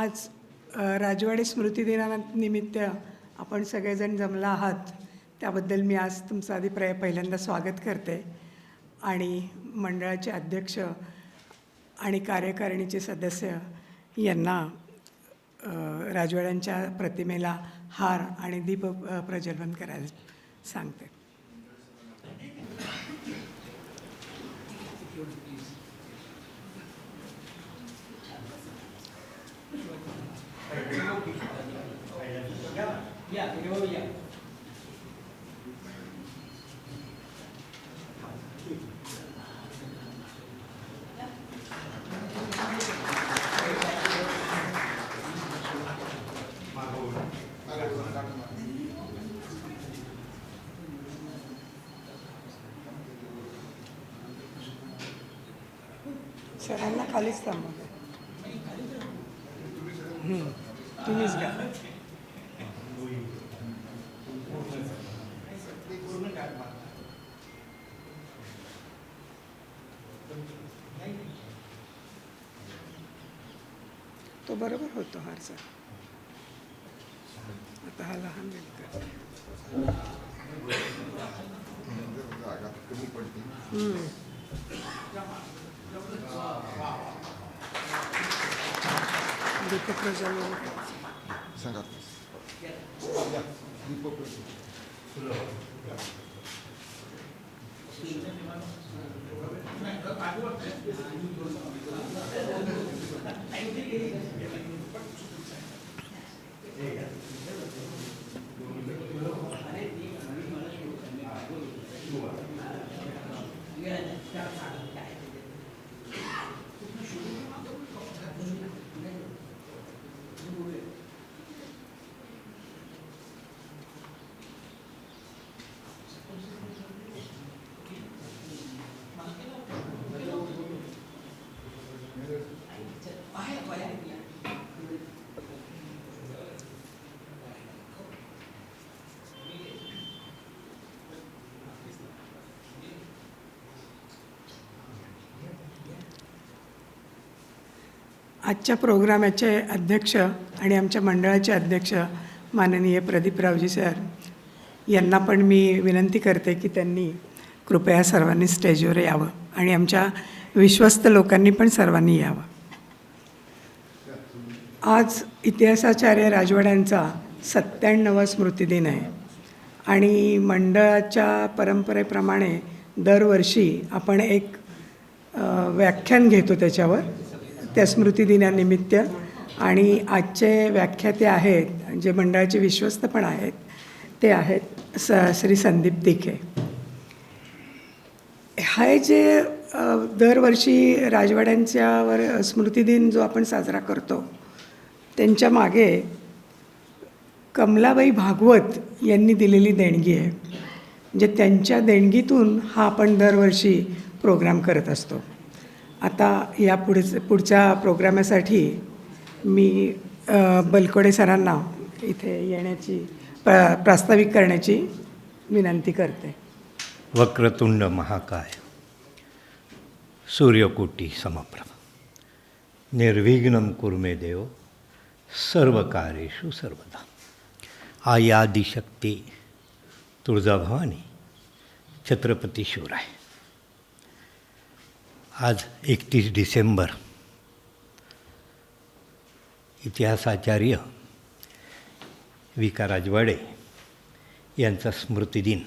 आज राजवाडे स्मृतिदिनानिमित्त आपण सगळेजण जमला आहात त्याबद्दल मी आज तुमचं आधी पहिल्यांदा स्वागत करते आणि मंडळाचे अध्यक्ष आणि कार्यकारिणीचे सदस्य यांना राजवाड्यांच्या प्रतिमेला हार आणि दीप प्रज्वलन करायला सांगते. सरांना खालीच थांबवते. तुम्हीच घ्या. तो बरोबर होतो हारचा. आता हा लहान दीपप्रज्वलन सांगा. आजच्या प्रोग्रामाचे अध्यक्ष आणि आमच्या मंडळाचे अध्यक्ष माननीय प्रदीपरावजी सर यांना पण मी विनंती करते की त्यांनी कृपया सर्वांनी स्टेजवर यावं आणि आमच्या विश्वस्त लोकांनी पण सर्वांनी यावं. आज इतिहासाचार्य राजवाड्यांचा 97वा स्मृतिदिन आहे आणि मंडळाच्या परंपरेप्रमाणे दरवर्षी आपण एक व्याख्यान घेतो त्याच्यावर त्या स्मृतिदिनानिमित्त. आणि आजचे व्याख्याते आहेत जे मंडळाचे विश्वस्त पण आहेत ते आहेत श्री संदीप तिखे. हे जे दरवर्षी राजवाड्यांच्यावर स्मृतिदिन जो आपण साजरा करतो त्यांच्या मागे कमलाबाई भागवत यांनी दिलेली देणगी आहे. म्हणजे त्यांच्या देणगीतून हा आपण दरवर्षी प्रोग्राम करत असतो. आता या पुढच्या प्रोग्रामासाठी मी बलकोडे सरांना इथे येण्याची प्रास्ताविक करण्याची विनंती करते. वक्रतुंड महाकाय सूर्यकोटी समप्रभ निर्विघ्नं कुर्मे देव सर्वकार्येषु सर्वदा. आयादिशक्ती तुळजाभवानी छत्रपती शिवराय. आज 31 डिसेंबर इतिहासाचार्य विका राजवाडे यांचा स्मृतिदिन.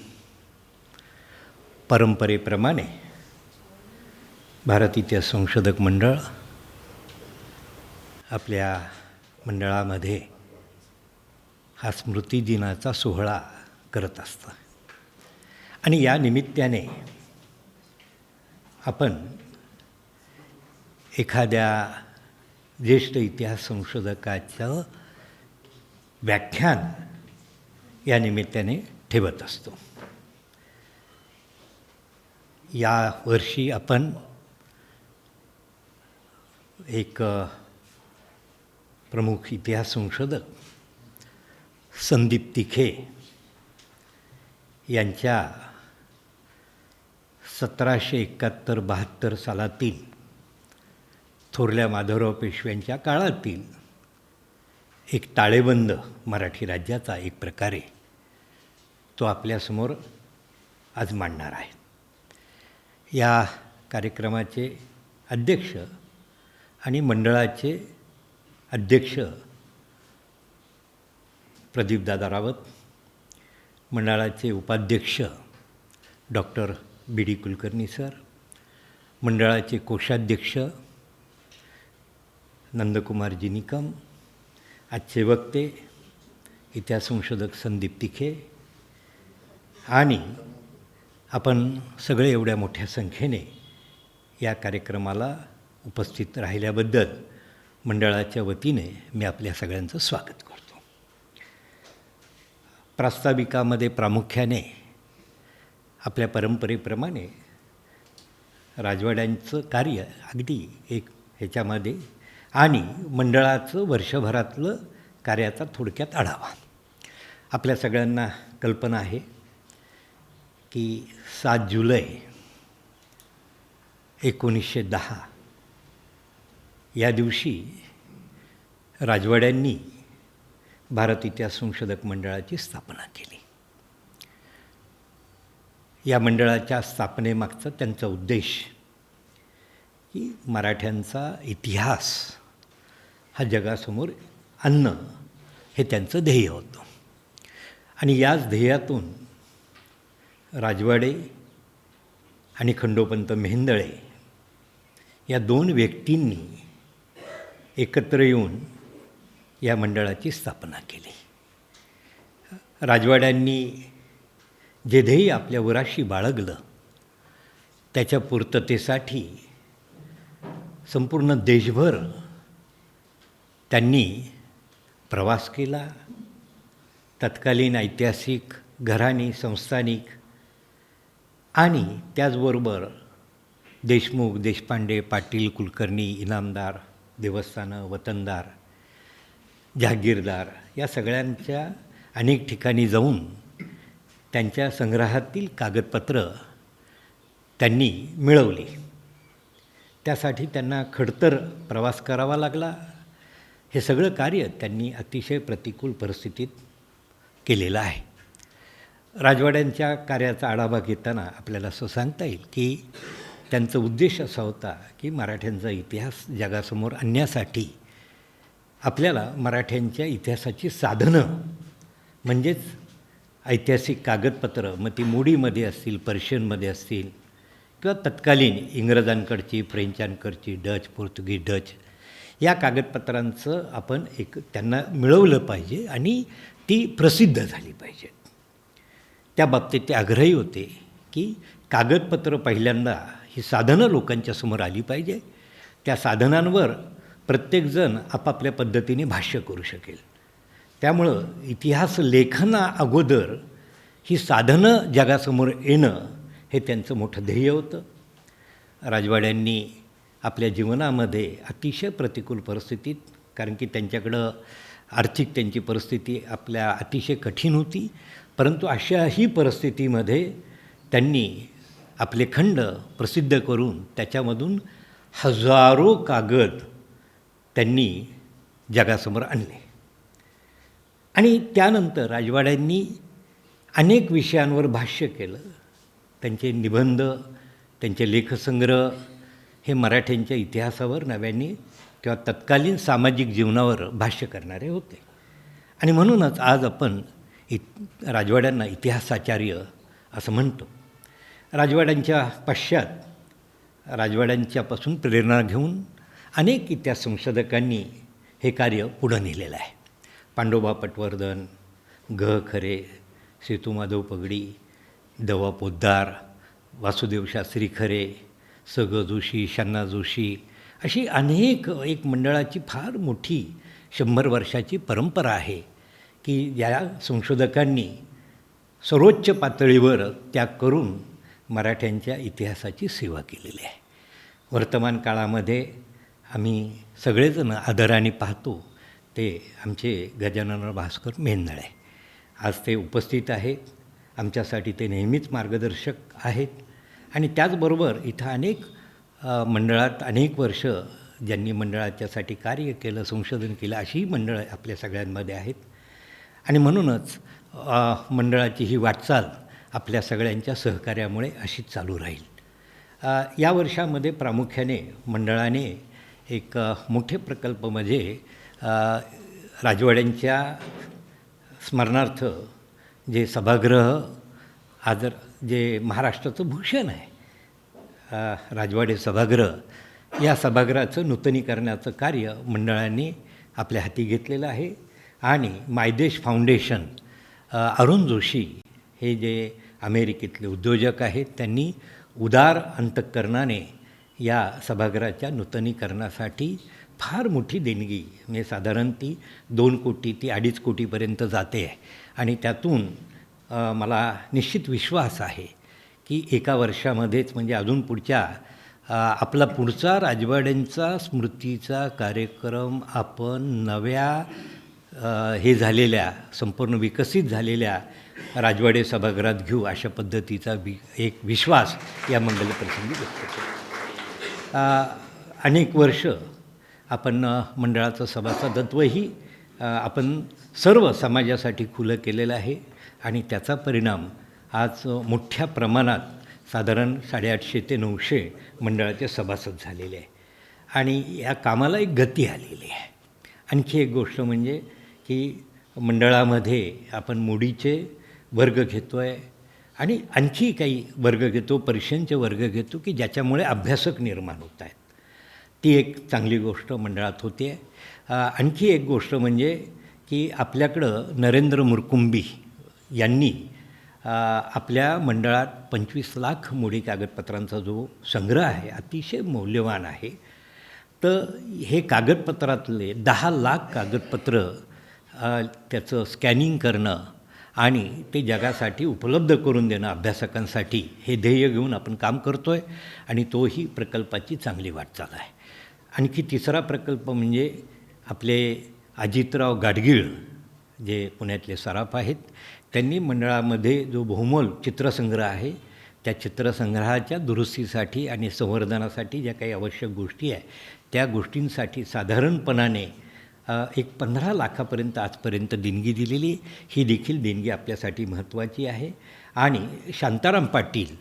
परंपरेप्रमाणे भारत इतिहास संशोधक मंडळ आपल्या मंडळामध्ये हा स्मृतिदिनाचा सोहळा करत असतं आणि या निमित्ताने आपण एखाद्या ज्येष्ठ इतिहास संशोधकाचं व्याख्यान या निमित्ताने ठेवत असतो. या वर्षी आपण एक प्रमुख इतिहास संशोधक संदीप तिखे यांच्या 1771-72 सालातील थोरल्या माधवराव पेशव्यांच्या काळातील एक ताळेबंद मराठी राज्याचा एक प्रकारे तो आपल्यासमोर आज मांडणार आहे. या कार्यक्रमाचे अध्यक्ष आणि मंडळाचे अध्यक्ष प्रदीपदादा रावत, मंडळाचे उपाध्यक्ष डॉक्टर बी डी कुलकर्णी सर, मंडळाचे कोषाध्यक्ष नंदकुमारजी निकम, आजचे वक्ते इतिहास संशोधक संदीप तिखे आणि आपण सगळे एवढ्या मोठ्या संख्येने या कार्यक्रमाला उपस्थित राहिल्याबद्दल मंडळाच्या वतीने मी आपल्या सगळ्यांचं स्वागत करतो. प्रास्ताविकामध्ये प्रामुख्याने आपल्या परंपरेप्रमाणे राजवाड्यांचं कार्य अगदी एक ह्याच्यामध्ये आणि मंडळाचं वर्षभरातलं कार्याचा थोडक्यात आढावा. आपल्या सगळ्यांना कल्पना आहे की 7 जुलै 1910 या दिवशी राजवाड्यांनी भारत इतिहास संशोधक मंडळाची स्थापना केली. या मंडळाच्या स्थापनेमागचा त्यांचा उद्देश की मराठ्यांचा इतिहास हा जगासमोर आणणं हे त्यांचं ध्येय होतं. आणि याच ध्येयातून राजवाडे आणि खंडोपंत मेहेंदळे या 2 व्यक्तींनी एकत्र येऊन या मंडळाची स्थापना केली. राजवाड्यांनी जे ध्येय आपल्या उराशी बाळगलं त्याच्या पूर्ततेसाठी संपूर्ण देशभर त्यांनी प्रवास केला. तत्कालीन ऐतिहासिक घराणी, संस्थानिक आणि त्याचबरोबर देशमुख, देशपांडे, पाटील, कुलकर्णी, इनामदार, देवस्थानं, वतनदार, जहागीरदार या सगळ्यांच्या अनेक ठिकाणी जाऊन त्यांच्या संग्रहातील कागदपत्र त्यांनी मिळवली. त्यासाठी त्यांना खडतर प्रवास करावा लागला. हे सगळं कार्य त्यांनी अतिशय प्रतिकूल परिस्थितीत केलेलं आहे. राजवाड्यांच्या कार्याचा आढावा घेताना आपल्याला असं सांगता येईल की त्यांचा उद्देश असा होता की मराठ्यांचा इतिहास जगासमोर आणण्यासाठी आपल्याला मराठ्यांच्या इतिहासाची साधनं म्हणजेच ऐतिहासिक कागदपत्रं, मग ती मोडीमध्ये असतील, पर्शियनमध्ये असतील किंवा तत्कालीन इंग्रजांकडची, फ्रेंचांकडची, डच, पोर्तुगीज, डच या कागदपत्रांचं आपण त्यांना मिळवलं पाहिजे आणि ती प्रसिद्ध झाली पाहिजे. त्या बाबतीत ते आग्रही होते की कागदपत्र पहिल्यांदा ही साधनं लोकांच्या समोर आली पाहिजे. त्या साधनांवर प्रत्येकजण आपापल्या पद्धतीने भाष्य करू शकेल. त्यामुळं इतिहास लेखना अगोदर ही साधनं जगासमोर येणं हे त्यांचं मोठं ध्येय होतं. राजवाड्यांनी आपल्या जीवनामध्ये अतिशय प्रतिकूल परिस्थितीत, कारण की त्यांच्याकडं आर्थिक त्यांची परिस्थिती आपल्या अतिशय कठीण होती, परंतु अशाही परिस्थितीमध्ये त्यांनी आपले खंड प्रसिद्ध करून त्याच्यामधून हजारो कागद त्यांनी जगासमोर आणले. आणि त्यानंतर राजवाड्यांनी अनेक विषयांवर भाष्य केलं. त्यांचे निबंध, त्यांचे लेखसंग्रह हे मराठ्यांच्या इतिहासावर नव्याने किंवा तत्कालीन सामाजिक जीवनावर भाष्य करणारे होते. आणि म्हणूनच आज आपण राजवाड्यांना इतिहासाचार्य असं म्हणतो. राजवाड्यांच्या पश्चात राजवाड्यांच्यापासून प्रेरणा घेऊन अनेक इतिहास संशोधकांनी हे कार्य पुढं नेलेलं आहे. पांडोबा पटवर्धन, ग खरे, सेतुमाधव पगडी, दवा पोद्दार, वासुदेव शास्त्री खरे, स ग जोशी, शन्ना जोशी अशी अनेक एक मंडळाची फार मोठी 100 वर्षाची परंपरा आहे की या संशोधकांनी सर्वोच्च पातळीवर त्याग करून मराठ्यांच्या इतिहासाची सेवा केलेली आहे. वर्तमान काळामध्ये आम्ही सगळेजण आदराने पाहतो ते आमचे गजाननराव भास्कर मेहेंदळे. आज ते उपस्थित आहेत. आमच्यासाठी ते नेहमीच मार्गदर्शक आहेत. आणि त्याचबरोबर इथं अनेक मंडळात अनेक वर्ष ज्यांनी मंडळाच्यासाठी कार्य केलं, संशोधन केलं, अशीही मंडळं आपल्या सगळ्यांमध्ये आहेत. आणि म्हणूनच मंडळाची ही वाटचाल आपल्या सगळ्यांच्या सहकार्यामुळे अशीच चालू राहील. या वर्षामध्ये प्रामुख्याने मंडळाने एक मोठे प्रकल्प म्हणजे राजवाड्यांच्या स्मरणार्थ जे सभागृह आदर जे महाराष्ट्राचं भूषण आहे, राजवाडे सभागृह, या सभागृहाचं नूतनीकरणाचं कार्य मंडळाने आपल्या हाती घेतलेलं आहे. आणि मायदेश फाउंडेशन, अरुण जोशी हे जे अमेरिकेतले उद्योजक आहेत, त्यांनी उदार अंतःकरणाने या सभागृहाच्या नूतनीकरणासाठी फार मोठी देणगी, म्हणजे साधारण ती 2 कोटी ती 2.5 कोटीपर्यंत जाते आहे. आणि त्यातून मला निश्चित विश्वास आहे की एका वर्षामध्येच, म्हणजे अजून पुढच्या आपला पुढचा राजवाड्यांचा स्मृतीचा कार्यक्रम आपण नव्या हे झालेल्या, संपूर्ण विकसित झालेल्या राजवाडे सभागृहात घेऊ, अशा पद्धतीचा एक विश्वास या मंगलप्रसंगी व्यक्त करतो. अनेक वर्ष आपण मंडळाचं सभासदत्वही आपण सर्व समाजासाठी खुलं केलेलं आहे. आणि त्याचा परिणाम आज मोठ्या प्रमाणात साधारण 850 ते 900 मंडळाचे सभासद झालेले आहे. आणि या कामाला एक गती आलेली आहे. आणखी एक गोष्ट म्हणजे की मंडळामध्ये आपण मोडीचे वर्ग घेतो आहे आणि आणखी काही वर्ग घेतो, परीक्षांचे वर्ग घेतो की ज्याच्यामुळे अभ्यासक निर्माण होत आहेत. ती एक चांगली गोष्ट मंडळात होते आहे. आणखी एक गोष्ट म्हणजे की आपल्याकडं नरेंद्र मुरकुंबी यांनी आपल्या मंडळात 25 लाख मोडी कागदपत्रांचा जो संग्रह आहे, अतिशय मौल्यवान आहे. तर हे कागदपत्रातले 10 लाख कागदपत्र त्याचं स्कॅनिंग करणं आणि ते जगासाठी उपलब्ध करून देणं अभ्यासकांसाठी, हे ध्येय घेऊन आपण काम करतो आहे. आणि तोही प्रकल्पाची चांगली वाटचाल आहे. आणखी तिसरा प्रकल्प म्हणजे आपले अजितराव गाडगीळ, जे पुण्यातले सराफ आहेत, त्यांनी मंडळामध्ये जो बहुमोल चित्रसंग्रह आहे, त्या चित्रसंग्रहाच्या दुरुस्तीसाठी आणि संवर्धनासाठी ज्या काही आवश्यक गोष्टी आहे, त्या गोष्टींसाठी साधारणपणाने एक 15 लाखापर्यंत आजपर्यंत देणगी दिलेली. ही देखील देणगी आपल्यासाठी महत्त्वाची आहे. आणि शांताराम पाटील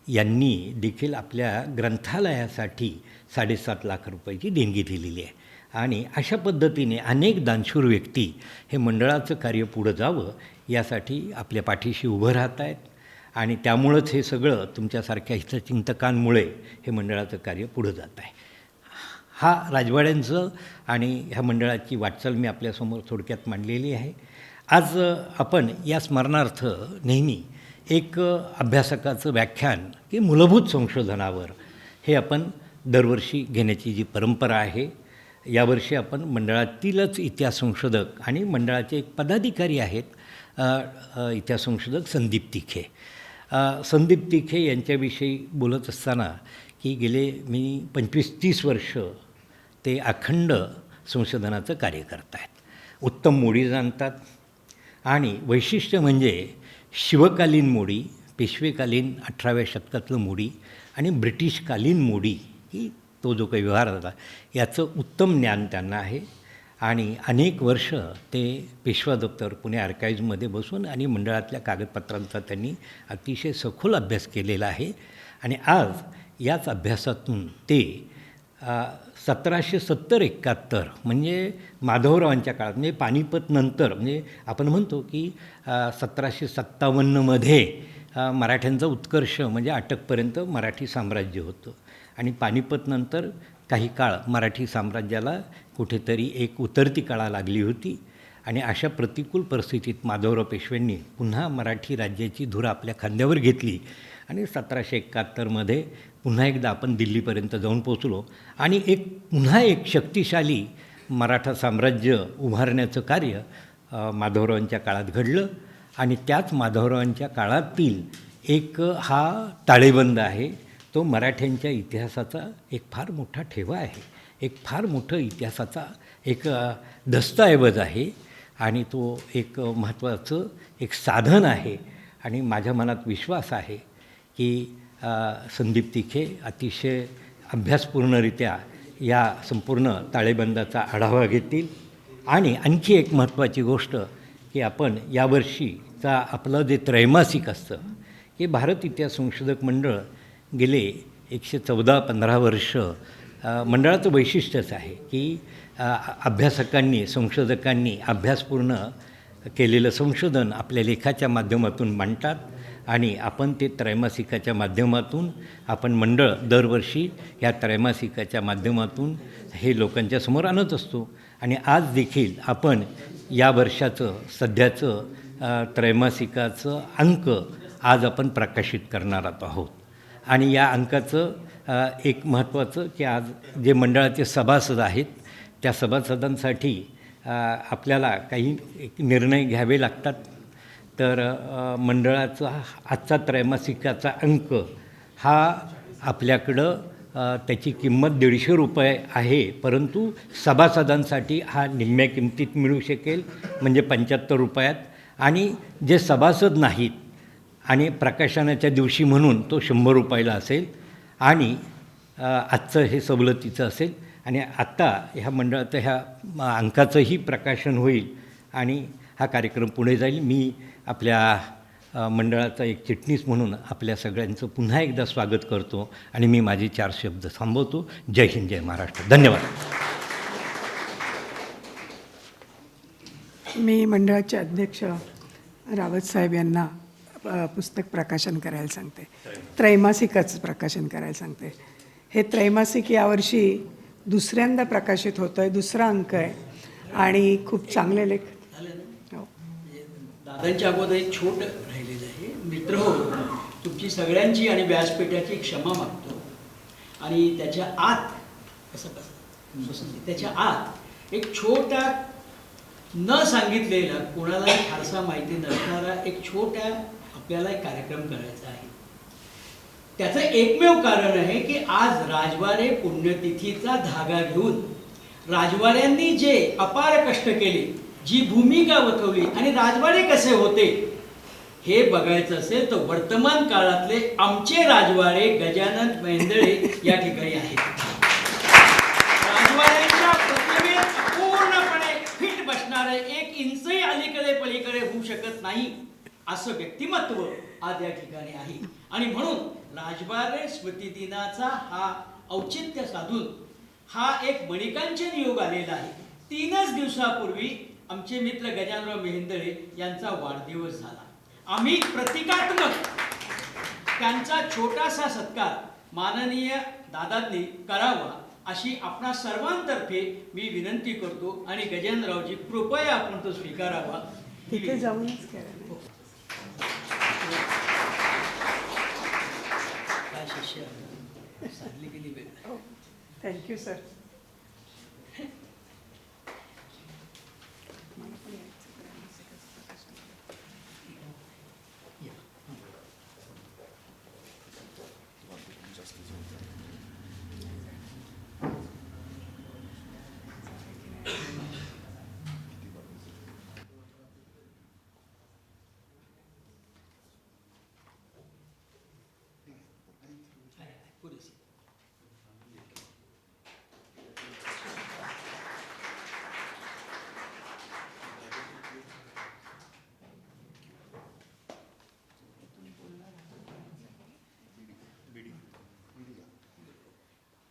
यांनी देखील आपल्या ग्रंथालयासाठी 7.5 लाख रुपयाची देणगी दिलेली आहे. आणि अशा पद्धतीने अनेक दानशूर व्यक्ती हे मंडळाचं कार्य पुढं जावं यासाठी आपल्या पाठीशी उभं राहत आहेत. आणि त्यामुळंच हे सगळं तुमच्यासारख्या हितचिंतकांमुळे हे मंडळाचं कार्य पुढं जात आहे. हा राजवाड्यांचं आणि ह्या मंडळाची वाटचाल मी आपल्यासमोर थोडक्यात मांडलेली आहे. आज आपण या स्मरणार्थ नेहमी एक अभ्यासकाचं व्याख्यान की मूलभूत संशोधनावर हे आपण दरवर्षी घेण्याची जी परंपरा आहे, यावर्षी आपण मंडळातीलच इतिहास संशोधक आणि मंडळाचे एक पदाधिकारी आहेत, इतिहास संशोधक संदीप तिखे. संदीप तिखे यांच्याविषयी बोलत असताना की गेले मी 25-30 वर्ष ते अखंड संशोधनाचं कार्य करत आहेत. उत्तम मोडी जाणतात. आणि वैशिष्ट्य म्हणजे शिवकालीन मोडी, पेशवेकालीन 18व्या शतकातलं मोडी आणि ब्रिटिशकालीन मोडी, ही तो जो काही व्यवहार होता याचं उत्तम ज्ञान त्यांना आहे. आणि अनेक वर्ष ते पेशवा दप्तर पुणे आर्काईव्जमध्ये बसून आणि मंडळातल्या कागदपत्रांचा त्यांनी अतिशय सखोल अभ्यास केलेला आहे. आणि आज याच अभ्यासातून ते 1770-71 म्हणजे माधवरावांच्या काळात, म्हणजे पानिपत नंतर, म्हणजे आपण म्हणतो की 1757मध्ये मराठ्यांचा उत्कर्ष म्हणजे अटकपर्यंत मराठी साम्राज्य होतं. आणि पानिपत नंतर काही काळ मराठी साम्राज्याला कुठेतरी एक उतरती काळा लागली होती. आणि अशा प्रतिकूल परिस्थितीत माधवराव पेशव्यांनी पुन्हा मराठी राज्याची धुरा आपल्या खांद्यावर घेतली. आणि 1771मध्ये पुन्हा एकदा आपण दिल्लीपर्यंत जाऊन पोचलो. आणि पुन्हा एक शक्तिशाली मराठा साम्राज्य उभारण्याचं कार्य माधवरावांच्या काळात घडलं. आणि त्याच माधवरावांच्या काळातील एक हा ताळेबंद आहे, तो मराठ्यांच्या इतिहासाचा एक फार मोठा ठेवा आहे, एक फार मोठं इतिहासाचा एक दस्तऐवज आहे. आणि तो एक महत्त्वाचं एक साधन आहे. आणि माझ्या मनात विश्वास आहे की संदीप तिखे अतिशय अभ्यासपूर्णरित्या या संपूर्ण ताळेबंदाचा आढावा घेतील. आणि आणखी एक महत्त्वाची गोष्ट की आपण यावर्षीचा आपलं जे त्रैमासिक असतं हे भारत इतिहास संशोधक मंडळ गेले 114-15 वर्ष मंडळाचं वैशिष्ट्यच आहे की अभ्यासकांनी संशोधकांनी अभ्यासपूर्ण केलेलं संशोधन आपल्या लेखाच्या माध्यमातून मांडतात आणि आपण ते त्रैमासिकाच्या माध्यमातून आपण मंडळ दरवर्षी या त्रैमासिकाच्या माध्यमातून हे लोकांच्या समोर आणत असतो. आणि आज देखील आपण या वर्षाचं सध्याचं त्रैमासिकाचं अंक आज आपण प्रकाशित करणार आहोत. आणि या अंकाचं एक महत्त्वाचं की आज जे मंडळाचे सभासद आहेत त्या सभासदांसाठी आपल्याला काही निर्णय घ्यावे लागतात. तर मंडळाचा आजचा त्रैमासिकाचा अंक हा आपल्याकडं त्याची किंमत 150 रुपये आहे, परंतु सभासदांसाठी हा निम्म्या किमतीत मिळू शकेल म्हणजे 75 रुपयात. आणि जे सभासद नाहीत आणि प्रकाशनाच्या दिवशी म्हणून तो 100 रुपयाला असेल आणि आजचं हे सवलतीचं असेल. आणि आत्ता ह्या मंडळाचं ह्या अंकाचंही प्रकाशन होईल आणि हा कार्यक्रम पुढे जाईल. मी आपल्या मंडळाचा एक चिटणीस म्हणून आपल्या सगळ्यांचं पुन्हा एकदा स्वागत करतो आणि मी माझे 4 शब्द थांबवतो. जय हिंद, जय महाराष्ट्र. धन्यवाद. मी मंडळाचे अध्यक्ष रावत साहेब यांना पुस्तक प्रकाशन करायला सांगते. त्रैमासिकाचं प्रकाशन करायला सांगते. हे त्रैमासिक यावर्षी दुसऱ्यांदा प्रकाशित होतं आहे, दुसरा अंक आहे आणि खूप चांगले लेख. हो, दादांच्या अगोदर एक छोट राहिलेलं आहे. मित्र हो, तुमची सगळ्यांची आणि व्यासपीठाची क्षमा मागतो. आणि त्याच्या आत त्याच्या आत एक छोटा न सांगितलेला, कोणालाही फारसा माहिती नसणारा एक छोटा आपल्याला एक कार्यक्रम करायचा आहे. त्याचं एकमेव कारण आहे की आज राजवाडे पुण्यतिथीचा धागा घेऊन राजवाड्यांनी जे अपार कष्ट केले, जी भूमिका वठवली आणि राजवाडे कसे होते हे बघायचं असेल तर वर्तमान काळातले आमचे राजवाडे गजानन मेहेंदळे या ठिकाणी आहेत. राजवाड्यांच्या प्रतिमेत पूर्णपणे फिट बसणारे, 1 इंचही अलीकडे पलीकडे होऊ शकत नाही असं व्यक्तिमत्व आज या ठिकाणी आहे. आणि म्हणून राजवाडे स्मृती दिनाचा हा औचित्य साधून हा एक मणिकांचन योग आलेला आहे. 3च दिवसापूर्वी आमचे मित्र गजाननराव मेहेंदळे यांचा वाढदिवस झाला. आम्ही प्रतिकात्मक त्यांचा छोटासा सत्कार माननीय दादांनी करावा अशी आपणा सर्वांतर्फे मी विनंती करतो. आणि गजाननरावजी कृपया आपण तो स्वीकारावा. तिथे जाऊनच करा. काय शिष्य साधली गेली वेळ. Thank you sir.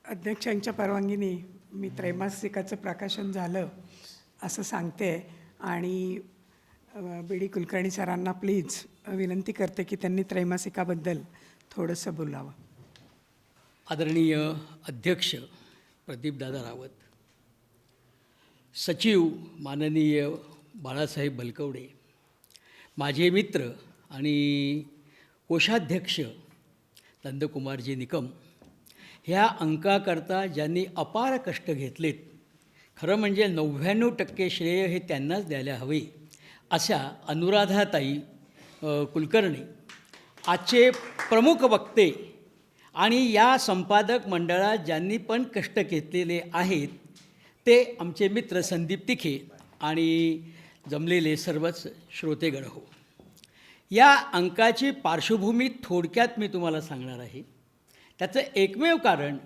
अध्यक्षांच्या परवानगीने मी त्रैमासिकाचं प्रकाशन झालं असं सांगते आणि बी.डी. कुलकर्णी सरांना प्लीज विनंती करते की त्यांनी त्रैमासिकाबद्दल थोडंसं बोलावं. आदरणीय अध्यक्ष प्रदीपदादा रावत, सचिव माननीय बाळासाहेब बलकवडे, माझे मित्र आणि कोषाध्यक्ष नंदकुमारजी निकम, ह्या अंकाकरता ज्यांनी अपार कष्ट घेतलेत, खरं म्हणजे 99% श्रेय हे त्यांनाच द्यायला हवे, अशा अनुराधाताई कुलकर्णी, आजचे प्रमुख वक्ते आणि या संपादक मंडळात ज्यांनी पण कष्ट घेतलेले आहेत ते आमचे मित्र संदीप तिखे आणि जमलेले सर्वच श्रोतेगण हो. या अंकाची पार्श्वभूमी थोडक्यात मी तुम्हाला सांगणार आहे. त्याचं एकमेव कारण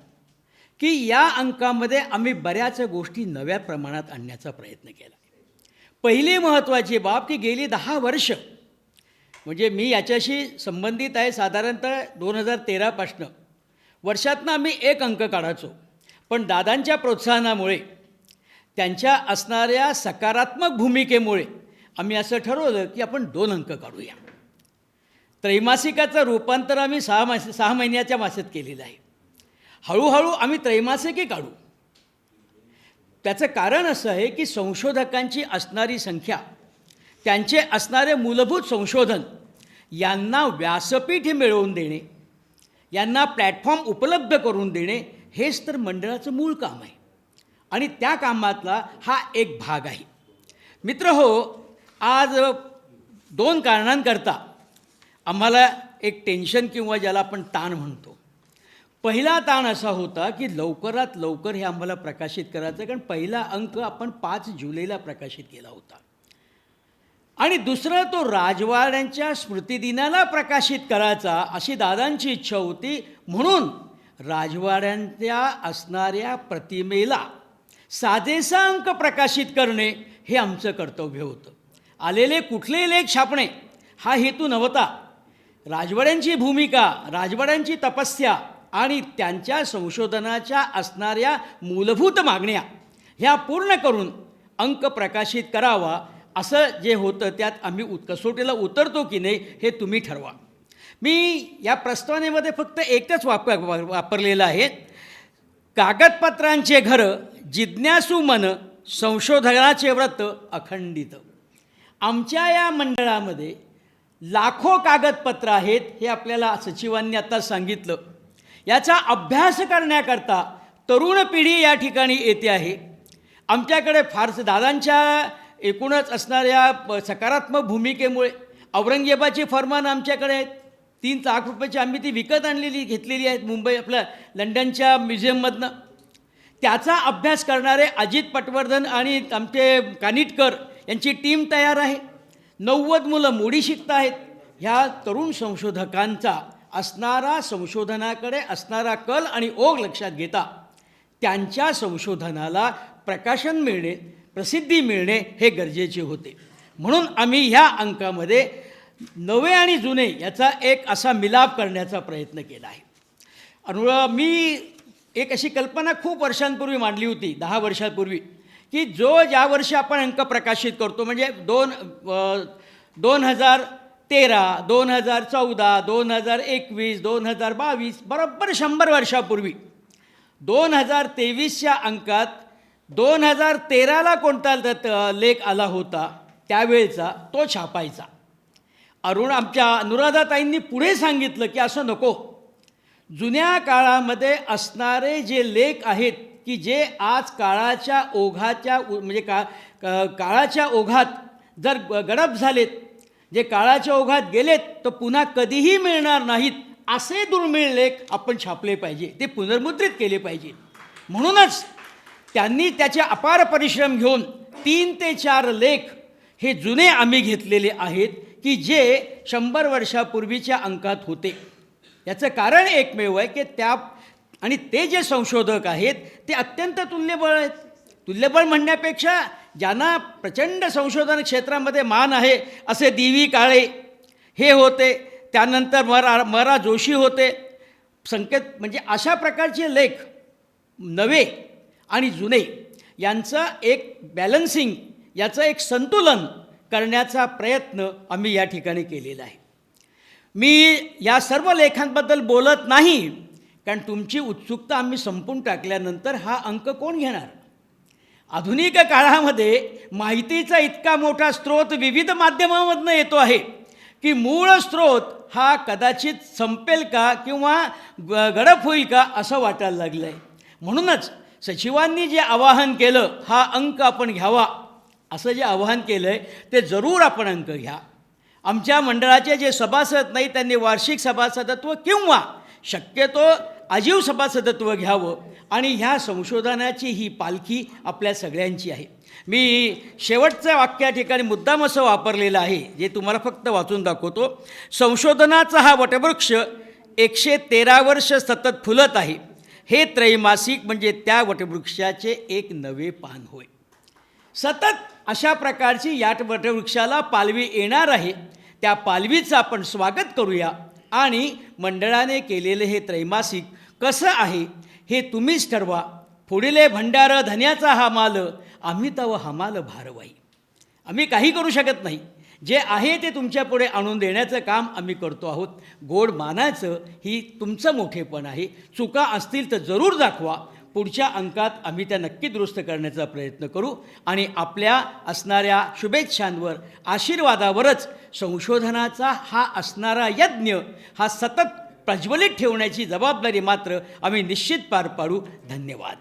की या अंकामध्ये आम्ही बऱ्याच गोष्टी नव्या प्रमाणात आणण्याचा प्रयत्न केला. पहिली महत्त्वाची बाब की गेली 10 वर्ष, म्हणजे मी याच्याशी संबंधित आहे साधारणतः 2013पासनं, वर्षातनं आम्ही 1 अंक काढायचो. पण दादांच्या प्रोत्साहनामुळे, त्यांच्या असणाऱ्या सकारात्मक भूमिकेमुळे आम्ही असं ठरवलं की आपण 2 अंक काढूया. त्रैमासिकाचं रूपांतर आम्ही 6 महिन्याच्या मासिक केलेलं आहे. हळूहळू आम्ही त्रैमासिकही काढू. त्याचं कारण असं आहे की संशोधकांची असणारी संख्या, त्यांचे असणारे मूलभूत संशोधन यांना व्यासपीठ मिळवून देणे, यांना प्लॅटफॉर्म उपलब्ध करून देणे, हेच तर मंडळाचं मूळ काम आहे. आणि त्या कामातला हा एक भाग आहे. मित्रहो, आज 2 कारणांकरता आम्हाला एक टेन्शन किंवा ज्याला आपण ताण म्हणतो. पहिला ताण असा होता की लवकरात लवकर हे आम्हाला प्रकाशित करायचं, कारण पहिला अंक आपण 5 जुलैला प्रकाशित केला होता. आणि दुसरं, तो राजवाड्यांच्या स्मृतिदिनाला प्रकाशित करायचा अशी दादांची इच्छा होती. म्हणून राजवाड्यांच्या असणाऱ्या प्रतिमेला साजेसा अंक प्रकाशित करणे हे आमचं कर्तव्य होतं. आलेले कुठलेही लेख छापणे हा हेतू नव्हता. राजवाड्यांची भूमिका, राजवाड्यांची तपस्या आणि त्यांच्या संशोधनाच्या असणाऱ्या मूलभूत मागण्या ह्या पूर्ण करून अंक प्रकाशित करावा, असं जे होतं त्यात आम्ही कसोटीला उतरतो की नाही हे तुम्ही ठरवा. मी या प्रस्तावनेमध्ये फक्त एकच वापरलेलं आहे, कागदपत्रांचे घरं, जिज्ञासू मन, संशोधनाचे व्रत अखंडित. आमच्या या मंडळामध्ये लाखो कागदपत्र आहेत, हे आपल्याला सचिवांनी आता सांगितलं. याचा अभ्यास करण्याकरता तरुण पिढी या ठिकाणी येते आहे. आमच्याकडे फारसं दादांच्या एकूणच असणाऱ्या सकारात्मक भूमिकेमुळे औरंगजेबाची फरमान आमच्याकडे आहेत. 3 लाख रुपयाची आम्ही ती विकत घेतलेली आहेत मुंबई आपल्या लंडनच्या म्युझियममधनं. त्याचा अभ्यास करणारे अजित पटवर्धन आणि आमचे कानिटकर यांची टीम तयार आहे. 90 मुलं मोडी शिकत आहेत. ह्या तरुण संशोधकांचा असणारा संशोधनाकडे असणारा कल आणि ओघ लक्षात घेता त्यांच्या संशोधनाला प्रकाशन मिळणे, प्रसिद्धी मिळणे हे गरजेचे होते. म्हणून आम्ही ह्या अंकामध्ये नवे आणि जुने याचा एक असा मिलाप करण्याचा प्रयत्न केला आहे. आणि मी एक अशी कल्पना खूप वर्षांपूर्वी मांडली होती, 10 वर्षांपूर्वी, की ज्या वर्षी आपण अंक प्रकाशित करतो, म्हणजे 2013, 2014, 2021, 2022, बरोबर 100 वर्षापूर्वी 2023च्या अंकात 2013ला कोणता लेख आला होता त्यावेळेचा तो छापायचा. आमच्या अनुराधाताईंनी पुढे सांगितलं की असं नको. जुन्या काळामध्ये असणारे जे लेख आहेत की जे आज काळाच्या ओघाच्या म्हणजे काळाच्या ओघात जर गडप झालेत, जे काळाच्या ओघात गेलेत, तर पुन्हा कधीही मिळणार नाहीत, असे दुर्मिळ लेख आपण छापले पाहिजे, ते पुनर्मुद्रित केले पाहिजे. म्हणूनच त्यांनी त्याचे अपार परिश्रम घेऊन 3 ते 4 लेख हे जुने आम्ही घेतलेले आहेत की जे 100 वर्षापूर्वीच्या अंकात होते. याचं कारण एकमेव आहे की आणि ते जे संशोधक आहेत ते अत्यंत तुल्यबळ आहेत. तुल्यबळ म्हणण्यापेक्षा ज्यांना प्रचंड संशोधन क्षेत्रामध्ये मान आहे असे दी.व्ही. काळे हे होते, त्यानंतर म.रा. जोशी होते. म्हणजे अशा प्रकारचे लेख नवे आणि जुने यांचं एक बॅलन्सिंग, याचं एक संतुलन करण्याचा प्रयत्न आम्ही या ठिकाणी केलेला आहे. मी या सर्व लेखांबद्दल बोलत नाही, कारण तुमची उत्सुकता आम्ही संपून टाकल्यानंतर हा अंक कोण घेणार. आधुनिक काळामध्ये माहितीचा इतका मोठा स्रोत विविध माध्यमांमधून येतो आहे की मूळ स्रोत हा कदाचित संपेल का किंवा गडप होईल का असं वाटायला लागलं आहे. म्हणूनच सचिवांनी जे आवाहन केलं, हा अंक आपण घ्यावा असं जे आवाहन केलं आहे ते जरूर आपण अंक घ्या. आमच्या मंडळाचे जे सभासद नाही त्यांनी वार्षिक सभासदत्व किंवा शक्यतो आजीव सभासदत्व घ्यावं आणि ह्या संशोधनाची ही पालखी आपल्या सगळ्यांची आहे. मी शेवटचं वाक्य या ठिकाणी मुद्दाम असं वापरलेलं आहे, जे तुम्हाला फक्त वाचून दाखवतो. संशोधनाचा हा वटवृक्ष 113 वर्ष सतत फुलत आहे. हे त्रैमासिक म्हणजे त्या वटवृक्षाचे एक नवे पान होय. सतत अशा प्रकारची या वटवृक्षाला पालवी येणार आहे. त्या पालवीचं आपण स्वागत करूया आणि मंडळाने केलेले हे त्रैमासिक कसं आहे हे तुम्हीच ठरवा. पुढील भंडार धन्याचा हा माल, आम्ही तव हमाल भारवाई. आम्ही काही करू शकत नाही. जे आहे ते तुमच्या पुढे आणून देण्याचं काम आम्ही करतो आहोत. गोड मानायचं ही तुमचं मोठेपण आहे. चुका असतील तर जरूर दाखवा. पुढच्या अंकात आम्ही त्या नक्की दुरुस्त करण्याचा प्रयत्न करू आणि आपल्या असणाऱ्या शुभेच्छांवर, आशीर्वादावरच संशोधनाचा हा असणारा यज्ञ हा सतत प्रज्वलित ठेवण्याची जबाबदारी मात्र आम्ही निश्चित पार पाडू. धन्यवाद.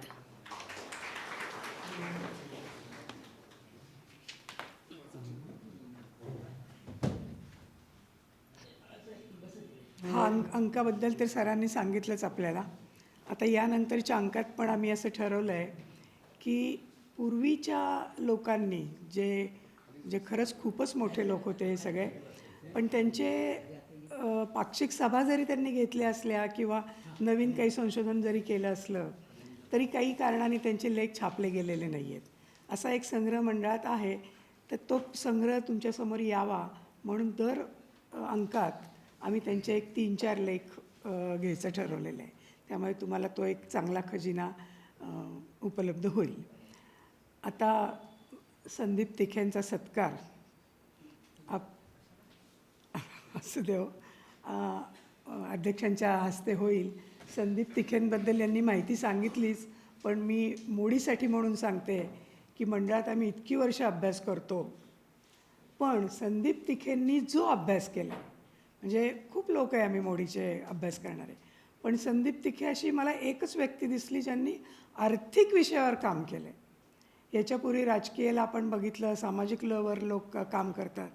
हा अंकाबद्दल तर सरांनी सांगितलंच आपल्याला. आता यानंतरच्या अंकात पण आम्ही असं ठरवलं आहे की पूर्वीच्या लोकांनी जे जे खरंच खूपच मोठे लोक होते हे सगळे, पण त्यांचे पाक्षिक सभा जरी त्यांनी घेतल्या असल्या किंवा नवीन काही संशोधन जरी केलं असलं तरी काही कारणाने त्यांचे लेख छापले गेलेले नाही आहेत. असा एक संग्रह मंडळात आहे. तर तो संग्रह तुमच्यासमोर यावा म्हणून दर अंकात आम्ही त्यांचे एक 3-4 लेख घ्यायचं ठरवलेलं आहे. त्यामुळे तुम्हाला तो एक चांगला खजिना उपलब्ध होईल. आता संदीप तिखेंचा सत्कार असू देव अध्यक्षांच्या हस्ते होईल. संदीप तिखेंबद्दल यांनी माहिती सांगितलीच, पण मी मोडीसाठी म्हणून सांगते की मंडळात आम्ही इतकी वर्ष अभ्यास करतो, पण संदीप तिखेंनी जो अभ्यास केला, म्हणजे खूप लोक आहे आम्ही मोडीचे अभ्यास करणारे, पण संदीप तिखे अशी मला एकच व्यक्ती दिसली ज्यांनी आर्थिक विषयावर काम केलं. याच्यापूर्वी राजकीयला आपण बघितलं, सामाजिक लवर लोक काम करतात,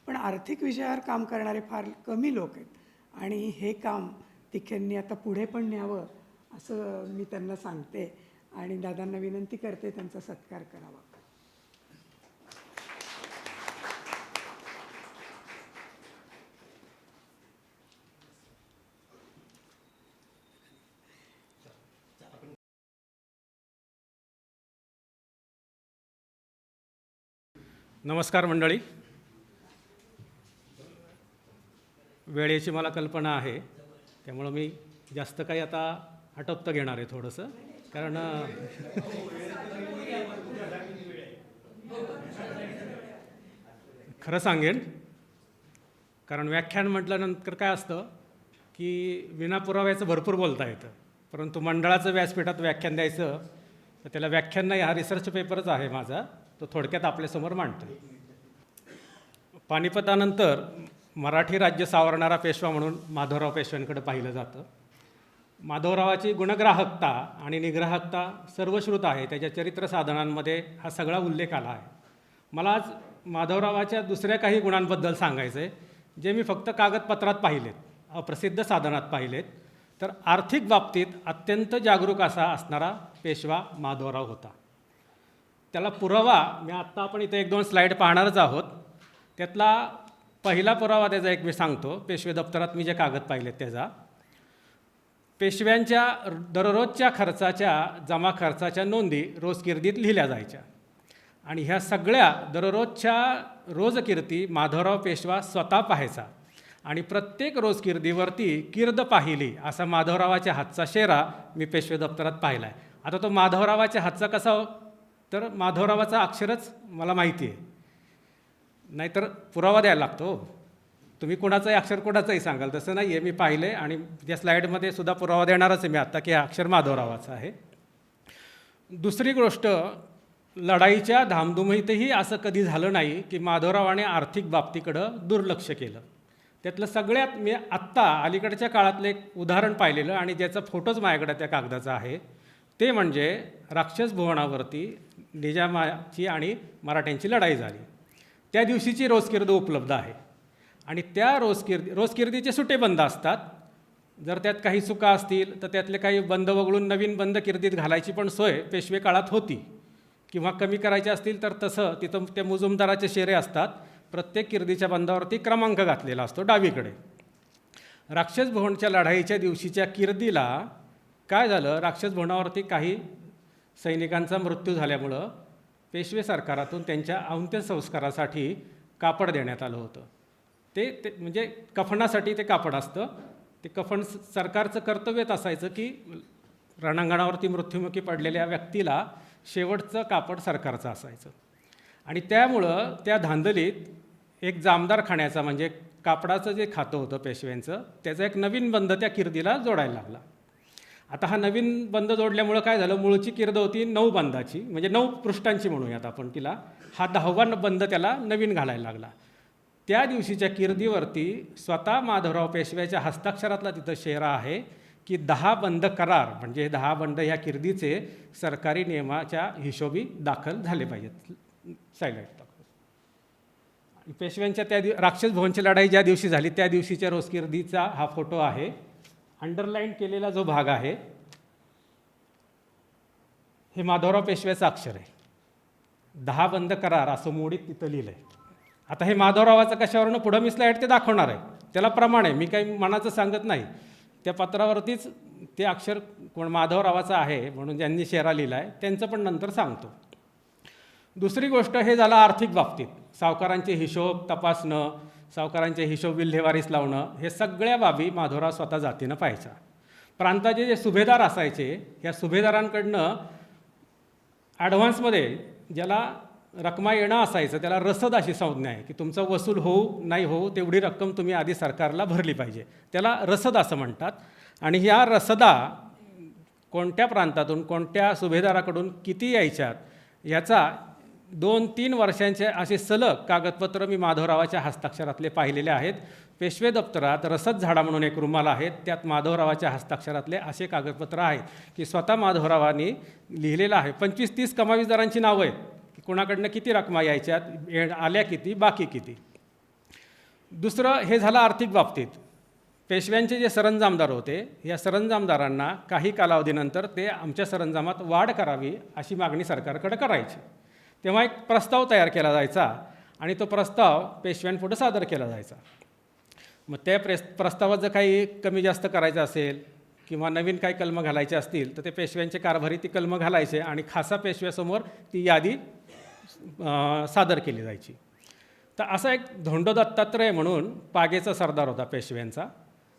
पण आर्थिक विषयावर काम करणारे फार कमी लोक आहेत. आणि हे काम तिखेंनी आता पुढे पण न्यावं असं मी त्यांना सांगते आणि दादांना विनंती करते त्यांचा सत्कार करावा. नमस्कार मंडळी. वेळेची मला कल्पना आहे, त्यामुळं मी जास्त काही आता आटोपतं घेणार आहे थोडंसं, कारण खरं सांगेन, कारण व्याख्यान म्हटल्यानंतर काय असतं की विनापुराव्याचं भरपूर बोलता येतं, परंतु मंडळाचं व्यासपीठात व्याख्यान द्यायचं तर त्याला व्याख्यान नाही, हा रिसर्च पेपरच आहे माझा, तो थोडक्यात आपल्यासमोर मांडतो. पानिपतानंतर मराठी राज्य सावरणारा पेशवा म्हणून माधवराव पेशव्यांकडे पाहिलं जातं. माधवरावाची गुणग्राहकता आणि निग्राहकता सर्वश्रुत आहे. त्याच्या चरित्र साधनांमध्ये हा सगळा उल्लेख आला आहे. मला आज माधवरावाच्या दुसऱ्या काही गुणांबद्दल सांगायचं आहे, जे मी फक्त कागदपत्रात पाहिलेत, अप्रसिद्ध साधनात पाहिलेत. तर आर्थिक बाबतीत अत्यंत जागरूक असा असणारा पेशवा माधवराव होता. त्याला पुरावा मी आत्ता आपण इथे 1-2 स्लाईड पाहणारच आहोत. त्यातला पहिला पुरावा त्याचा एक मी सांगतो. पेशवे दप्तरात मी जे कागद पाहिलेत त्याचा, पेशव्यांच्या दररोजच्या खर्चाच्या जमा खर्चाच्या नोंदी रोजकिर्दीत लिहिल्या जायच्या आणि ह्या सगळ्या दररोजच्या रोजकिर्दी माधवराव पेशवा स्वतः पाहायचा आणि प्रत्येक रोजकिर्दीवरती किर्द पाहिली असा माधवरावाच्या हातचा शेरा मी पेशवे दप्तरात पाहिला आहे. आता तो माधवरावाच्या हातचा कसा हो, तर माधवरावाचा अक्षरच मला माहिती आहे, नाहीतर पुरावा द्यायला लागतो. तुम्ही कोणाचंही अक्षर कोणाचंही सांगाल, तसं नाही आहे. मी पाहिले आणि त्या स्लाईडमध्ये सुद्धा पुरावा देणारच आहे मी आत्ता की हा अक्षर माधवरावाचं आहे. दुसरी गोष्ट, लढाईच्या धामधुमीतही असं कधी झालं नाही की माधवरावाने आर्थिक बाबतीकडं दुर्लक्ष केलं. त्यातलं सगळ्यात मी आत्ता अलीकडच्या काळातलं एक उदाहरण पाहिलेलं आणि ज्याचा फोटोच माझ्याकडे त्या कागदाचा आहे, ते म्हणजे राक्षस भुवनावरती निजामाची आणि मराठ्यांची लढाई झाली. त्या दिवशीची रोजकिर्द उपलब्ध आहे आणि त्या रोजकिर्दीचे सुटे बंद असतात. जर त्यात काही चुका असतील तर त्यातले काही बंद वगळून नवीन बंद किर्दीत घालायची पण सोय पेशवे काळात होती, किंवा कमी करायचे असतील तर तसं तिथं ते मुजुमदाराचे शेरे असतात. प्रत्येक किर्दीच्या बंदावरती क्रमांक घातलेला असतो डावीकडे. राक्षस भुवनच्या लढाईच्या दिवशीच्या किर्दीला काय झालं, राक्षस भवनावरती काही सैनिकांचा मृत्यू झाल्यामुळं पेशवे सरकारातून त्यांच्या अंत्यसंस्कारासाठी कापड देण्यात आलं होतं. ते म्हणजे कफनासाठी ते कापड असतं. ते कफन सरकारचं कर्तव्यच असायचं की रणांगणावरती मृत्युमुखी पडलेल्या व्यक्तीला शेवटचं कापड सरकारचं असायचं. आणि त्यामुळं त्या धांदलीत एक जामदार खाण्याचा म्हणजे कापडाचं जे खातं होतं पेशव्यांचं, त्याचा एक नवीन बंध त्या किर्दीला जोडायला लागला. आता हा नवीन बंध जोडल्यामुळं काय झालं, मूळची किर्द होती 9 बंधाची, म्हणजे 9 पृष्ठांची म्हणूयात आपण तिला. हा 10वा बंध त्याला नवीन घालायला लागला. त्या दिवशीच्या किर्दीवरती स्वतः माधवराव पेशव्याच्या हस्ताक्षरातला तिथं शेरा आहे की 10 बंध करार, म्हणजे 10 बंध ह्या किर्दीचे सरकारी नियमाच्या हिशोबी दाखल झाले पाहिजेत. सायलाईट दाखव. पेशव्यांच्या त्या राक्षस भवनची लढाई ज्या दिवशी झाली त्या दिवशीच्या रोजकिर्दीचा हा फोटो आहे. अंडरलाईन केलेला जो भाग आहे हे माधवराव पेशव्याचं अक्षर आहे. 10 बंध करार असं मोडीत तिथं लिहिलं आहे. आता हे माधवरावाचं कशावरनं पुढं मी स्लाईड ते दाखवणार आहे, त्याला प्रमाण आहे, मी काही मनाचं सांगत नाही. त्या पत्रावरतीच ते अक्षर कोण माधवरावाचं आहे म्हणून ज्यांनी शेरा लिहिला आहे त्यांचं पण नंतर सांगतो. दुसरी गोष्ट हे झालं आर्थिक बाबतीत. सावकारांचे हिशोब तपासणं, सावकारांचे हिशोब विल्हेवारीस लावणं, हे सगळ्या बाबी माधवराव स्वतः जातीनं पाहायचा. प्रांताचे जे सुभेदार असायचे, ह्या सुभेदारांकडनं ॲडव्हान्समध्ये ज्याला रकमा येणं असायचं त्याला रसद अशी संज्ञा आहे की तुमचं वसूल होऊ नाही होऊ तेवढी रक्कम तुम्ही आधी सरकारला भरली पाहिजे, त्याला रसद असं म्हणतात. आणि ह्या रसदा कोणत्या प्रांतातून कोणत्या सुभेदाराकडून किती यायच्यात याचा 2-3 वर्षांचे असे सलग कागदपत्र मी माधवरावाच्या हस्ताक्षरातले पाहिलेले आहेत. पेशवे दप्तरात रसद झाडा म्हणून एक रुमाल आहेत, त्यात माधवरावाच्या हस्ताक्षरातले असे कागदपत्र आहेत की स्वतः माधवरावांनी लिहिलेलं आहे. 25-30 कमावीदारांची नावं आहेत की कोणाकडनं किती रकमा यायच्यात, आल्या किती, बाकी किती. दुसरं हे झालं आर्थिक बाबतीत. पेशव्यांचे जे सरंजामदार होते, या सरंजामदारांना काही कालावधीनंतर ते आमच्या सरंजामात वाढ करावी अशी मागणी सरकारकडे करायची. तेव्हा एक प्रस्ताव तयार केला जायचा आणि तो प्रस्ताव पेशव्यांपुढे सादर केला जायचा. मग त्या प्रस्तावात जर काही कमी जास्त करायचं असेल किंवा नवीन काही कलमं घालायचे असतील तर ते पेशव्यांचे कारभारी ती कलमं घालायचे आणि खासा पेशव्यासमोर ती यादी सादर केली जायची. तर असा एक धोंडो दत्तात्रय म्हणून पागेचा सरदार होता पेशव्यांचा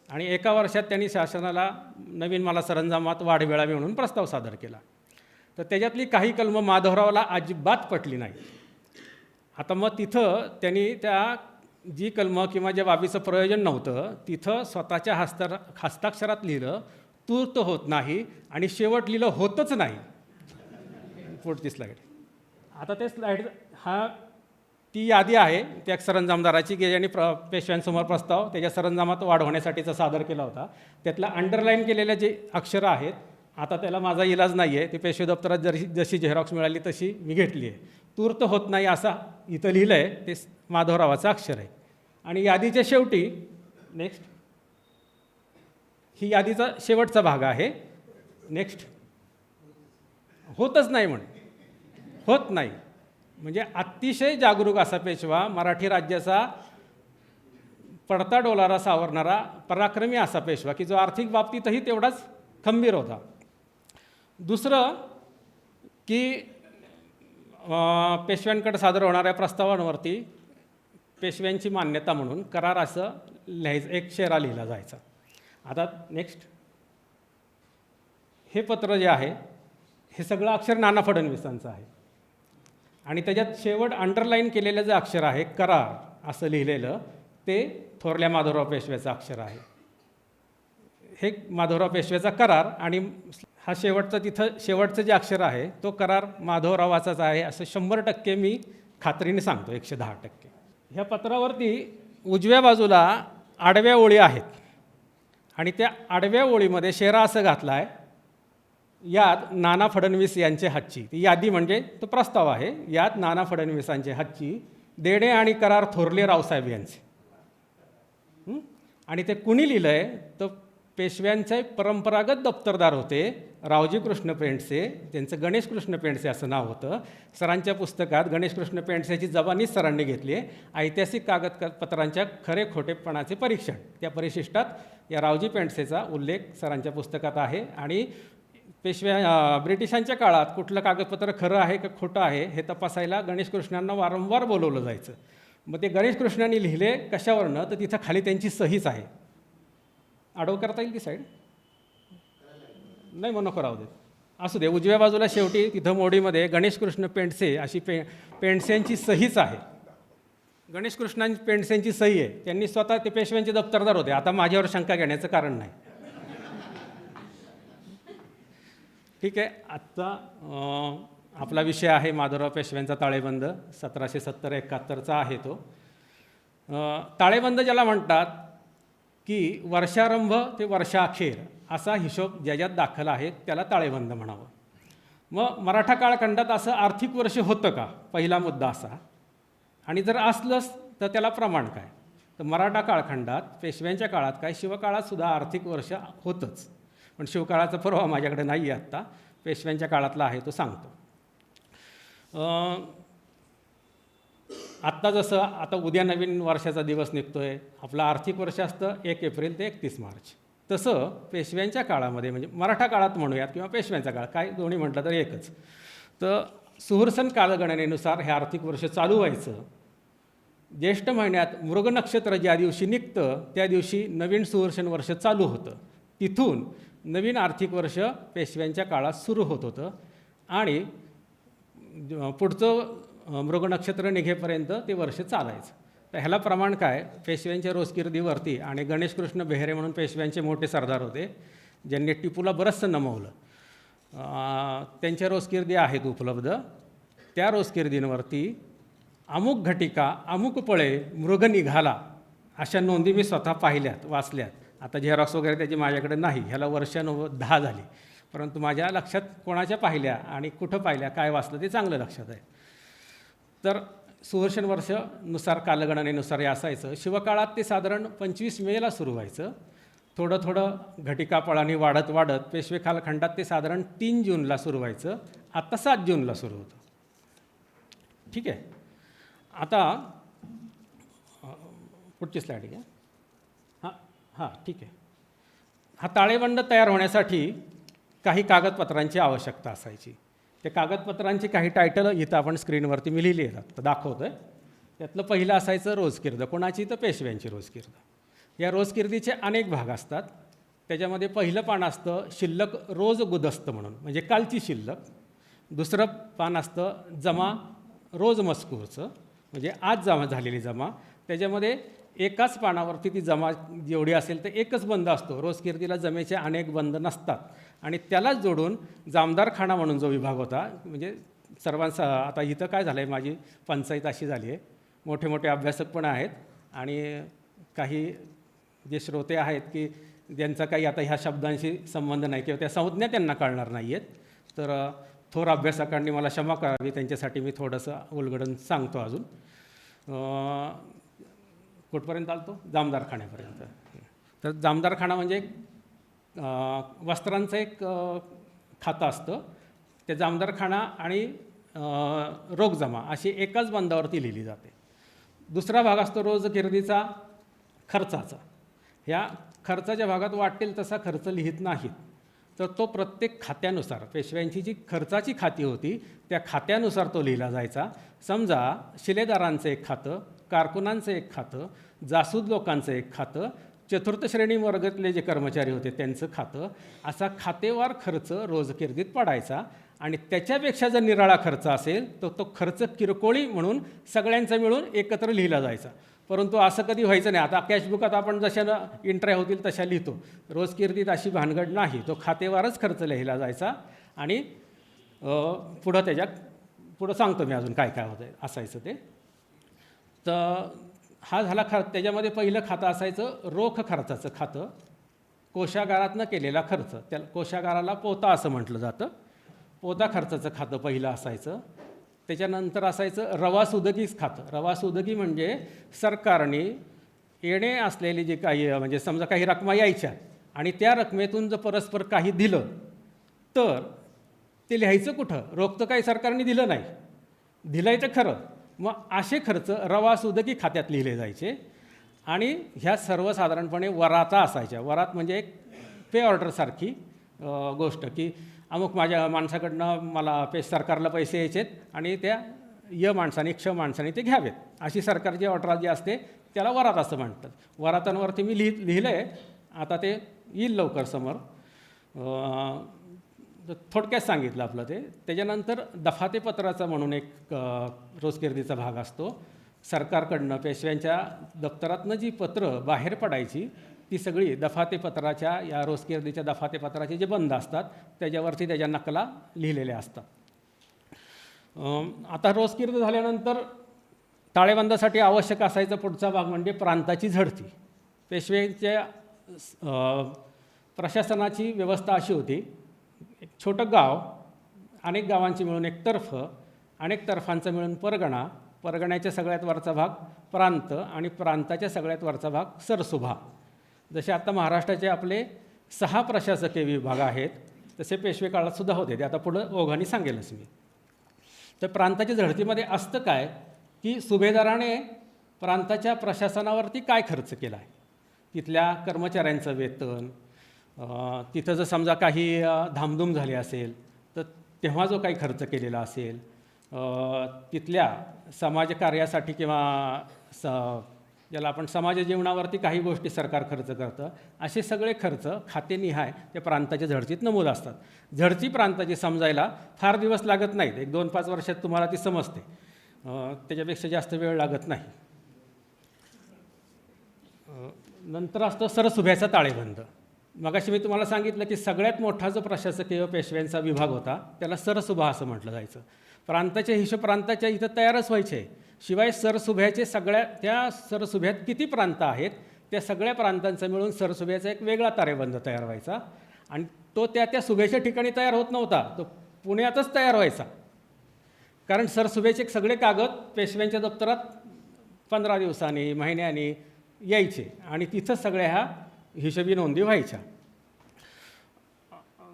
आणि एका वर्षात त्यांनी शासनाला नवीन मला सरंजामात वाढ मिळावी म्हणून प्रस्ताव सादर केला. तर त्याच्यातली काही कलमं माधवरावला अजिबात पटली नाही. आता मग तिथं त्यांनी त्या जी कलमं किंवा ज्या बाबीचं प्रयोजन नव्हतं तिथं स्वतःच्या हस्ताक्षरात लिहिलं तूर्त होत नाही आणि शेवट लिहिलं होतच नाही. पुढची स्लाईड. आता ते स्लाईड ती यादी आहे त्या सरंजामदाराची की ज्यांनी पेशव्यांसमोर प्रस्ताव त्याच्या सरंजामात वाढ होण्यासाठीचा सादर केला होता. त्यातला अंडरलाईन केलेल्या जे अक्षरं आहेत, आता त्याला माझा इलाज नाही आहे, ती पेशवे दप्तरात जशी झेरॉक्स मिळाली तशी मी घेतली आहे. तूर्त होत नाही असा इथं लिहिलं आहे, ते माधवरावाचं अक्षर आहे. आणि यादीच्या शेवटी नेक्स्ट ही यादीचा शेवटचा भाग आहे. नेक्स्ट होतच नाही म्हणे, होत नाही. म्हणजे अतिशय जागरूक असा पेशवा, मराठी राज्याचा पडता डोलारा सावरणारा पराक्रमी असा पेशवा की जो आर्थिक बाबतीतही तेवढाच खंबीर होता. दुसरं की पेशव्यांकडे सादर होणाऱ्या प्रस्तावांवरती पेशव्यांची मान्यता म्हणून करार असं लिहायचं, एक शेरा लिहिला जायचा. आता नेक्स्ट हे पत्र जे आहे हे सगळं अक्षर नाना फडणवीसांचं आहे आणि त्याच्यात शेवट अंडरलाईन केलेलं जे अक्षर आहे करार असं लिहिलेलं ते थोरल्या माधवराव पेशव्याचं अक्षर आहे. हे माधवराव पेशव्याचा करार आणि हा शेवटचा तिथं शेवटचं जे अक्षर आहे तो करार माधवरावाचाच आहे असं 100% मी खात्रीने सांगतो, 110%. ह्या पत्रावरती उजव्या बाजूला आडव्या ओळी आहेत आणि त्या आडव्या ओळीमध्ये शेरा असं घातला आहे, यात नाना फडणवीस यांचे हातची ती यादी म्हणजे तो प्रस्ताव आहे, यात नाना फडणवीसांचे हातची देणे आणि करार थोरले रावसाहेब यांचे. आणि ते कुणी लिहिलं आहे तर पेशव्यांचे परंपरागत दप्तरदार होते रावजी कृष्ण पेंडसे, त्यांचं गणेश कृष्ण पेंडसे असं नाव होतं. सरांच्या पुस्तकात गणेश कृष्ण पेंडसेची जबानीच सरांनी घेतली आहे. ऐतिहासिक कागदपत्रांच्या खरे खोटेपणाचे परीक्षण, त्या परिशिष्टात या रावजी पेंडसेचा उल्लेख सरांच्या पुस्तकात आहे. आणि ब्रिटिशांच्या काळात कुठलं कागदपत्र खरं आहे का खोटं आहे हे तपासायला गणेश कृष्णांना वारंवार बोलवलं जायचं. मग ते गणेश कृष्णांनी लिहिले कशावरनं, तर तिथं खाली त्यांची सहीच आहे. आडव करता येईल ती साईड? नाही, मग नको राहू देत, असू दे. उजव्या बाजूला शेवटी तिथं मोडीमध्ये गणेश कृष्ण पेंडसे अशी पेंडसेंची सहीच आहे. गणेश कृष्ण पेंडसेंची सही आहे. त्यांनी स्वतः ते पेशव्यांचे दप्तरदार होते. आता माझ्यावर शंका घेण्याचं कारण नाही. ठीक आहे. आत्ता आपला विषय आहे माधवराव पेशव्यांचा ताळेबंद. 1770-71चा आहे तो. ताळेबंद ज्याला म्हणतात की वर्षारंभ ते वर्षाअखेर असा हिशोब ज्याच्यात दाखल आहे त्याला ताळेबंद म्हणावं. मग मराठा काळखंडात असं आर्थिक वर्ष होतं का, पहिला मुद्दा असा. आणि जर असलंच तर त्याला प्रमाण काय. तर मराठा काळखंडात पेशव्यांच्या काळात काय, शिवकाळात सुद्धा आर्थिक वर्ष होतंच. पण शिवकाळाचा पुरावा माझ्याकडे नाही आहे आत्ता. पेशव्यांच्या काळातला आहे तो सांगतो. आत्ता जसं आता उद्या नवीन वर्षाचा दिवस निघतो आहे, आपलं आर्थिक वर्ष असतं 1 एप्रिल ते 31 मार्च. तसं पेशव्यांच्या काळामध्ये, म्हणजे मराठा काळात म्हणूयात किंवा पेशव्यांचा काळ, काय दोन्ही म्हटलं तर एकच. तर सुहर्सन कालगणनेनुसार हे आर्थिक वर्ष चालू व्हायचं. ज्येष्ठ महिन्यात मृग नक्षत्र ज्या दिवशी निघतं त्या दिवशी नवीन सुहर्सन वर्ष चालू होतं. तिथून नवीन आर्थिक वर्ष पेशव्यांच्या काळात सुरू होत होतं आणि पुढचं मृग नक्षत्र निघेपर्यंत ते वर्ष चालायचं. तर ह्याला प्रमाण काय, पेशव्यांच्या रोजकिर्दीवरती. आणि गणेश कृष्ण बेहरे म्हणून पेशव्यांचे मोठे सरदार होते, ज्यांनी टिपूला बरंचसं नमवलं. त्यांच्या रोजकिर्दी आहेत उपलब्ध. त्या रोजकिर्दींवरती अमुक घटिका अमुक पळे मृग निघाला अशा नोंदी मी स्वतः पाहिल्यात, वाचल्यात. आता झेरॉक्स वगैरे त्याची माझ्याकडे नाही, ह्याला वर्ष 10 झाली. परंतु माझ्या लक्षात कोणाच्या पाहिल्या आणि कुठं पाहिल्या, काय वाचलं ते चांगलं लक्षात आहे. तर सुहर्सन वर्षनुसार कालगणनेनुसार हे असायचं. शिवकाळात ते साधारण 25 मेला सुरू व्हायचं. थोडं थोडं घटिकापळाने वाढत वाढत पेशवे कालखंडात ते साधारण 3 जूनला सुरू व्हायचं. आत्ता 7 जूनला सुरू होतं. ठीक आहे. आता पुढची स्लाईड घ्या. हां ठीक आहे. हा ताळेबंद तयार होण्यासाठी काही कागदपत्रांची आवश्यकता असायची. त्या कागदपत्रांची काही टायटल इथं आपण स्क्रीनवरती मी लिहिली आहेत, आता दाखवतो आहे. त्यातलं पहिलं असायचं रोजकिर्द. कोणाची, तर पेशव्यांची रोजकिर्द. या रोजकिर्दीचे अनेक भाग असतात. त्याच्यामध्ये पहिलं पान असतं शिल्लक रोज गुदस्त म्हणून, म्हणजे कालची शिल्लक. दुसरं पान असतं जमा रोज मजकूरचं, म्हणजे आज जमा झालेली जमा. त्याच्यामध्ये एकाच पानावरती ती जमा जेवढी असेल तर एकच बंद असतो. रोजकिर्दीला जमेचे अनेक बंद नसतात. आणि त्यालाच जोडून जामदारखाना म्हणून जो विभाग होता, म्हणजे सर्वांचा आता इथं काय झालं आहे, माझी पंचायत अशी झाली आहे, मोठे मोठे अभ्यासक पण आहेत आणि काही जे श्रोते आहेत की ज्यांचा काही आता ह्या शब्दांशी संबंध नाही किंवा त्या संज्ञा त्यांना कळणार नाही आहेत, तर थोर अभ्यासकांनी मला क्षमा करावी, त्यांच्यासाठी मी थोडंसं उलगडून सांगतो. अजून कुठपर्यंत आलतो, जामदारखान्यापर्यंत. तर जामदारखाना म्हणजे वस्त्रांचं एक खातं असतं. ते जामदारखाना आणि रोख जमा अशी एकाच बंदावरती लिहिली जाते. दुसरा भाग असतो रोजकिर्दीचा खर्चाचा. ह्या खर्चाच्या भागात वाटेल तसा खर्च लिहित नाहीत, तर तो प्रत्येक खात्यानुसार, पेशव्यांची जी खर्चाची खाती होती त्या खात्यानुसार तो लिहिला जायचा. समजा शिलेदारांचं एक खातं, कारकुनांचं एक खातं, जासूद लोकांचं एक खातं, चतुर्थ श्रेणी वर्गातले जे कर्मचारी होते त्यांचं खातं, असा खातेवार खर्च रोजकिर्दीत पडायचा. आणि त्याच्यापेक्षा जर निराळा खर्च असेल तर तो खर्च किरकोळी म्हणून सगळ्यांचा मिळून एकत्र लिहिला जायचा. परंतु असं कधी व्हायचं नाही. आता कॅशबुकात आपण जशा एंट्र्या होतील तशा लिहितो, रोजकिर्दीत अशी भानगड नाही. तो खातेवारच खर्च लिहिला जायचा. आणि पुढं सांगतो मी अजून काय काय होतं असायचं ते. तर हा झाला त्याच्यामध्ये पहिलं खातं असायचं रोख खर्चाचं खातं, कोशागारातनं केलेला खर्च. त्याला कोशागाराला पोता असं म्हटलं जातं. पोता खर्चाचं खातं पहिलं असायचं. त्याच्यानंतर असायचं रवासुदगीच खातं. रवासुदगी म्हणजे सरकारने येणे असलेली जी काही, म्हणजे समजा काही रकमा यायच्या आणि त्या रकमेतून जर परस्पर काही दिलं तर ते लिहायचं कुठं? रोख तर काही सरकारने दिलं नाही, दिलंय तर खरं. मग असे खर्च रवासुदकी खात्यात लिहिले जायचे आणि ह्या सर्वसाधारणपणे वराता असायच्या. वरात म्हणजे एक पे ऑर्डरसारखी गोष्ट, की अमुक माझ्या माणसाकडनं मला सरकारला पैसे यायचेत आणि त्या माणसाने क्ष माणसाने ते घ्यावेत, अशी सरकारची ऑर्डर जी असते त्याला वरात असं म्हणतात. वरातांवरती मी लिहिलं आहे, आता ते येईल लवकर समोर. थोडक्यात सांगितलं आपलं ते. त्याच्यानंतर दफातेपत्राचा म्हणून एक रोजकिर्दीचा भाग असतो. सरकारकडनं पेशव्यांच्या दप्तरातनं जी पत्र बाहेर पडायची ती सगळी दफातेपत्राच्या, या रोजकिर्दीच्या दफातेपत्राचे जे बंद असतात त्याच्यावरती त्याच्या नकला लिहिलेल्या असतात. आता रोजकिर्द झाल्यानंतर ताळेबंदासाठी आवश्यक असायचा पुढचा भाग म्हणजे प्रांताची झडती. पेशव्यांच्या प्रशासनाची व्यवस्था अशी होती, एक छोटं गाव, अनेक गावांची मिळून एक तर्फ, अनेक तर्फांचा मिळून परगणा, परगण्याच्या सगळ्यात वरचा भाग प्रांत आणि प्रांताच्या सगळ्यात वरचा भाग सरसुभा. जसे आता महाराष्ट्राचे आपले 6 प्रशासकीय विभाग आहेत तसे पेशवे काळातसुद्धा होते. ते आता पुढं ओघाने सांगेलच मी. तर प्रांताच्या झडतीमध्ये असतं काय, की सुभेदाराने प्रांताच्या प्रशासनावरती काय खर्च केला आहे, तिथल्या कर्मचाऱ्यांचं वेतन, तिथं जर समजा काही धामधूम झाली असेल तर तेव्हा जो काही खर्च केलेला असेल, तिथल्या समाजकार्यासाठी किंवा ज्याला आपण समाज जीवनावरती काही गोष्टी सरकार खर्च करतं, असे सगळे खर्च खातेनिहाय त्या प्रांताच्या झडतीत नमूद असतात. झडती प्रांताची समजायला फार दिवस लागत नाहीत, 1-2-5 वर्षात तुम्हाला ती समजते, त्याच्यापेक्षा जास्त वेळ लागत नाही. नंतर असतो सरसुभ्याचा ताळेबंद. मगाशी मी तुम्हाला सांगितलं की सगळ्यात मोठा जो प्रशासकीय पेशव्यांचा विभाग होता त्याला सरसुभा असं म्हटलं जायचं. प्रांताचे हिशोब प्रांताच्या इथं तयारच व्हायचे. शिवाय सरसुभ्याचे त्या सरसुभ्यात किती प्रांत आहेत त्या सगळ्या प्रांतांचा मिळून सरसुभ्याचा एक वेगळा ताळेबंद तयार व्हायचा आणि तो त्या सुभेच्या ठिकाणी तयार होत नव्हता, तो पुण्यातच तयार व्हायचा. कारण सरसुभेचे सगळे कागद पेशव्यांच्या दप्तरात 15 दिवसांनी, महिन्यानी यायचे आणि तिथं सगळ्या ह्या हिशोबी नोंदी व्हायच्या.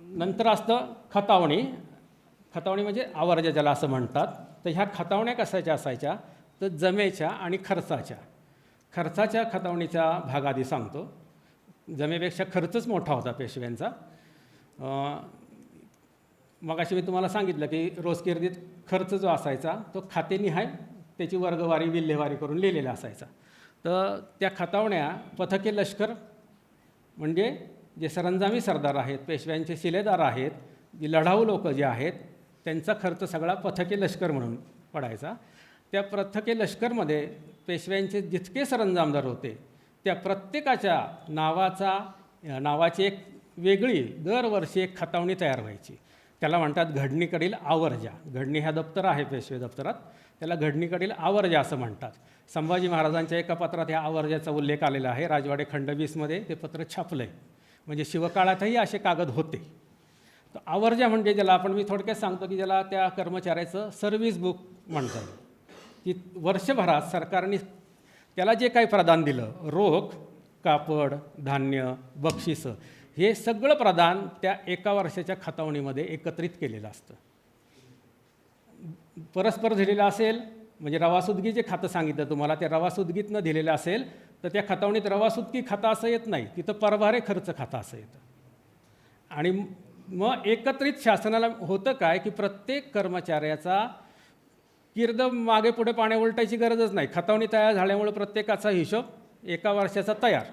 नंतर असतं खतावणी. खतावणी म्हणजे आवर्जा ज्याला असं म्हणतात. तर ह्या खतावण्या कशाच्या असायच्या, तर जमेच्या आणि खर्चाच्या. खर्चाच्या खतावणीचा भाग आधी सांगतो. जमेपेक्षा खर्चच मोठा होता पेशव्यांचा. मगाशी मी तुम्हाला सांगितलं की रोजकिर्दीत खर्च जो असायचा तो खातेनिहाय त्याची वर्गवारी विल्हेवारी करून लिहिलेला असायचा. तर त्या खतावण्या पथके लष्कर म्हणजे जे सरंजामी सरदार आहेत, पेशव्यांचे शिलेदार आहेत, जे लढाऊ लोक जे आहेत त्यांचा खर्च सगळा पथके लष्कर म्हणून पडायचा. त्या पथके लष्करमध्ये पेशव्यांचे जितके सरंजामदार होते त्या प्रत्येकाच्या नावाची एक वेगळी दरवर्षी एक खतावणी तयार व्हायची. त्याला म्हणतात घडणीकडील आवर्जा. घडणी ह्या दप्तर आहे पेशवे दप्तरात, त्याला घडणीकडील आवर्जा असं म्हणतात. संभाजी महाराजांच्या एका पत्रात ह्या आवर्जाचा उल्लेख आलेला आहे. राजवाडे खंड 20मध्ये ते पत्र छापलं आहे. म्हणजे शिवकाळातही असे कागद होते. तर आवर्जा म्हणजे ज्याला आपण मी थोडक्यात सांगतो की ज्याला त्या कर्मचाऱ्याचं सर्व्हिस बुक म्हणतात, की वर्षभरात सरकारने त्याला जे काही प्रदान दिलं, रोख, कापड, धान्य, बक्षिसं, हे सगळं प्रदान त्या एका वर्षाच्या खतावणीमध्ये एकत्रित केलेलं असतं. परस्पर दिलेलं असेल म्हणजे रवासुदगी जे खातं सांगितलं तुम्हाला, त्या रवासुदगीतनं दिलेलं असेल तर त्या खतावणीत रवासुदगी खातं असं येत नाही, तिथं परभारे खर्च खातं असं येतं. आणि मग एकत्रित शासनाला होतं काय की प्रत्येक कर्मचाऱ्याचा किर्द मागे पुढे पाण्या उलटायची गरजच नाही. खतावणी तयार झाल्यामुळे प्रत्येकाचा हिशोब एका वर्षाचा तयार.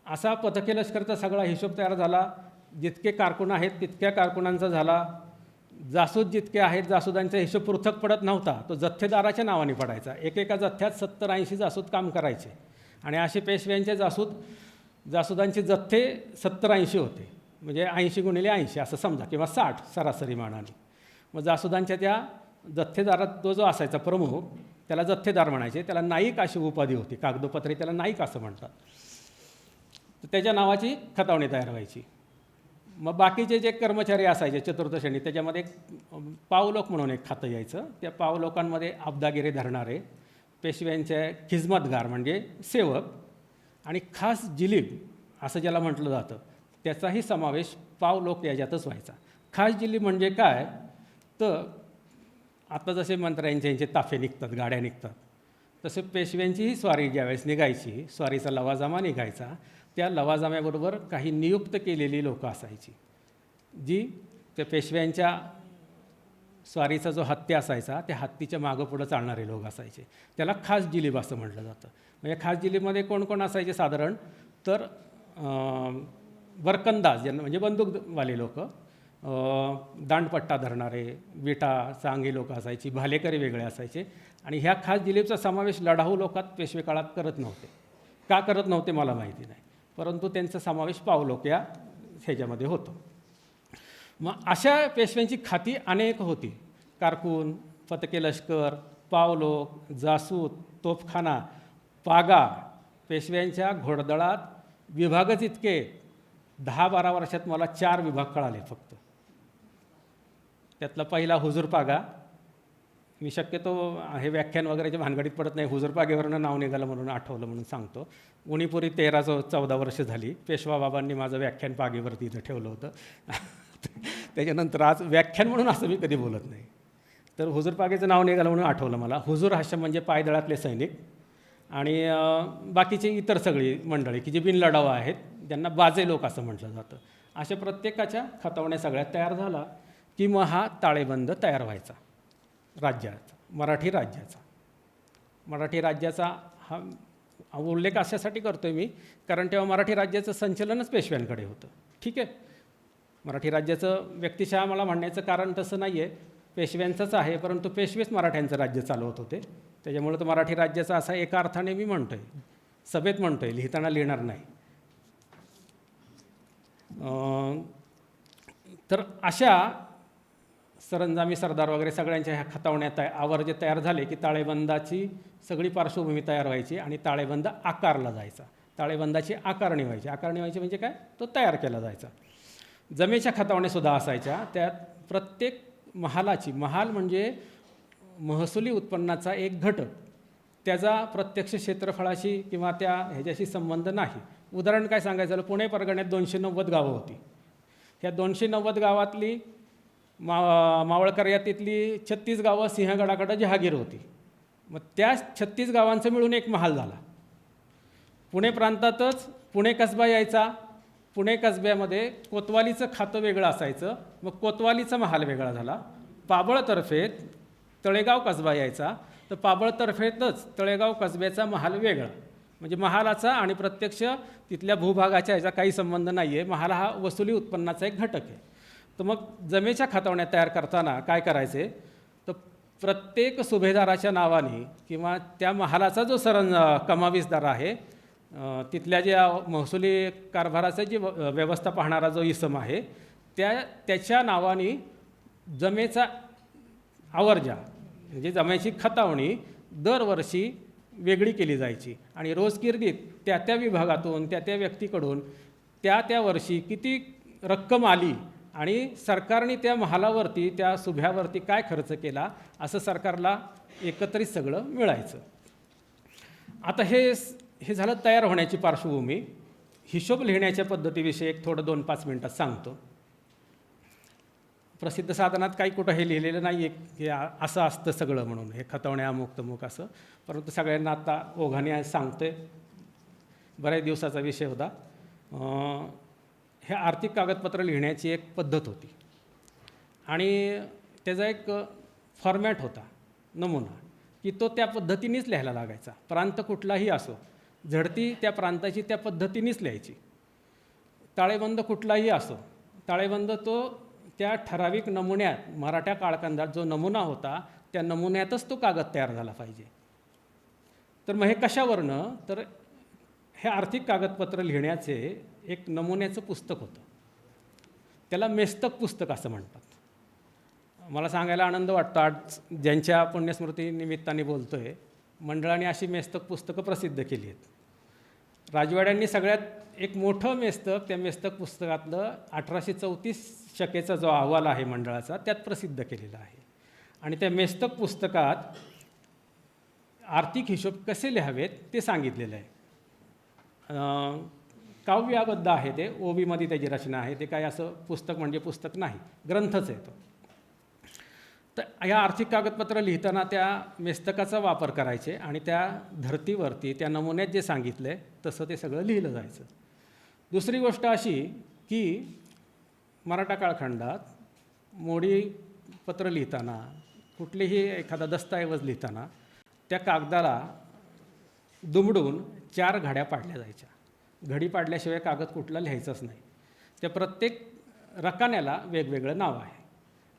असा पथके लष्करचा सगळा हिशोब तयार झाला. जितके कारकून आहेत तितक्या कारकुनांचा झाला. जासूद जितके आहेत जासूदांचा हिशोब पृथक पडत नव्हता, तो जथ्थेदाराच्या नावाने पडायचा. एकेका जथ्यात 70-80 जासूद काम करायचे आणि असे पेशव्यांचे जासूदांचे जथ्थे 70-80 होते. म्हणजे 80 गुणिले 80 असं समजा, किंवा 60 सरासरी मानाने. मग जासूदांच्या त्या जथ्थेदारात तो जो असायचा प्रमुख त्याला जथ्थेदार म्हणायचे. त्याला नाईक अशी उपाधी होती, कागदोपत्री त्याला नाईक असं म्हणतात. तर त्याच्या नावाची खतावणी तयार व्हायची. मग बाकीचे जे कर्मचारी असायचे चतुर्थ श्रेणी त्याच्यामध्ये पावलोक म्हणून एक खातं यायचं. त्या पावलोकांमध्ये अब्दागिरी धरणारे, पेशव्यांचे खिजमतगार म्हणजे सेवक आणि खास जिलीब असं ज्याला म्हटलं जातं त्याचाही समावेश पावलोक याच्यातच व्हायचा. खास जिल्हे म्हणजे काय, तर आता जसे मंत्र्यांचे यांचे ताफे निघतात, गाड्या निघतात, तसे पेशव्यांचीही स्वारी ज्यावेळेस निघायची, स्वारीचा लवाजमा निघायचा, त्या लवाजम्याबरोबर काही नियुक्त केलेली लोकं असायची, जी त्या पेशव्यांच्या स्वारीचा जो हत्ती असायचा त्या हत्तीच्या मागं पुढं चालणारे लोक असायचे. त्याला खास जिलीब असं म्हटलं जातं. म्हणजे खास जिलीबमध्ये कोण कोण असायचे साधारण, तर वरकंदाज ज्यांना म्हणजे बंदूकवाले लोक, दांडपट्टा धरणारे, विटा चांगी लोक असायची, भालेकरी वेगळे असायचे. आणि ह्या खास जिलीबचा समावेश लढाऊ लोकात पेशवे काळात करत नव्हते. का करत नव्हते मला माहिती नाही, परंतु त्यांचा समावेश पावलोक या ह्याच्यामध्ये होतो. मग अशा पेशव्यांची खाती अनेक होती. कारकून, फतके लष्कर, पावलोक, जासूत, तोफखाना, पागा. पेशव्यांच्या घोडदळात विभागच इतके, 10-12 वर्षात मला 4 विभाग कळाले फक्त. त्यातला पहिला हुजूर पागा. मी शक्यतो हे व्याख्यान वगैरेच्या भानगडीत पडत नाही, हुजूर पागेवरनं नाव निघालं म्हणून आठवलं म्हणून सांगतो. उणीपुरी 13-14 वर्ष झाली. पेशवा बाबांनी माझं व्याख्यान पागेवरती इथं ठेवलं होतं. त्याच्यानंतर आज व्याख्यान म्हणून असं मी कधी बोलत नाही. तर हुजूर पागेचं नाव निघालं म्हणून आठवलं मला. हुजूर हास्य म्हणजे पायदळातले सैनिक आणि बाकीचे इतर सगळी मंडळी की जे बिनलढाऊ आहेत, ज्यांना बाजे लोक असं म्हटलं जातं. अशा प्रत्येकाच्या खतावण्या सगळ्या तयार झाला की मग हा ताळेबंद तयार व्हायचा राज्याचा, मराठी राज्याचा. मराठी राज्याचा हा उल्लेख अशासाठी करतो आहे मी, कारण तेव्हा मराठी राज्याचं संचलनच पेशव्यांकडे होतं. ठीक आहे, मराठी राज्याचं व्यक्तिशः मला म्हणण्याचं कारण तसं नाही आहे, पेशव्यांचंच आहे, परंतु पेशवेच मराठ्यांचं राज्य चालवत होते. त्याच्यामुळे तर मराठी राज्याचा असा एका अर्थाने मी म्हणतो आहे, सभेत म्हणतो आहे, लिहिताना लिहिणार नाही. तर अशा सरंजामी सरदार वगैरे सगळ्यांच्या ह्या खतावण्यात आवर जे तयार झाले की ताळेबंदाची सगळी पार्श्वभूमी तयार व्हायची आणि ताळेबंद आकारला जायचा. ताळेबंदाची आकारणी व्हायची. आकारणी व्हायची म्हणजे काय, तो तयार केला जायचा. जमेच्या खतावण्यासुद्धा असायच्या. त्यात प्रत्येक महालाची, महाल म्हणजे महसुली उत्पन्नाचा एक घटक, त्याचा प्रत्यक्ष क्षेत्रफळाशी किंवा त्या ह्याच्याशी संबंध नाही. उदाहरण काय सांगायचं झालं, पुणे परगण्यात 290 गावं होती. ह्या 290 गावातली मावळकर यातीतली 36 गावं सिंहगडाकडं जहागीर होती. मग त्या 36 गावांचं मिळून एक महाल झाला. पुणे प्रांतातच पुणे कसबा यायचा. पुणे कसब्यामध्ये कोतवालीचं खातं वेगळं असायचं, मग कोतवालीचा महाल वेगळा झाला. पाबळतर्फे तळेगाव कसबा यायचा, तर पाबळतर्फेतच तळेगाव कसब्याचा महाल वेगळा. म्हणजे महालाचा आणि प्रत्यक्ष तिथल्या भूभागाच्या ह्याचा काही संबंध नाही आहे. महाल हा वसुली उत्पन्नाचा एक घटक आहे. तर मग जमेच्या खतावण्या तयार करताना काय करायचे, तर प्रत्येक सुभेदाराच्या नावाने किंवा त्या महालाचा जो कमावीसदार आहे, तिथल्या ज्या महसुली कारभाराचा जी व्यवस्था पाहणारा जो इसम आहे, त्याच्या नावाने जमेचा आवर्जा म्हणजे जमेची खतावणी दरवर्षी वेगळी केली जायची. आणि रोजकिर्दीत त्या त्या विभागातून त्या त्या व्यक्तीकडून त्या वर्षी किती रक्कम आली आणि सरकारने त्या महालावरती त्या सुभ्यावरती काय खर्च केला असं सरकारला एकत्रित सगळं मिळायचं. आता हे झालं तयार होण्याची पार्श्वभूमी. हिशोब लिहिण्याच्या पद्धतीविषयी एक थोडं 2-5 मिनटात सांगतो. प्रसिद्ध साधनात काही कुठं हे लिहिलेलं नाही आहे की असं असतं सगळं म्हणून, हे खतवण्या अमुक तमुक असं, परंतु सगळ्यांना आता ओघाने सांगतोय. बऱ्याच दिवसाचा विषय होता. हे आर्थिक कागदपत्र लिहिण्याची एक पद्धत होती आणि त्याचा एक फॉर्मॅट होता, नमुना, की तो त्या पद्धतीनेच लिहायला लागायचा. प्रांत कुठलाही असो, झडती त्या प्रांताची त्या पद्धतीनेच लिहायची. ताळेबंद कुठलाही असो, ताळेबंद तो त्या ठराविक नमुन्यात, मराठा काळखंडात जो नमुना होता त्या नमुन्यातच तो कागद तयार झाला पाहिजे. तर मग हे कशावरनं, तर हे आर्थिक कागदपत्र लिहिण्याचे एक नमुन्याचं पुस्तक होतं. त्याला मेस्तक पुस्तक असं म्हणतात. मला सांगायला आनंद वाटतो, आज ज्यांच्या पुण्यस्मृती निमित्ताने बोलतो आहे, मंडळाने अशी मेस्तक पुस्तकं प्रसिद्ध केली आहेत. राजवाड्यांनी सगळ्यात एक मोठं मेस्तक, त्या मेस्तक पुस्तकातलं 1834 शकेचा जो अहवाल आहे मंडळाचा, त्यात प्रसिद्ध केलेला आहे. आणि त्या मेस्तक पुस्तकात आर्थिक हिशोब कसे लिहावेत ते सांगितलेलं आहे. काव्याबद्ध आहे ते, ओबीमध्ये त्याची रचना आहे. ते काय असं पुस्तक म्हणजे पुस्तक नाही, ग्रंथच आहे तो. तर ह्या आर्थिक कागदपत्र लिहिताना त्या मेस्तकाचा वापर करायचे आणि त्या धर्तीवरती त्या नमुन्यात जे सांगितलं आहे तसं ते सगळं लिहिलं जायचं. दुसरी गोष्ट अशी की मराठा काळखंडात मोडी पत्र लिहिताना, कुठलीही एखादा दस्तऐवज लिहिताना त्या कागदाला दुमडून 4 घड्या पाडल्या जायच्या. घडी पाडल्याशिवाय कागद कुठला लिहायचाच नाही. त्या प्रत्येक रकान्याला वेगवेगळं नाव आहे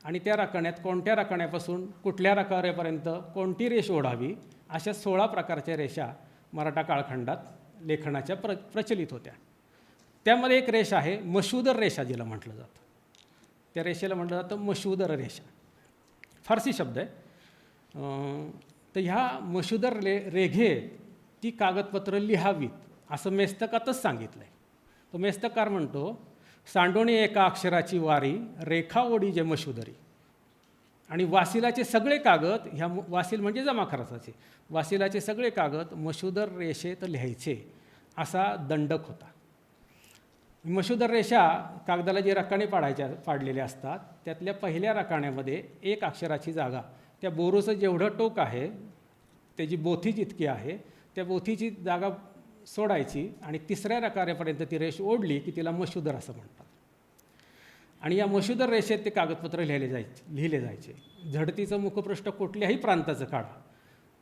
आणि त्या रकान्यात कोणत्या रकान्यापासून कुठल्या रकान्यापर्यंत कोणती रेष ओढावी अशा 16 प्रकारच्या रेषा मराठा काळखंडात लेखनाच्या प्रचलित होत्या. त्यामध्ये एक रेष आहे मशुदर रेषा जिला म्हटलं जातं. त्या रेषेला म्हटलं जातं मशुदर रेषा, फारसी शब्द आहे. तर ह्या मशुदर रेघे ती कागदपत्र लिहावीत असं मेस्तकातच सांगितलं आहे. तो मेस्तकार म्हणतो, सांडोणी एका अक्षराची वारी, रेखा ओढी जे मशुदरी. आणि वासिलाचे सगळे कागद, ह्या वासिल म्हणजे जमा खर्चाचे, वासिलाचे सगळे कागद मशुदर रेषेत लिहायचे असा दंडक होता. मशुदर रेषा कागदाला जे रकाने पाडलेले असतात त्यातल्या पहिल्या रकान्यामध्ये 1 अक्षराची जागा, त्या बोरूचं जेवढं टोक आहे त्याची बोथी जितकी आहे त्या बोथीची जागा सोडायची आणि 3ऱ्या रकान्यापर्यंत ती रेष ओढली की तिला मशुदर असं म्हणतात. आणि या मशुदर रेषेत ते कागदपत्र लिहिले जायचे. झडतीचं मुखपृष्ठ कुठल्याही प्रांताचं काढा,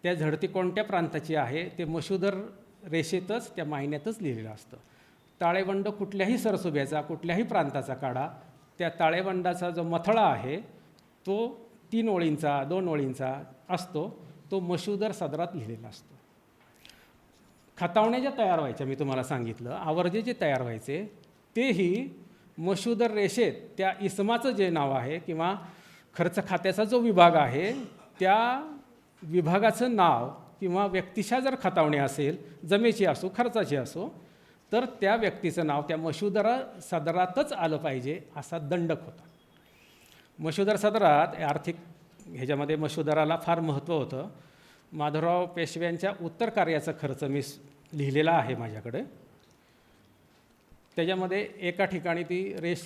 त्या झडती कोणत्या प्रांताची आहे ते मशुदर रेषेतच, त्या मायन्यातच लिहिलेलं असतं. ताळेबंड कुठल्याही सरसुभ्याचा, कुठल्याही प्रांताचा काढा, त्या ताळेबंडाचा जो मथळा आहे तो 3 ओळींचा 2 ओळींचा असतो, तो मशुदर सदरात लिहिलेला असतो. खतावण्या ज्या तयार व्हायच्या मी तुम्हाला सांगितलं, आवर्जे जे तयार व्हायचे तेही मशुदर रेषेत त्या इसमाचं जे नाव आहे किंवा खर्च खात्याचा जो विभाग आहे त्या विभागाचं नाव किंवा व्यक्तिशा जर खतावणी असेल, जमेची असो खर्चाची असो, तर त्या व्यक्तीचं नाव त्या मशुदर सदरातच आलं पाहिजे असा दंडक होता. मशुदर सदरात आर्थिक ह्याच्यामध्ये मशुदराला फार महत्त्व होतं. माधवराव पेशव्यांच्या उत्तर कार्याचा खर्च मी लिहिलेला आहे माझ्याकडे. त्याच्यामध्ये एका ठिकाणी ती रेष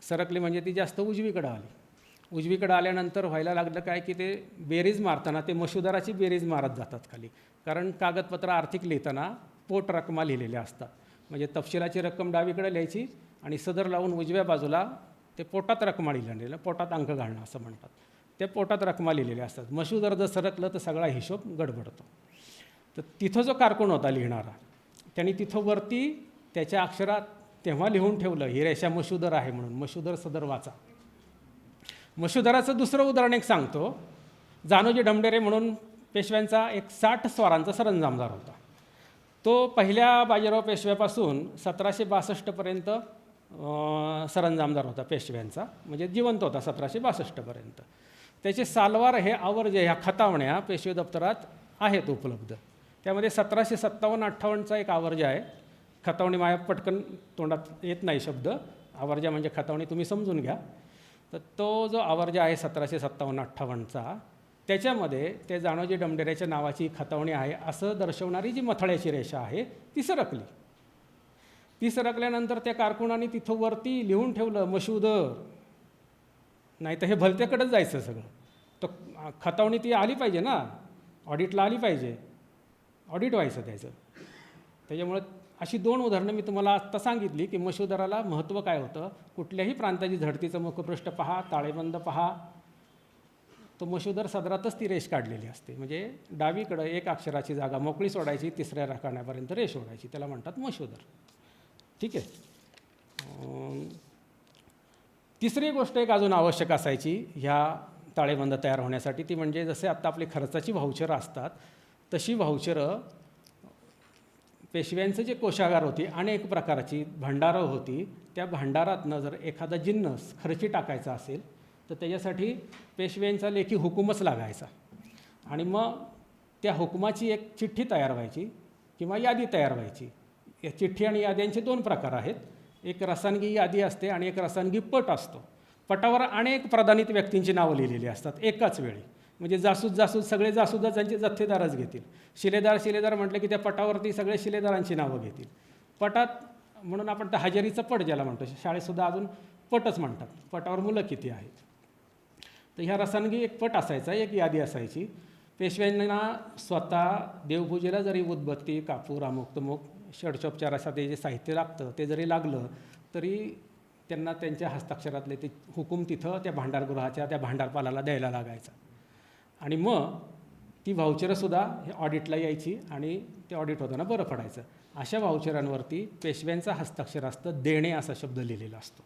सरकली म्हणजे ती जास्त उजवीकडं आली. उजवीकडं आल्यानंतर व्हायला लागलं काय की ते बेरीज मारताना ते मशुदराची बेरीज मारत जातात खाली, कारण कागदपत्र आर्थिक लिहिताना पोट रकमा लिहिलेल्या असतात. म्हणजे तपशिलाची रक्कम डावीकडे लिहायची आणि सदर लावून उजव्या बाजूला ते पोटात रकमा लिहिलेलं, पोटात अंक घालणं असं म्हणतात. त्या पोटात रकमा लिहिलेल्या असतात. मशुदर जर सरकलं तर सगळा हिशोब गडबडतो. तर तिथं जो कारकून होता लिहिणारा, त्यांनी तिथं वरती त्याच्या अक्षरात तेव्हा लिहून ठेवलं ही रेषा मशुदर आहे म्हणून, मशुदर सदर वाचा. मशुदराचं दुसरं उदाहरण एक सांगतो. जानोजी ढमढेरे म्हणून पेशव्यांचा एक 60 स्वारांचा सरंजामदार होता. तो पहिल्या बाजीराव पेशव्यापासून 1762पर्यंत सरंजामदार होता पेशव्यांचा, म्हणजे जिवंत होता 1762पर्यंत. त्याचे सालवार हे आवर्जे ह्या खतावण्या पेशवे दप्तरात आहेत उपलब्ध. त्यामध्ये 1757-58चा एक आवर्ज आहे. खतावणी माया पटकन तोंडात येत नाही शब्द, आवर्जा म्हणजे खतावणी तुम्ही समजून घ्या. तर तो जो आवर्ज आहे 1757-58चा, त्याच्यामध्ये ते जानोजी ढमढेरेच्या नावाची खतावणी आहे असं दर्शवणारी जी मथळ्याची रेषा आहे ती सरकली. ती सरकल्यानंतर त्या कारकुनाने तिथं वरती लिहून ठेवलं मशुदर, नाही तर हे भलत्याकडेच जायचं सगळं. तर खतावणी ती आली पाहिजे ना, ऑडिटला आली पाहिजे, ऑडिट व्हायचं त्याचं. त्याच्यामुळं अशी 2 उदाहरणं मी तुम्हाला आत्ता सांगितली की मशुदराला महत्त्व काय होतं. कुठल्याही प्रांताची झडतीचं मुखपृष्ठ पहा, ताळेबंद पहा, तो मशुदर सदरातच ती रेष काढलेली असते. म्हणजे डावीकडं 1 अक्षराची जागा मोकळी सोडायची, 3ऱ्या रकान्यापर्यंत रेष ओढायची, त्याला म्हणतात मशुदर. ठीक आहे. तिसरी गोष्ट एक अजून आवश्यक असायची ह्या ताळेबंद तयार होण्यासाठी, ती म्हणजे जसे आत्ता आपली खर्चाची व्हाउचरं असतात तशी व्हाउचरं पेशव्यांचं जे कोशागार होती अनेक प्रकारची भंडारं होती. त्या भंडारातनं जर एखादा जिन्नस खर्ची टाकायचा असेल तर त्याच्यासाठी पेशव्यांचा लेखी हुकूमच लागायचा आणि मग त्या हुकुमाची एक चिठ्ठी तयार व्हायची किंवा यादी तयार व्हायची. या चिठ्ठी आणि याद्यांचे 2 प्रकार आहेत. एक रसानगी यादी असते आणि एक रसानगी पट असतो. पटावर अनेक प्रधानित व्यक्तींची नावं लिहिलेली असतात एकाच वेळी. म्हणजे जासूद सगळे जासूदच त्यांचे जथ्थेदारच घेतील. शिलेदार म्हटलं की त्या पटावरती सगळे शिलेदारांची नावं घेतील. पटात म्हणून आपण त्या हजेरीचं पट ज्याला म्हणतो, शाळेतसुद्धा अजून पटच म्हणतात, पटावर मुलं किती आहेत. तर ह्या रसांगी एक पट असायचा, एक यादी असायची. पेशव्यांना स्वतः देवपूजेला जरी उदबत्ती, कापूर, अमुक तमुक षडशोपचारासाठी जे साहित्य लागतं ते जरी लागलं तरी त्यांना त्यांच्या हस्ताक्षरातले ते हुकूम तिथं त्या भांडारगृहाच्या त्या भांडारपालाला द्यायला लागायचा. आणि मग ती व्हाउचरंसुद्धा हे ऑडिटला यायची आणि ते ऑडिट होताना बरं पडायचं. अशा व्हाउचरांवरती पेशव्यांचा हस्ताक्षर असतं, देणे असा शब्द लिहिलेला असतो.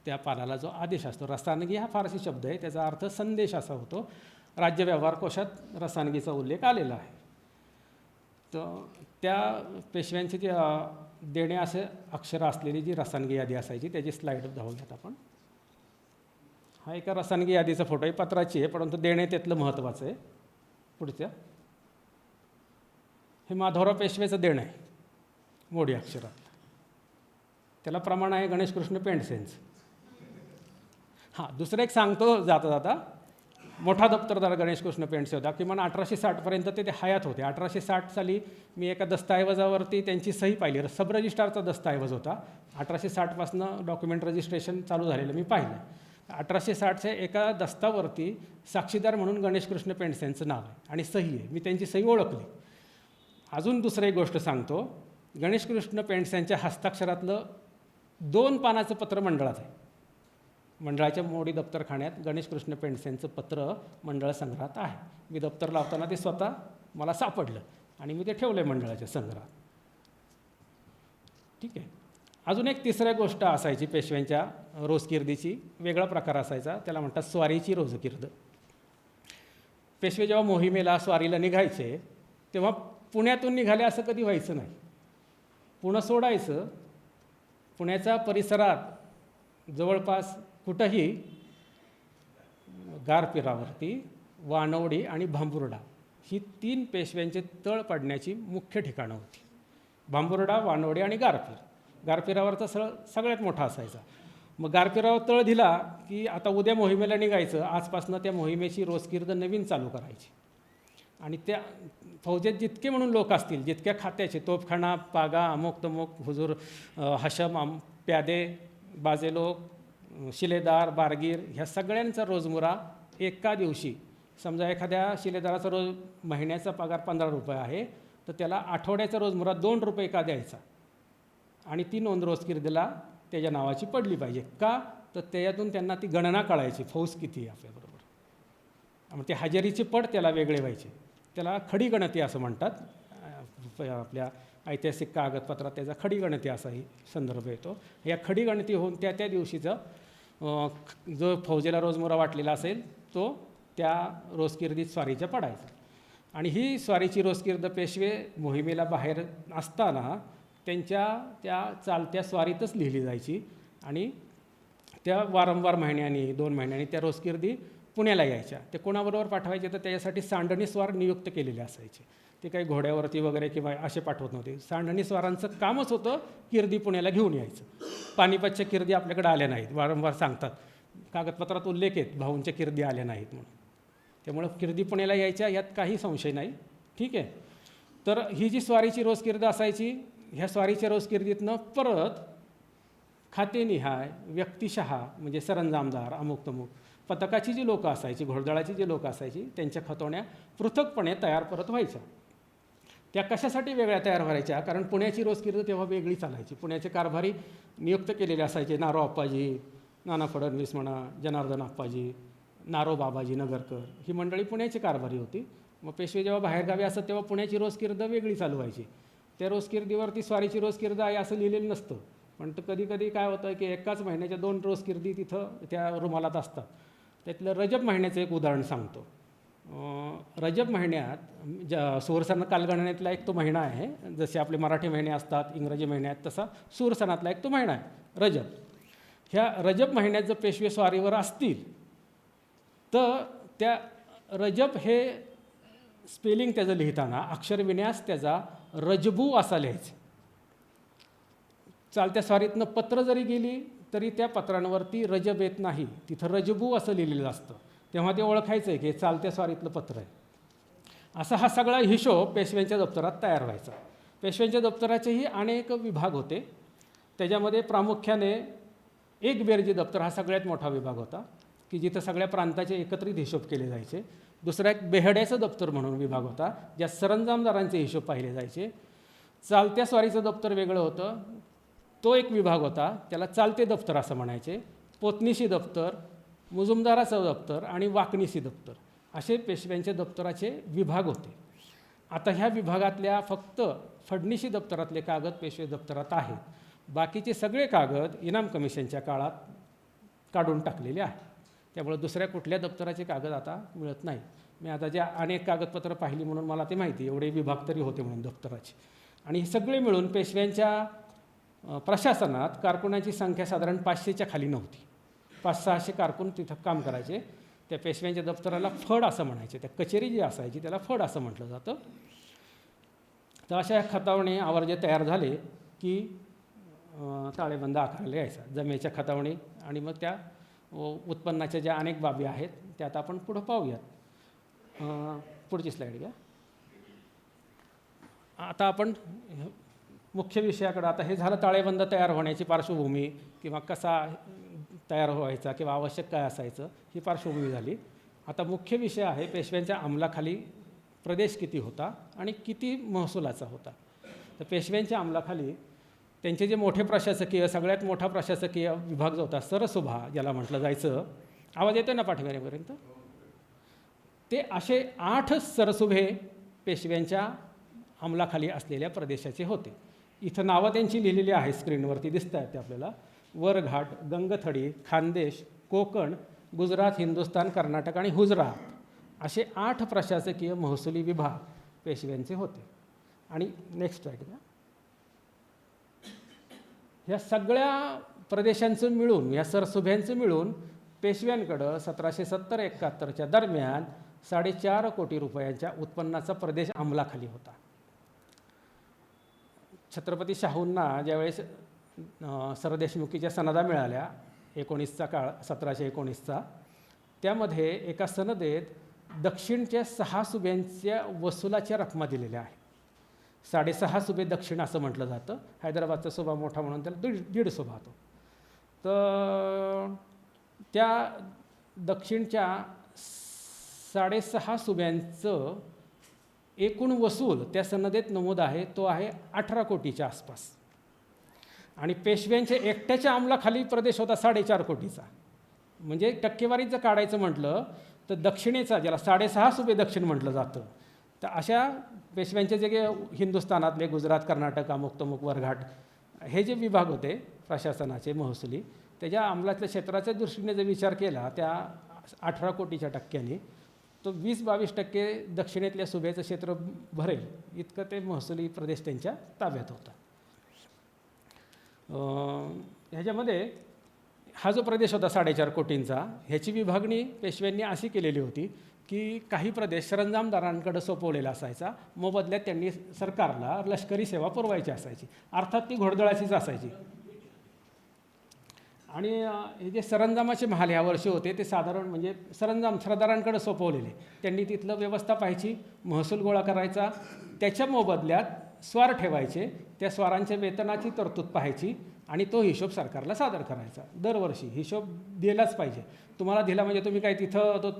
त्या पालाला जो आदेश असतो, रसानगी हा फारसी शब्द आहे, त्याचा अर्थ संदेश असा होतो. राज्य व्यवहार कोशात रसानगीचा उल्लेख आलेला आहे. तर त्या पेशव्यांचे जे देणे असे अक्षरं असलेली जी रसानगी यादी असायची त्याची स्लाईड दाखवूयात आपण. हा एका रसानगी यादीचा फोटो आहे, पत्राची आहे, परंतु देणे त्यातलं महत्त्वाचं आहे. पुढच्या हे माधवराव पेशवेचं देणं आहे मोडी अक्षरात. त्याला प्रमाण आहे गणेश कृष्ण पेंडसेंचं. हां, दुसरं एक सांगतो जाता जाता, मोठा दप्तरदार गणेश कृष्ण पेंडसे होता. किमान 1860पर्यंत ते हयात होते. 1860 साली मी एका दस्तऐवजावरती त्यांची सही पाहिली. सब रजिस्ट्रारचा दस्तऐवज होता. 1860पासून डॉक्युमेंट रजिस्ट्रेशन चालू झालेलं मी पाहिलं. 1860च्या एका दस्तावरती साक्षीदार म्हणून गणेश कृष्ण पेंडसेंचं नाव आहे आणि सही आहे. मी त्यांची सही ओळखली. अजून दुसरं एक गोष्ट सांगतो, गणेश कृष्ण पेंडसेंच्या हस्ताक्षरातलं 2 पानाचं पत्र मंडळात आहे. मंडळाच्या मोडी दप्तरखान्यात गणेश कृष्ण पेंडसेंचं पत्र मंडळ संग्रहात आहे. मी दप्तर लावताना ते स्वतः मला सापडलं आणि मी ते ठेवलं आहे मंडळाच्या संग्रहात. ठीक आहे. अजून एक तिसऱ्या गोष्ट असायची पेशव्यांच्या रोजकिर्दीची, वेगळा प्रकार असायचा, त्याला म्हणतात स्वारीची रोजकिर्द. पेशवे जेव्हा मोहिमेला स्वारीला निघायचे तेव्हा पुण्यातून निघाले असं कधी व्हायचं नाही. पुणं सोडायचं, पुण्याच्या परिसरात जवळपास कुठंही गारपिरावरती वानवडी आणि भांबुर्डा ही 3 पेशव्यांचे तळ पडण्याची मुख्य ठिकाणं होती. भांबुर्डा, वानवडी आणि गारपीर. गारपिरावरचा सगळ्यात मोठा असायचा. मग गारपिरावर तळ दिला की आता उद्या मोहिमेला निघायचं, आजपासनं त्या मोहिमेची रोजकिर्द नवीन चालू करायची. आणि त्या फौजेत जितके म्हणून लोक असतील, जितक्या खात्याचे, तोफखाना, पागा, अमुक तमुक, हुजूर, हशम, प्यादे, बाजेलोक, शिलेदार, बारगीर, ह्या सगळ्यांचा रोजमुरा एका दिवशी, समजा एखाद्या शिलेदाराचा रोज महिन्याचा पगार 15 रुपये आहे तर त्याला आठवड्याचा रोजमुरा 2 रुपये का द्यायचा आणि ती नोंद रोजकिर्दीला त्याच्या नावाची पडली पाहिजे. का तर त्याच्यातून त्यांना ती गणना कळायची, फौज किती आहे आपल्याबरोबर. मग ते हजेरीचे पड त्याला वेगळे व्हायचे. त्याला खडी गणती असं म्हणतात. आपल्या ऐतिहासिक कागदपत्रात त्याचा खडी गणती असाही संदर्भ येतो. या खडी गणती होऊन त्या दिवशीचं जो फौजेला रोजमुरा वाटलेला असेल तो त्या रोजकिर्दीत स्वारीच्या पडायचा. आणि ही स्वारीची रोजकिर्द पेशवे मोहिमेला बाहेर असताना त्यांच्या त्या चालत्या स्वारीतच लिहिली जायची आणि त्या वारंवार महिन्यानी 2 महिन्यांनी त्या रोजकिर्दी पुण्याला यायच्या. ते कोणाबरोबर पाठवायचे तर त्याच्यासाठी सांडणी स्वार नियुक्त केलेले असायचे. ते काही घोड्यावरती वगैरे किंवा असे पाठवत नव्हते. सांडणी स्वारांचं कामच होतं किर्दी पुण्याला घेऊन यायचं. पानिपतच्या किर्दी आपल्याकडे आल्या नाहीत, वारंवार सांगतात, कागदपत्रात उल्लेख आहेत भाऊंच्या किर्दी आल्या नाहीत म्हणून. त्यामुळं किर्दी पुण्याला यायच्या यात काही संशय नाही. ठीक आहे. तर ही जी स्वारीची रोजकिर्द असायची, ह्या स्वारीच्या रोजकिर्दीतनं परत खातेनिहाय, व्यक्तिशः म्हणजे सरंजामदार, अमुक तमुक पथकाची जी लोकं असायची, घोडदळाची जी लोकं असायची, त्यांच्या खतवण्या पृथकपणे तयार परत व्हायच्या. त्या कशासाठी वेगळ्या तयार व्हायच्या? कारण पुण्याची रोजकिर्द तेव्हा वेगळी चालायची. पुण्याचे कारभारी नियुक्त केलेले असायचे. नारो आप्पाजी, नाना फडणवीस म्हणा, जनार्दन आप्पाजी, नारो बाबाजी नगरकर, ही मंडळी पुण्याची कारभारी होती. मग पेशवे जेव्हा बाहेरगावी असत तेव्हा पुण्याची रोजकिर्द वेगळी चालू व्हायची. त्या रोजकिर्दीवरती स्वारीची रोजकिर्द आहे असं लिहिलेलं नसतं. पण कधी कधी काय होतं की एकाच महिन्याच्या 2 रोजकिर्दी तिथं त्या रुमालात असतात. त्यातलं रजब महिन्याचं एक उदाहरण सांगतो. रजब महिन्यात सूरसण कालगणनेतला एक तो महिना आहे. जसे आपले मराठी महिने असतात, इंग्रजी महिने आहेत, तसा सूरसणातला एक तो महिना आहे रजब. ह्या रजब महिन्यात जर पेशवे स्वारीवर असतील तर त्या रजब हे स्पेलिंग त्याचं लिहिताना अक्षरविन्यास त्याचा रजबू असा लिहायचा. चालत्या स्वारीतनं पत्र जरी गेली तरी त्या पत्रांवरती रजब येत नाही, तिथं रजबू असं लिहिलेलं असतं. तेव्हा ते ओळखायचं आहे की हे चालत्या स्वारीतलं पत्र आहे. असा हा सगळा हिशोब पेशव्यांच्या दप्तरात तयार व्हायचा. पेशव्यांच्या दप्तराचेही अनेक विभाग होते. त्याच्यामध्ये प्रामुख्याने एक बेरजी दप्तर हा सगळ्यात मोठा विभाग होता की जिथं सगळ्या प्रांताचे एकत्रित हिशोब केले जायचे. दुसरा एक बेहड्याचं दप्तर म्हणून विभाग होता, ज्यात सरंजामदारांचे हिशोब पाहिले जायचे. चालत्या स्वारीचं दप्तर वेगळं होतं, तो एक विभाग होता, त्याला चालते दप्तर असं म्हणायचे. पोतनीशी दप्तर, मुजुमदाराचं दप्तर आणि वाकणीसी दप्तर असे पेशव्यांच्या दप्तराचे विभाग होते. आता ह्या विभागातल्या फक्त फडणीशी दप्तरातले कागद पेशवे दप्तरात आहेत. बाकीचे सगळे कागद इनाम कमिशनच्या काळात काढून टाकलेले आहेत. त्यामुळे दुसऱ्या कुठल्या दप्तराचे कागद आता मिळत नाही. मी आता ज्या अनेक कागदपत्रं पाहिली म्हणून मला ते माहिती, एवढे विभाग तरी होते म्हणून दप्तराचे. आणि हे सगळे मिळून पेशव्यांच्या प्रशासनात कारकुनाची संख्या साधारण 500च्या खाली नव्हती. 500-600 कारकून तिथं काम करायचे. त्या पेशव्यांच्या दप्तराला फड असं म्हणायचे. त्या कचेरी जी असायची त्याला फड असं म्हटलं जातं. तर अशा खतावणी आवर्जे तयार झाले की ताळेबंद आकारला यायचा, जमेच्या खतावणी. आणि मग त्या उत्पन्नाच्या ज्या अनेक बाबी आहेत त्यात आपण पुढं पाहूयात. पुढची स्लाईड घ्या. आता आपण मुख्य विषयाकडं, आता हे झालं ताळेबंद तयार होण्याची पार्श्वभूमी किंवा कसा तयार व्हायचा किंवा आवश्यक काय असायचं ही पार्श्वभूमी झाली. आता मुख्य विषय आहे पेशव्यांच्या अंमलाखाली प्रदेश किती होता आणि किती महसुलाचा होता. तर पेशव्यांच्या अंमलाखाली त्यांचे जे मोठे प्रशासकीय, सगळ्यात मोठा प्रशासकीय विभाग जो होता सरसुभा ज्याला म्हटलं जायचं, आवाज येतो ना पाठीमागेपर्यंत, ते असे 8 सरसुभे पेशव्यांच्या अंमलाखाली असलेल्या प्रदेशाचे होते. इथं नावं त्यांची लिहिलेली आहे, स्क्रीनवरती दिसत आहेत ते आपल्याला. वरघाट, गंगथडी, खानदेश, कोकण, गुजरात, हिंदुस्थान, कर्नाटक आणि गुजरात असे 8 प्रशासकीय महसुली विभाग पेशव्यांचे होते. आणि नेक्स्ट स्लाईड घ्या. ह्या सगळ्या प्रदेशांचं मिळून, या सरसुभ्यांचं मिळून पेशव्यांकडं 1770-71च्या दरम्यान 4.5 कोटी रुपयांच्या उत्पन्नाचा प्रदेश अंमलाखाली होता. छत्रपती शाहूंना ज्यावेळेस सरदेशमुखीच्या सनदा मिळाल्या 19चा काळ 1719चा, त्यामध्ये एका सनदेत दक्षिणच्या 6 सुब्यांच्या वसुलाच्या रकमा दिलेल्या आहेत. 6.5 सुबे दक्षिण असं म्हटलं जातं. हैदराबादचा सुभा मोठा म्हणून त्याला 1.5 सुभा होतो. तर त्या दक्षिणच्या 6.5 सुब्यांचं एकूण वसूल त्या सनदेत नमूद आहे, तो आहे 18 कोटीच्या आसपास. आणि पेशव्यांच्या एकट्याच्या अंमलाखाली प्रदेश होता 4.5 कोटीचा. म्हणजे टक्केवारीत जर काढायचं म्हटलं तर दक्षिणेचा, ज्याला 6.5 सुबे दक्षिण म्हटलं जातं, तर अशा पेशव्यांचे जे हिंदुस्थानातले गुजरात, कर्नाटक, अमुक तमुक, वरघाट हे जे विभाग होते प्रशासनाचे महसुली, त्याच्या अंमलातल्या क्षेत्राच्या दृष्टीने जर विचार केला त्या 18 कोटीच्या टक्क्याने, तो 20-22% दक्षिणेतल्या सुभेचं क्षेत्र भरेल इतकं ते महसुली प्रदेश त्यांच्या ताब्यात होता. ह्याच्यामध्ये हा जो प्रदेश होता 4.5 कोटींचा, ह्याची विभागणी पेशव्यांनी अशी केलेली होती की काही प्रदेश सरंजामदारांकडे सोपवलेला असायचा, मोबदल्यात त्यांनी सरकारला लष्करी सेवा पुरवायची असायची. अर्थात ती घोडदळाचीच असायची. आणि हे जे सरंजामाचे महाल ह्या वर्षी होते ते साधारण म्हणजे सरंजाम सरदारांकडे सोपवलेले. त्यांनी तिथलं व्यवस्था पाहायची, महसूल गोळा करायचा, त्याच्या मोबदल्यात स्वार ठेवायचे, त्या स्वारांच्या वेतनाची तरतूद पाहायची आणि तो हिशोब सरकारला सादर करायचा. दरवर्षी हिशोब दिलाच पाहिजे. तुम्हाला दिला म्हणजे तुम्ही काय तिथं तो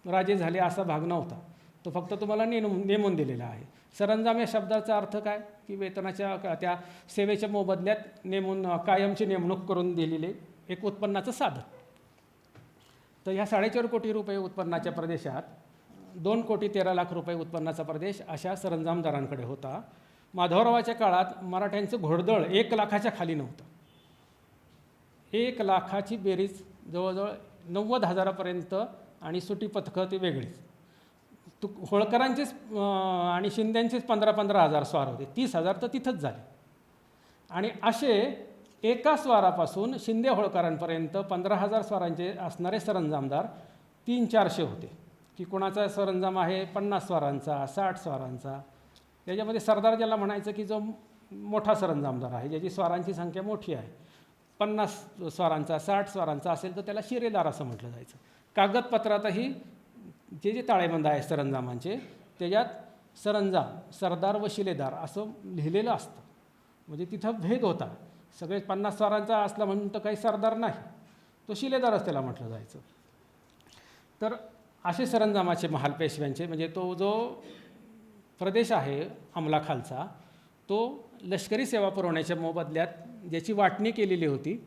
राजे झाले असा भाग नव्हता, तो फक्त तुम्हाला नेमून दिलेला आहे. सरंजाम या शब्दाचा अर्थ काय की वेतनाच्या त्या सेवेच्या मोबदल्यात नेमून कायमची नेमणूक करून दिलेले एक उत्पन्नाचं साधन. तर ह्या 4.5 कोटी रुपये उत्पन्नाच्या प्रदेशात 2,13,00,000 रुपये उत्पन्नाचा प्रदेश अशा सरंजामदारांकडे होता. माधवरावाच्या काळात मराठ्यांचं घोडदळ 1 लाखाच्या खाली नव्हतं. 1 लाखाची बेरीज जवळजवळ 90,000पर्यंत आणि सुटी पथकं ती वेगळीच. होळकरांचेच आणि शिंद्यांचेच 15,000 स्वार होते. 30,000 तर तिथंच झाले. आणि असे एका स्वारापासून शिंदे होळकरांपर्यंत 15,000 स्वारांचे असणारे सरंजामदार 300-400 होते. की कोणाचा सरंजाम आहे 50 स्वारांचा, 60 स्वारांचा. त्याच्यामध्ये सरदार ज्याला म्हणायचं की जो मोठा सरंजामदार आहे, ज्याची स्वारांची संख्या मोठी आहे, 50 स्वारांचा, 60 स्वारांचा असेल तर त्याला शिरेदार असं म्हटलं जायचं. कागदपत्रातही जे ताळेबंद आहे सरंजामांचे त्याच्यात सरंजाम, सरदार व शिलेदार असं लिहिलेलं असतं. म्हणजे तिथं भेद होता. सगळे 50 स्वारांचा असला म्हणून तर काही सरदार नाही, तो शिलेदारच त्याला म्हटलं जायचं. तर असे सरंजामाचे महाल पेशव्यांचे, म्हणजे तो जो प्रदेश आहे अंमलाखालचा, तो लष्करी सेवा पुरवण्याच्या मोबदल्यात ज्याची वाटणी केलेली होती,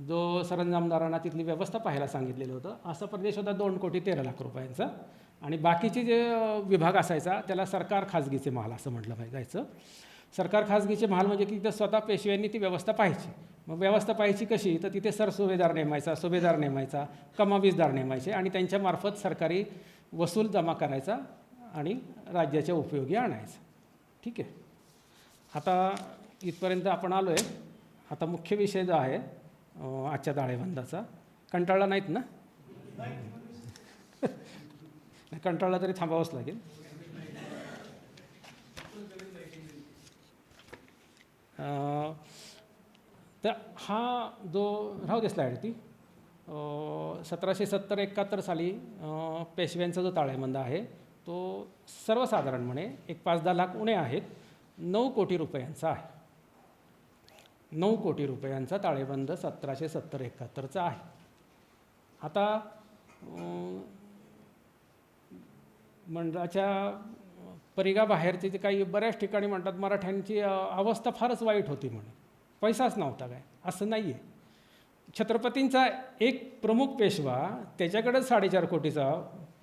जो सरंजामदारांना तिथली व्यवस्था पाहायला सांगितलेलं होतं, असा प्रदेश होता 2,13,00,000 रुपयांचा. आणि बाकीचे जे विभाग असायचा त्याला सरकार खाजगीचे महाल असं म्हटलं जायचं. सरकार खाजगीचे महाल म्हणजे की तिथं स्वतः पेशव्यांनी ती व्यवस्था पाहायची. मग व्यवस्था पाहायची कशी, तर तिथे सरसुभेदार नेमायचा, सुभेदार नेमायचा, कमावीजदार नेमायचे आणि त्यांच्यामार्फत सरकारी वसूल जमा करायचा आणि राज्याच्या उपयोगी आणायचा. ठीक आहे. आता इथपर्यंत आपण आलो आहे. आता मुख्य विषय जो आहे आजच्या ताळेबंदाचा, कंटाळला नाहीत ना? कंटाळला तरी थांबावंच लागेल. तर हा जो राहू दे स्लाईड ती 1770-71 साली पेशव्यांचा जो ताळेबंद आहे तो सर्वसाधारणपणे एक 5-10 लाख उणे आहेत, 9 कोटी रुपयांचा आहे. 9 कोटी रुपयांचा ताळेबंद 1770-71चा आहे. आता मंडळाच्या परिघाबाहेरचे जे काही बऱ्याच ठिकाणी म्हणतात मराठ्यांची अवस्था फारच वाईट होती म्हणे, पैसाच नव्हता काय, असं नाही आहे. छत्रपतींचा एक प्रमुख पेशवा, त्याच्याकडेच 4.5 कोटीचा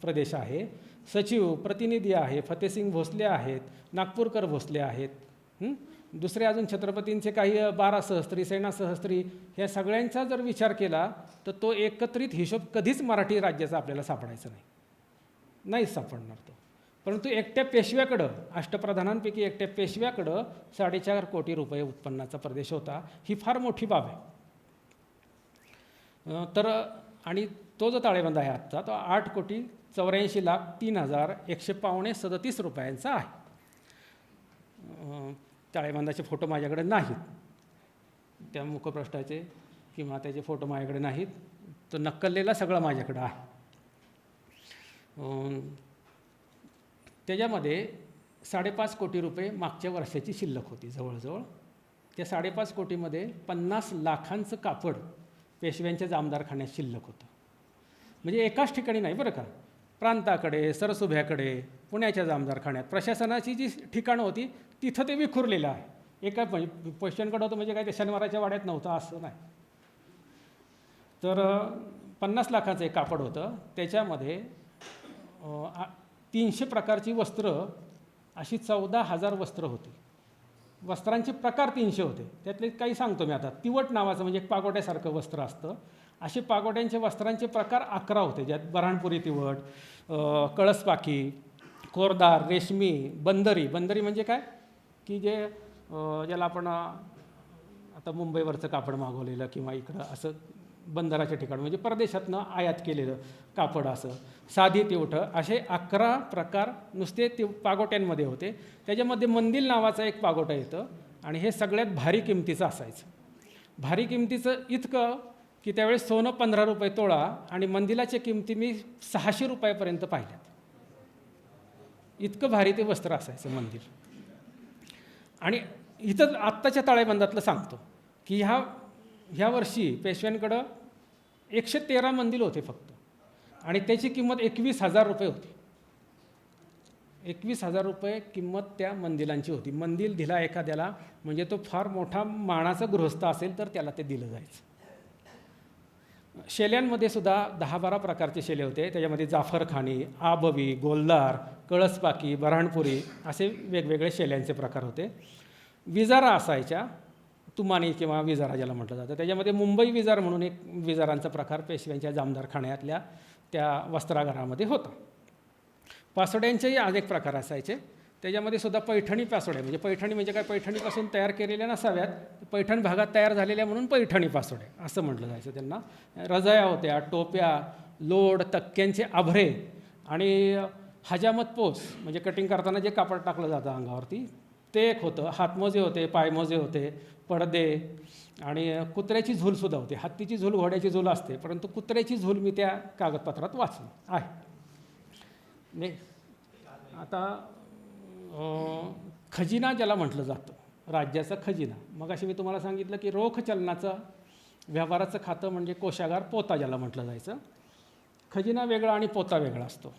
प्रदेश आहे. सचिव, प्रतिनिधी आहे, फतेसिंग भोसले आहेत, नागपूरकर भोसले आहेत. दुसरे अजून छत्रपतींचे काही 12 सहस्त्री, सेना सहस्त्री, ह्या सगळ्यांचा जर विचार केला तर तो एकत्रित हिशोब कधीच मराठी राज्याचा आपल्याला सापडायचा नाहीच सापडणार तो. परंतु एकट्या पेशव्याकडं, अष्टप्रधानांपैकी एकट्या पेशव्याकडं 4.5 कोटी रुपये उत्पन्नाचा प्रदेश होता. ही फार मोठी बाब आहे. तर आणि तो जो ताळेबंद आहे आजचा, तो 8,84,03,137 रुपयांचा आहे. ताळेबंदाचे फोटो माझ्याकडे नाहीत, त्या मुखपृष्ठाचे किंवा त्याचे फोटो माझ्याकडे नाहीत. तो नक्कललेला सगळं माझ्याकडं आहे. त्याच्यामध्ये 5.5 कोटी रुपये मागच्या वर्षाची शिल्लक होती जवळजवळ. त्या 5.5 कोटीमध्ये 50 लाखांचं कापड पेशव्यांच्या जामदारखान्यात शिल्लक होतं. म्हणजे एकाच ठिकाणी नाही बरं का, प्रांताकडे, सरसुभ्याकडे, पुण्याच्या जामदारखान्यात, प्रशासनाची जी ठिकाणं होती तिथं ते विखुरलेलं आहे. एका पेशव्यांकडं होतं म्हणजे काय ते शनिवाराच्या वाड्यात नव्हतं असं नाही. तर 50 लाखाचं एक कापड होतं. त्याच्यामध्ये 300 प्रकारची वस्त्र, अशी 14,000 वस्त्र होती. वस्त्रांचे प्रकार 300 होते. त्यातले काही सांगतो मी आता. तिवट नावाचं म्हणजे एक पागोट्यासारखं वस्त्र असतं, असे पागोट्यांचे वस्त्रांचे प्रकार 11 होते, ज्यात बऱ्हाणपुरी तिवट, कळसपाकी, कोरदार, रेशमी, बंदरी. बंदरी म्हणजे काय की जे ज्याला आपण आता मुंबईवरचं कापड मागवलेलं किंवा इकडं असं बंदराच्या ठिकाण म्हणजे परदेशातनं आयात केलेलं कापड, असं साधी तिवठं, असे 11 प्रकार नुसते पागोट्यांमध्ये होते. त्याच्यामध्ये मंदिल नावाचा एक पागोटा येतं आणि हे सगळ्यात भारी किमतीचं असायचं. भारी किमतीचं इतकं की त्यावेळेस सोनं 15 रुपये तोळा आणि मंदिलाच्या किमती मी 600 रुपयापर्यंत पाहिल्यात. इतकं भारी ते वस्त्र असायचं मंदिर. आणि इथं आत्ताच्या ताळेबंदातलं सांगतो की ह्या वर्षी पेशव्यांकडं 113 मंदिल होते फक्त, आणि त्याची किंमत 21,000 रुपये होती. 21,000 रुपये किंमत त्या मंदिलांची होती. मंदिल दिला एखाद्याला म्हणजे तो फार मोठा मानाचा गृहस्थ असेल तर त्याला ते दिलं जायचं. शेल्यांमध्ये सुद्धा 10-12 प्रकारचे शेले होते. त्याच्यामध्ये जाफरखानी, आबवी, गोलदार, कळसपाकी, बऱ्हाणपुरी असे वेगवेगळे शेल्यांचे प्रकार होते. विजारा असायच्या, तुमानी किंवा विजारा ज्याला म्हटलं जातं. त्याच्यामध्ये मुंबई विजार म्हणून एक विजारांचा प्रकार पेशव्यांच्या जामदारखान्यातल्या त्या वस्त्रागारामध्ये होता. पासोड्यांचेही अनेक प्रकार असायचे. त्याच्यामध्ये सुद्धा पैठणी पासोड्या, म्हणजे पैठणी म्हणजे काय, पैठणीपासून तयार केलेल्या नसाव्यात, पैठण भागात तयार झालेल्या म्हणून पैठणी पासोड्या असं म्हटलं जायचं त्यांना. रजाया होत्या, टोप्या, लोड, तक्क्यांचे आभरे आणि हजामत पोस म्हणजे कटिंग करताना जे कापड टाकलं जातं अंगावरती ते एक होतं. हातमोजे होते, पायमोजे होते, पडदे आणि कुत्र्याची झूलसुद्धा होती. हत्तीची झूल, घोड्याची झूल असते, परंतु कुत्र्याची झूल मी त्या कागदपत्रात वाचली आहे. आता खजिना ज्याला म्हटलं जातं, राज्याचा खजिना. मग अशी मी तुम्हाला सांगितलं की रोख चलनाचं व्यवहाराचं खातं म्हणजे कोशागार, पोता ज्याला म्हटलं जायचं. खजिना वेगळा आणि पोता वेगळा असतो.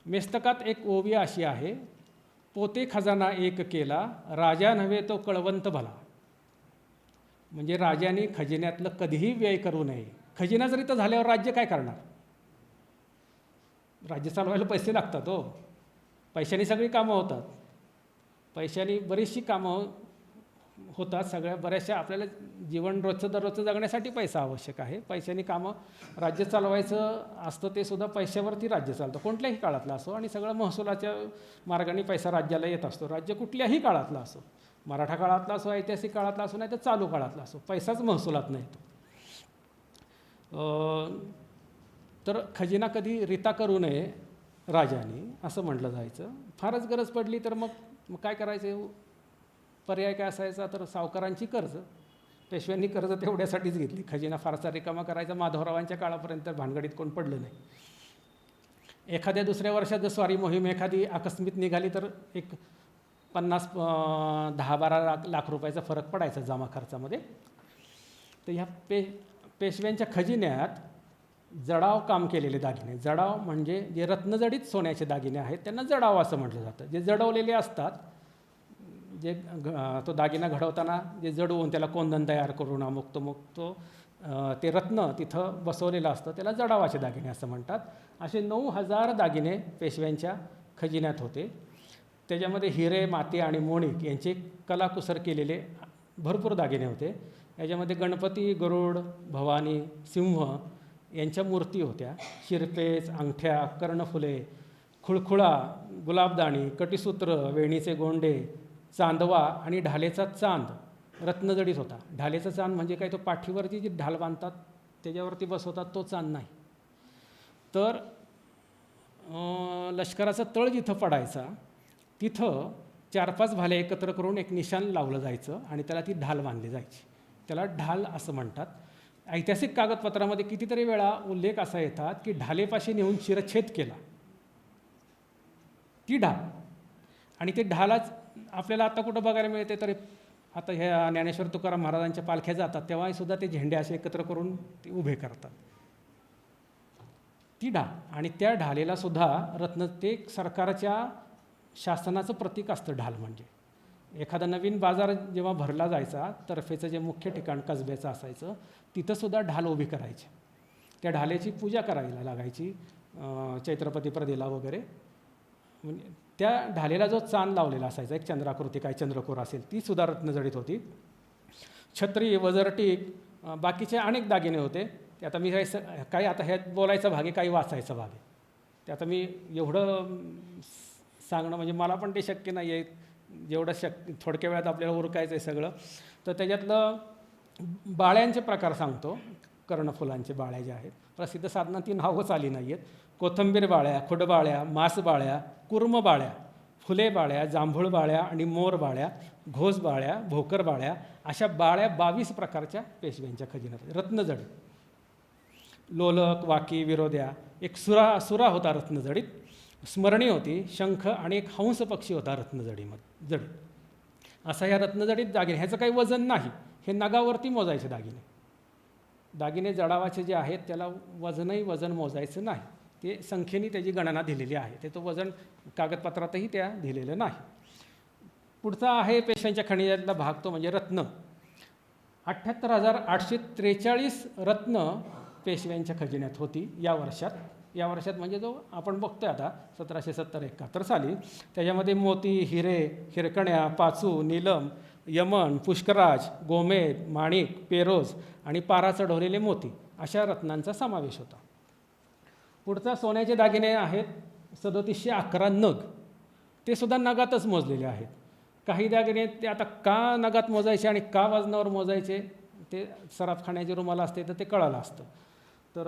मेस्तकात एक ओवी अशी आहे, पोते खजाना एक केला, राजा नव्हे तो कळवंत भला. म्हणजे राजाने खजिन्यातलं कधीही व्यय करू नये. खजिना जरी तर झाल्यावर राज्य काय करणार? राज्य चालवायला पैसे लागतात हो. पैशाने सगळी कामं होतात. पैशाने बरीचशी कामं होतात. बऱ्याचशा आपल्याला जीवन रोजचं दररोजचं जगण्यासाठी पैसा आवश्यक आहे. पैशाने कामं राज्य चालवायचं असतं, ते सुद्धा पैशावरती राज्य चालतं, कोणत्याही काळातलं असो. आणि सगळं महसुलाच्या मार्गाने पैसा राज्याला येत असतो. राज्य कुठल्याही काळातला असो, मराठा काळातला असो, ऐतिहासिक काळातला असो, नाही तर चालू काळातला असो, पैसाच महसुलात नाही येतो. तर खजिना कधी रिता करू नये राजाने, असं म्हटलं जायचं. फारच गरज पडली तर मग काय करायचं? पर्याय काय असायचा? तर सावकारांची कर्ज. पेशव्यांनी कर्ज तेवढ्यासाठीच घेतली. खजिना फारसा रिकामा करायचा माधवरावांच्या काळापर्यंत भानगडीत कोण पडलं नाही. एखाद्या दुसऱ्या वर्षात जर स्वारी मोहीम एखादी आकस्मित निघाली तर एक 10-12 लाख रुपयाचा फरक पडायचा जमा खर्चामध्ये. तर ह्या पेशव्यांच्या खजिन्यात जडाव काम केलेले दागिने, जडाव म्हणजे जे रत्नजडीत सोन्याचे दागिने आहेत त्यांना जडाव असं म्हटलं जातं. जे जडवलेले असतात, जे तो दागिना घडवताना जे जडवून त्याला कोंदण तयार करून अमुक तो ते रत्न तिथं बसवलेलं असतं, त्याला जडावाचे दागिने असं म्हणतात. असे 9,000 दागिने पेशव्यांच्या खजिन्यात होते. त्याच्यामध्ये हिरे, माती आणि मोणिक यांचे कलाकुसर केलेले भरपूर दागिने होते. याच्यामध्ये गणपती, गरुड, भवानी, सिंह यांच्या मूर्ती होत्या. शिरपेच, अंगठ्या, कर्णफुले, खुळखुळा, गुलाबदाणी, कटीसूत्र, वेणीचे गोंडे, चांदवा आणि ढालेचा चांद रत्नजडीत होता. ढालेचा चांद म्हणजे काय? तो पाठीवरती जी ढाल बांधतात त्याच्यावरती बसवतात तो चांद नाही. तर लष्कराचा तळ जिथं पडायचा तिथं 4-5 भाले एकत्र करून एक निशाण लावलं जायचं आणि त्याला ती ढाल बांधली जायची. त्याला ढाल असं म्हणतात. ऐतिहासिक कागदपत्रामध्ये कितीतरी वेळा उल्लेख असा येतात की ढालेपाशी नेऊन शिरच्छेद केला, ती ढाल. आणि ते ढालाच आपल्याला आता कुठं बघायला मिळते? तर आता ह्या ज्ञानेश्वर तुकाराम महाराजांच्या पालख्या जातात तेव्हाही सुद्धा ते झेंडे असे एकत्र करून ते उभे करतात, ती ढाल. आणि त्या ढालेला सुद्धा रत्न, ते सरकारच्या शासनाचं प्रतीक असतं ढाल. म्हणजे एखादा नवीन बाजार जेव्हा भरला जायचा, तर्फेचं जे मुख्य ठिकाण कसब्याचं असायचं, तिथंसुद्धा ढाल उभी करायची. त्या ढालेची पूजा करायला लागायची चैत्रपती प्रदेला वगैरे. म्हणजे त्या ढालेला जो चांद लावलेला असायचा, एक चंद्राकृती काय चंद्रकोर असेल, ती सुद्धा रत्नजडीत होती. छत्री, वजरटीक, बाकीचे अनेक दागिने होते. ते आता मी काही आता ह्यात बोलायचा भाग आहे, काही वाचायचा भाग आहे. ते आता मी एवढं सांगणं म्हणजे मला पण ते शक्य नाही आहे. जेवढं थोडक्या वेळात आपल्याला उरकायचं आहे सगळं. तर त्याच्यातलं बाळ्यांचे प्रकार सांगतो. कर्णफुलांचे बाळ्या जे आहेत, प्रसिद्ध साधना ती नावच आली नाही आहेत. कोथंबीर बाळ्या, खुडबाळ्या, मास बाळ्या, कुर्म बाळ्या, फुले बाळ्या, जांभूळ बाळ्या आणि मोर बाळ्या, घोस बाळ्या, भोकर बाळ्या, अशा बाळ्या 22 प्रकारच्या पेशव्यांच्या खजिन्यात. रत्नजडी, लोलक, वाकी, विरोध्या, एक सुरा होता रत्नजडीत, स्मरणी होती, शंख आणि एक हंस पक्षी होता रत्नजडीमध्ये जडी. असा ह्या रत्नजडीत दागिने. ह्याचं काही वजन नाही, हे नगावरती मोजायचे दागिने. दागिने जडावाचे जे आहेत त्याला वजन मोजायचं नाही, ते संख्येने त्याची गणना दिलेली आहे. ते तो वजन कागदपत्रातही त्या दिलेलं नाही. पुढचा आहे पेशव्यांच्या खजिन्यातला भाग, तो म्हणजे रत्न. 78,843 रत्न पेशव्यांच्या खजिन्यात होती या वर्षात म्हणजे जो आपण बघतोय आता 1770-71 साली. त्याच्यामध्ये मोती, हिरे, हिरकण्या, पाचू, नीलम, यमन, पुष्कराज, गोमेद, माणिक, पेरोज आणि पारा चढवलेले मोती अशा रत्नांचा समावेश होता. पुढचा सोन्याचे दागिने आहेत 3711 नग. ते सुद्धा नगातच मोजलेले आहेत. काही दागिने ते आता का नगात मोजायचे आणि का वजनावर मोजायचे ते सराफखान्याचे रुमाला असते तर ते कळालं असतं. तर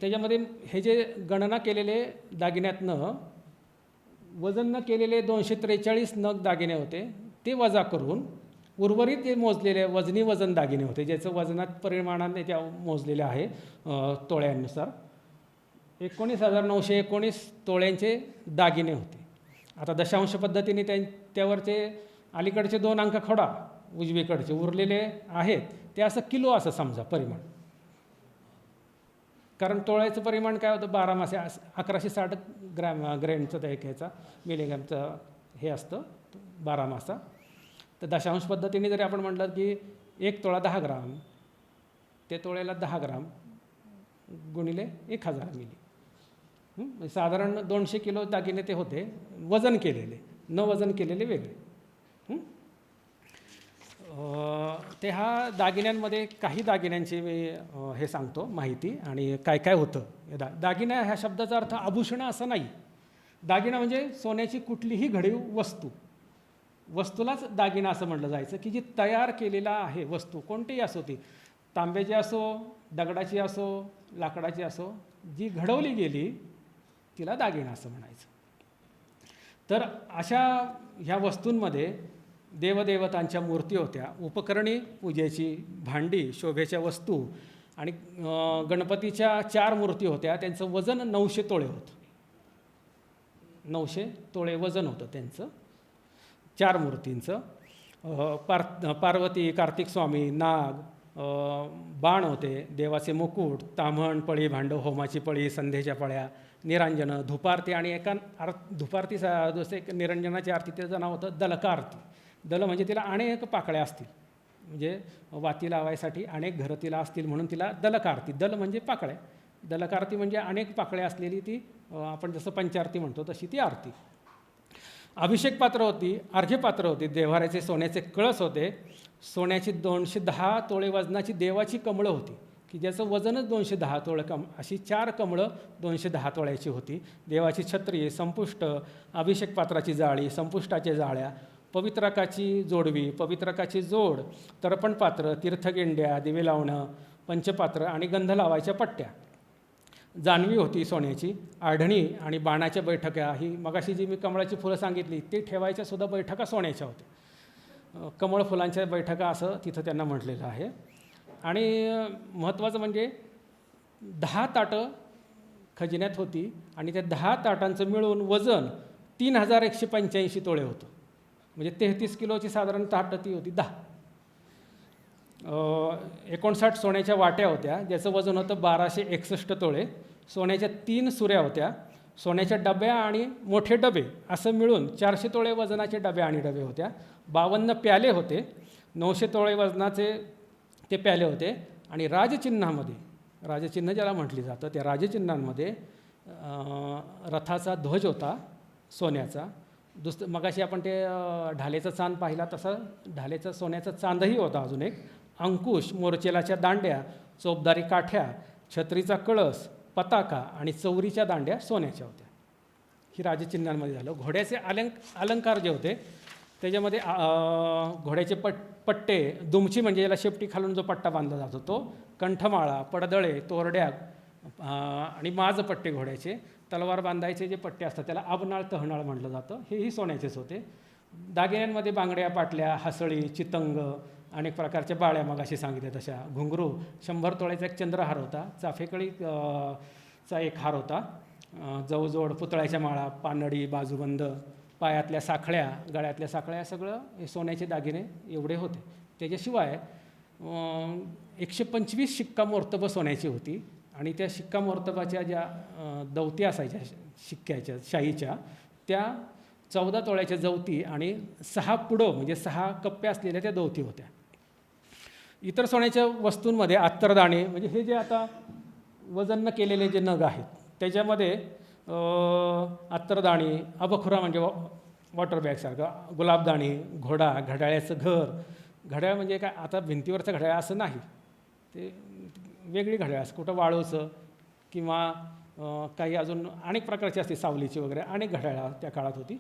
त्याच्यामध्ये हे जे गणना केलेले दागिन्यातनं वजन न केलेले 243 नग दागिने होते, ते वजा करून उर्वरित जे मोजलेले वजनी वजन दागिने होते, ज्याचं वजनात परिमाणाने त्या मोजलेले आहे तोळ्यांनुसार, 19,919 तोळ्यांचे दागिने होते. आता दशांश पद्धतीने त्यावरचे अलीकडचे 2 अंक खोडा, उजवीकडचे उरलेले आहेत ते असं किलो असं समजा परिमाण. कारण तोळ्याचं परिमाण काय होतं 12 मासे 1160 ग्रॅमचं त्या ह्याचा मिलीग्रॅमचं हे असतं 12 मासा. तर दशांश पद्धतीने जरी आपण म्हटलं की 1 तोळा 10 ग्राम, ते तोळ्याला 10 ग्राम गुणिले 1000 मिली, साधारण 200 किलो दागिने ते होते वजन केलेले, न वजन केलेले वेगळे. ते हा दागिन्यांमध्ये काही दागिन्यांची मी हे सांगतो माहिती आणि काय काय होतं. दागिना ह्या शब्दाचा अर्थ आभूषणं असं नाही. दागिना म्हणजे सोन्याची कुठलीही घडीव वस्तूलाच दागिना असं म्हटलं जायचं की जी तयार केलेला आहे वस्तू, कोणतीही असो ती, तांब्याची असो, दगडाची असो, लाकडाची असो, जी घडवली गेली तिला दागिना असं म्हणायचं. तर अशा ह्या वस्तूंमध्ये देवदेवतांच्या मूर्ती होत्या, उपकरणी पूजेची, भांडी, शोभेच्या वस्तू आणि गणपतीच्या 4 मूर्ती होत्या. त्यांचं वजन 900 तोळे होतं. 900 तोळे वजन होतं त्यांचं 4 मूर्तींचं. पार्वती, कार्तिक स्वामी, नाग, बाण होते, देवाचे मुकुट, ताम्हण, पळी, भांडं, होमाची पळी, संध्येच्या पळ्या, निरांजनं, धुपारती आणि धुपारती जसे निरंजनाची आरती त्याचं नाव होतं दलका आरती. दल म्हणजे तिला अनेक पाकळ्या असतील, म्हणजे वाती लावायसाठी अनेक घरं तिला असतील म्हणून तिला दलका आरती. दल म्हणजे पाकळ्या, दलका आरती म्हणजे अनेक पाकळ्या असलेली ती, आपण जसं पंचारती म्हणतो तशी ती आरती. अभिषेक पात्र होती, अर्घ्य पात्र होती, देव्हाऱ्याचे सोन्याचे कळस होते, सोन्याची 210 तोळे वजनाची देवाची कमळं होती की ज्याचं वजनच 210 तोळे अशी 4 कमळं 210 तोळ्याची होती. देवाची छत्री, संपुष्ट, अभिषेक पात्राची जाळी, संपुष्टाच्या जाळ्या, पवित्रकाची जोडवी, पवित्रकाची जोड, तर्पणपात्र, तीर्थगिंड्या, दिवे लावणं, पंचपात्र आणि गंध लावायच्या पट्ट्या. जानवी होती सोन्याची, आढणी आणि बाणाच्या बैठका. ही मगाशी जी मी कमळाची फुलं सांगितली ती ठेवायच्या सुद्धा बैठका सोन्याच्या होत्या. कमळ फुलांच्या बैठका असं तिथं त्यांना म्हटलेलं आहे. आणि महत्त्वाचं म्हणजे 10 ताटं खजिन्यात होती आणि त्या 10 ताटांचं मिळून वजन 3185 तोळे होतं. म्हणजे 33 किलोची साधारण ताटं ती होती 10. 59 सोन्याच्या वाट्या होत्या ज्याचं वजन होतं 1261 तोळे. सोन्याच्या 3 सुऱ्या होत्या. सोन्याच्या डब्या आणि मोठे डबे असं मिळून 400 तोळे वजनाचे डब्या आणि डबे होत्या. 52 प्याले होते, 900 तोळे वजनाचे ते प्याले होते. आणि राजचिन्हामध्ये, राजचिन्ह ज्याला म्हटली जातं त्या राजचिन्हांमध्ये रथाचा ध्वज होता सोन्याचा. मगाशी आपण ते ढालेचा चांद पाहिला तसं ढालेचा सोन्याचा चांदही होता. अजून एक अंकुश, मोरचेलाच्या दांड्या, चोपदारी काठ्या, छत्रीचा कळस, पताका आणि चौरीच्या दांड्या सोन्याच्या होत्या. ही राजचिन्हांमध्ये झालं. घोड्याचे अलंकार जे होते त्याच्यामध्ये घोड्याचे पट्टे, दुमची म्हणजे याला शेपटी खालून जो पट्टा बांधला जातो तो, कंठमाळा, पडदळे, तोरड्या आणि माजपट्टे घोड्याचे, तलवार बांधायचे जे पट्टे असतात त्याला आबनाळ तहनाळ म्हटलं जातं, हेही सोन्याचेच होते. दागिन्यांमध्ये बांगड्या, पाटल्या, हसळी, चितंग, अनेक प्रकारच्या बाळ्या मगाशी सांगितल्या तशा, घुंगरू, 100 तोळ्याचा एक चंद्रहार होता, चाफेकळीचा एक हार होता, जवजोड, पुतळ्याच्या माळा, पानडी, बाजूबंद, पायातल्या साखळ्या, गळ्यातल्या साखळ्या, सगळं हे सोन्याचे दागिने एवढे होते. त्याच्याशिवाय 125 शिक्कामोर्तबं सोन्याची होती आणि त्या शिक्कामोर्तबाच्या ज्या दवती असायच्या शिक्क्याच्या शाईच्या त्या 14 तोळ्याच्या जवती आणि 6 पुडं म्हणजे 6 कप्प्या असलेल्या त्या दवती होत्या. इतर सोन्याच्या वस्तूंमध्ये अत्तरदाणे म्हणजे हे जे आता वजन न केलेले जे नग आहेत त्याच्यामध्ये अत्तरदाणी, अबखुरा म्हणजे वॉटर बॅगसारखं, गुलाबदाणी, घोडा, घड्याळ्याचं घर. घड्याळ म्हणजे काय आता भिंतीवरचं घड्याळ असं नाही, ते वेगळी घड्याळ असं कुठं वाळूचं किंवा काही अजून अनेक प्रकारची असते, सावलीची वगैरे अनेक घड्याळं त्या काळात होती.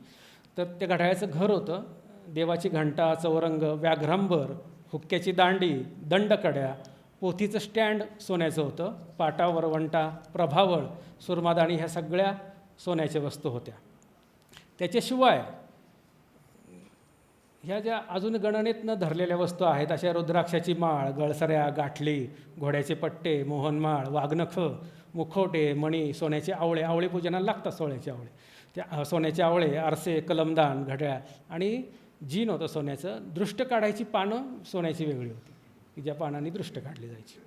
तर त्या घड्याळाचं घर होतं. देवाची घंटा, चौरंग, व्याघ्रांबर, हुक्क्याची दांडी, दंडकड्या, पोथीचं स्टँड सोन्याचं होतं, पाटा, वरवंटा, प्रभावळ, सुरमादाणी ह्या सगळ्या सोन्याच्या वस्तू होत्या. त्याच्याशिवाय ह्या ज्या अजून गणनेत न धरलेल्या वस्तू आहेत अशा रुद्राक्षाची माळ, गळसऱ्या, गाठली, घोड्याचे पट्टे, मोहनमाळ, वाघनखं, मुखवटे, मणी, सोन्याचे आवळे, आवळे पूजनाला लागतात सोन्याचे आवळे, त्या सोन्याचे आवळे, आरसे, कलमदान, घड्याळ आणि जीन होतं सोन्याचं. दृष्ट काढायची पानं सोन्याची वेगळी होती की ज्या पानांनी दृष्ट काढली जायची.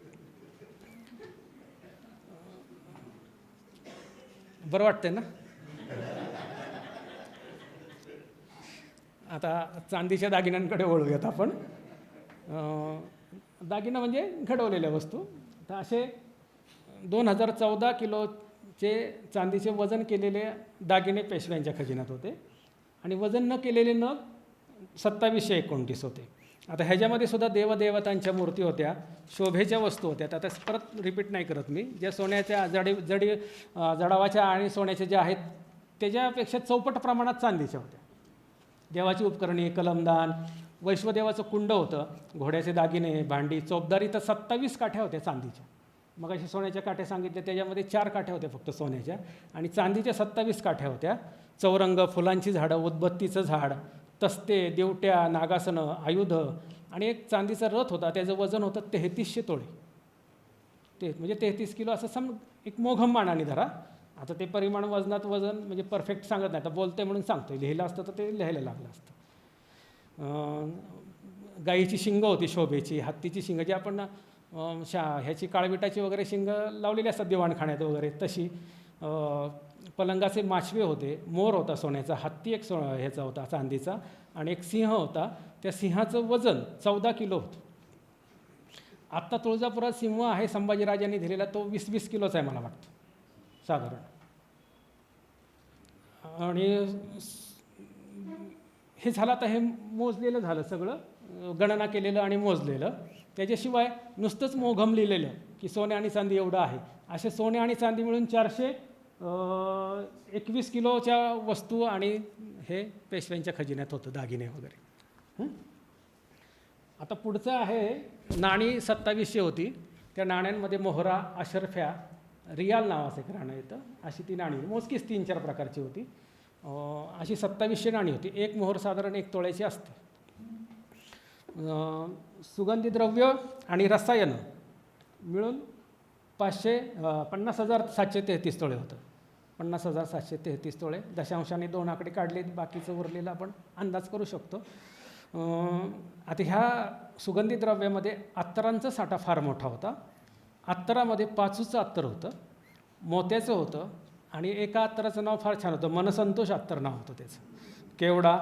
बरं वाटतंय ना? आता चांदीच्या दागिन्यांकडे वळूयात आपण. दागिना म्हणजे घडवलेल्या वस्तू. तर असे 2014 किलोचे चांदीचे वजन केलेले दागिने पेशव्यांच्या खजिन्यात होते आणि वजन न केलेले नग 2729 होते. आता ह्याच्यामध्ये सुद्धा देवदेवतांच्या मूर्ती होत्या, शोभेच्या वस्तू होत्या. आता परत रिपीट नाही करत मी. ज्या सोन्याच्या जडावाच्या आणि सोन्याच्या ज्या आहेत त्याच्यापेक्षा चौपट प्रमाणात चांदीच्या होत्या. देवाची उपकरणे, कलमदान, वैश्वदेवाचं कुंड होतं, घोड्याचे दागिने, भांडी, चोपदारी. तर 27 काठ्या होत्या चांदीच्या. मग असे सोन्याच्या काठ्या सांगितल्या, त्याच्यामध्ये 4 काठ्या होत्या फक्त सोन्याच्या आणि चांदीच्या 27 काठ्या होत्या. चौरंग, फुलांची झाडं, उदबत्तीचं झाड, तस्ते, देवट्या, नागासनं, आयुध आणि एक चांदीचा रथ होता. त्याचं वजन होतं 3300 तोळे. ते म्हणजे 33 किलो असं एक मोघम मानाने धरा. आता ते परिमाण वजनात वजन म्हणजे परफेक्ट सांगत नाही, आता बोलते म्हणून सांगतो. लिहिलं असतं तर ते लिहायला लागलं असतं. गाईची शिंगं होती शोभेची, हत्तीची शिंगं जी आपण ह्याची काळविटाची वगैरे शिंगं लावलेली असतात दिवाणखान्यात वगैरे तशी. पलंगाचे माशवे होते, मोर होता सोन्याचा, हत्ती एक ह्याचा होता चांदीचा आणि एक सिंह होता. त्या सिंहाचं वजन 14 किलो होतं. आत्ता तुळजापुरात सिंह आहे संभाजीराजांनी दिलेला, तो 20-20 किलोचा आहे मला वाटतं साधारण. आणि हे झालं. आता हे मोजलेलं झालं सगळं, गणना केलेलं आणि मोजलेलं. त्याच्याशिवाय नुसतंच मोघम लिहिलेलं की सोने आणि चांदी एवढं आहे. असे सोने आणि चांदी मिळून 421 किलोच्या वस्तू आणि हे पेशव्यांच्या खजिन्यात होतं, दागिने वगैरे. आता पुढचं आहे नाणी 2700 होती. त्या नाण्यांमध्ये मोहरा, अशरफ्या, रियाल नावाचं एक नाणं येतं. अशी ती नाणी मोजकीच 3-4 प्रकारची होती. अशी 2700 नाणी होती. एक मोहर साधारण 1 तोळ्याची असते. सुगंधी द्रव्य आणि रसायनं मिळून 50,733 तोळे होतं. 50,733 तोळे. दशांशाने 2 आकडे काढले, बाकीचं उरलेलं आपण अंदाज करू शकतो. आता ह्या सुगंधी द्रव्यामध्ये अत्तरांचा साठा फार मोठा होता. अत्तरामध्ये पाचूचं अत्तर होतं, मोत्याचं होतं आणि एका अत्तराचं नाव फार छान होतं, मनसंतोष अत्तर नाव होतं त्याचं. केवडा,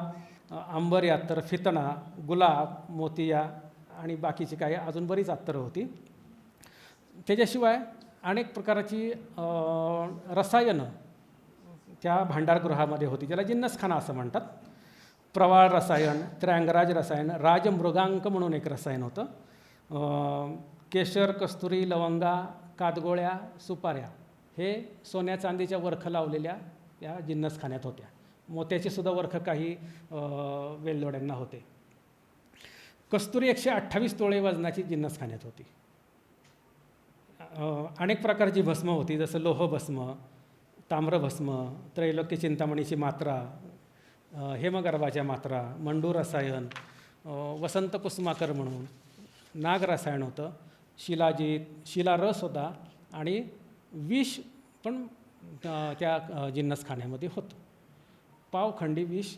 अंबरी अत्तर, फितना, गुलाब, मोतिया आणि बाकीची काही अजून बरीच अत्तरं होती. त्याच्याशिवाय अनेक प्रकारची रसायनं त्या भांडारगृहामध्ये होती, ज्याला जिन्नसखाना असं म्हणतात. प्रवाळ रसायन, त्र्यांगराज रसायन, राजमृगांक म्हणून एक रसायन होतं. केशर, कस्तुरी, लवंगा, कादगोळ्या, सुपाऱ्या हे सोन्या चांदीच्या वरखं लावलेल्या या जिन्नसखान्यात होत्या. मोत्याचे सुद्धा वरखं काही वेलदोड्यांना होते. कस्तुरी 128 तोळे वजनाची जिन्नसखान्यात होती. अनेक प्रकारची भस्म होती, जसं लोहभस्म, ताम्रभस्म, त्रैलोक्य चिंतामणीची मात्रा, हेमगर्भाच्या मात्रा, मंडू रसायन, वसंत कुसुमाकर म्हणून नाग रसायन होतं, शिलाजीत, शिलारस होता आणि विष पण त्या जिन्नसखान्यामध्ये होतं. पावखंडी विष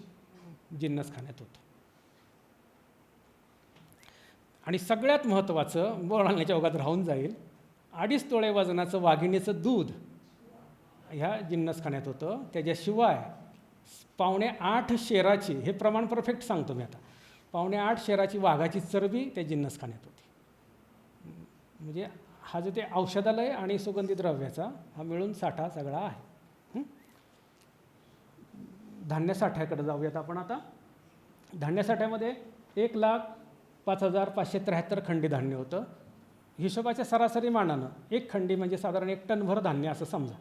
जिन्नसखान्यात होतं. आणि सगळ्यात महत्त्वाचं बोलण्याच्या ओघात राहून जाईल, 2.5 तोळे वजनाचं वाघिणीचं दूध ह्या जिन्नसखान्यात होतं. त्याच्याशिवाय 7.25 शेराची, हे प्रमाण परफेक्ट सांगतो मी आता, 7.25 शेराची वाघाची चरबी त्या जिन्नसखान्यात होती. म्हणजे हा जो ते औषधालय आणि सुगंधी द्रव्याचा हा मिळून साठा सगळा आहे. धान्य साठ्याकडे जाऊयात आपण आता. धान्य साठ्यामध्ये 1,05,573 खंडी धान्य होतं. हिशोबाच्या सरासरी मानानं 1 खंडी म्हणजे साधारण 1 टनभर धान्य असं समजा.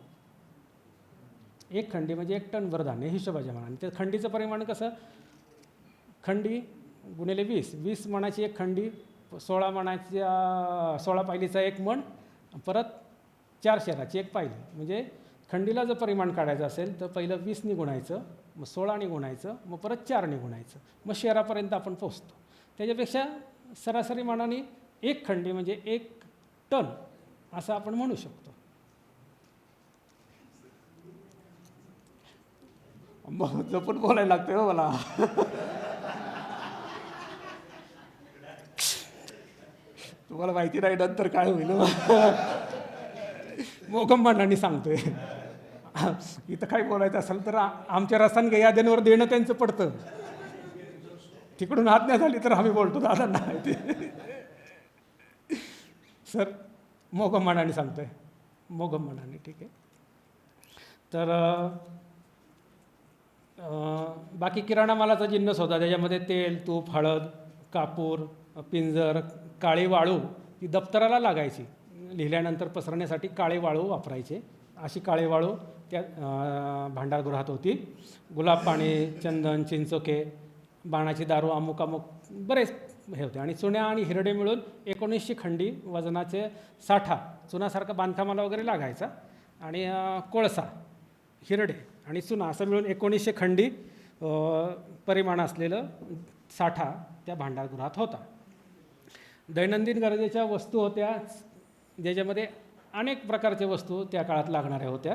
1 खंडी म्हणजे 1 टनभर धान्य हिशोबाच्या मानाने. त्या खंडीचं परिमाण कसं, खंडी गुणिले 20 मणाची 1 खंडी, 16 पायलीचा 1 मण, परत 4 शेराची 1 पायली. म्हणजे खंडीला जर परिमाण काढायचं असेल तर पहिलं 20 गुणायचं, मग 16 गुणायचं, मग परत 4 गुणायचं, मग शेरापर्यंत आपण पोचतो. त्याच्यापेक्षा सरासरी मानाने 1 खंडी म्हणजे 1 टन असं आपण म्हणू शकतो. मग जपून बोलायला लागतंय हो मला. तुम्हाला माहिती नाही नंतर काय होईल. मोगंबांनी सांगतोय. इथं काय बोलायचं असेल तर आमच्या रसायन याद्यांवर देणं त्यांचं पडतं. तिकडून आज्ञा झाली तर आम्ही बोलतो दादांना माहिती. सर मोगंबांनी सांगतोय. मोगंबांनी ठीक आहे. तर बाकी किराणा मालाचा जिन्नस होता. त्याच्यामध्ये तेल, तूप, हळद, कापूर, पिंजर, काळी वाळू ही दप्तराला लागायची. लिहिल्यानंतर पसरण्यासाठी काळे वाळू वापरायचे. अशी काळे वाळू त्या भांडारगृहात होती. गुलाब पाणी, चंदन, चिंचोके, बाणाची दारू, अमुक अमुक बरेच हे होते. आणि चुन्या आणि हिरडे मिळून 1900 खंडी वजनाचे साठा चुनासारखा बांधकामाला वगैरे लागायचा. आणि कोळसा, हिरडे आणि चुना असं मिळून 1900 खंडी परिमाण असलेलं साठा त्या भांडारगृहात होता. दैनंदिन गरजेच्या वस्तू होत्या, ज्याच्यामध्ये अनेक प्रकारच्या वस्तू त्या काळात लागणाऱ्या होत्या.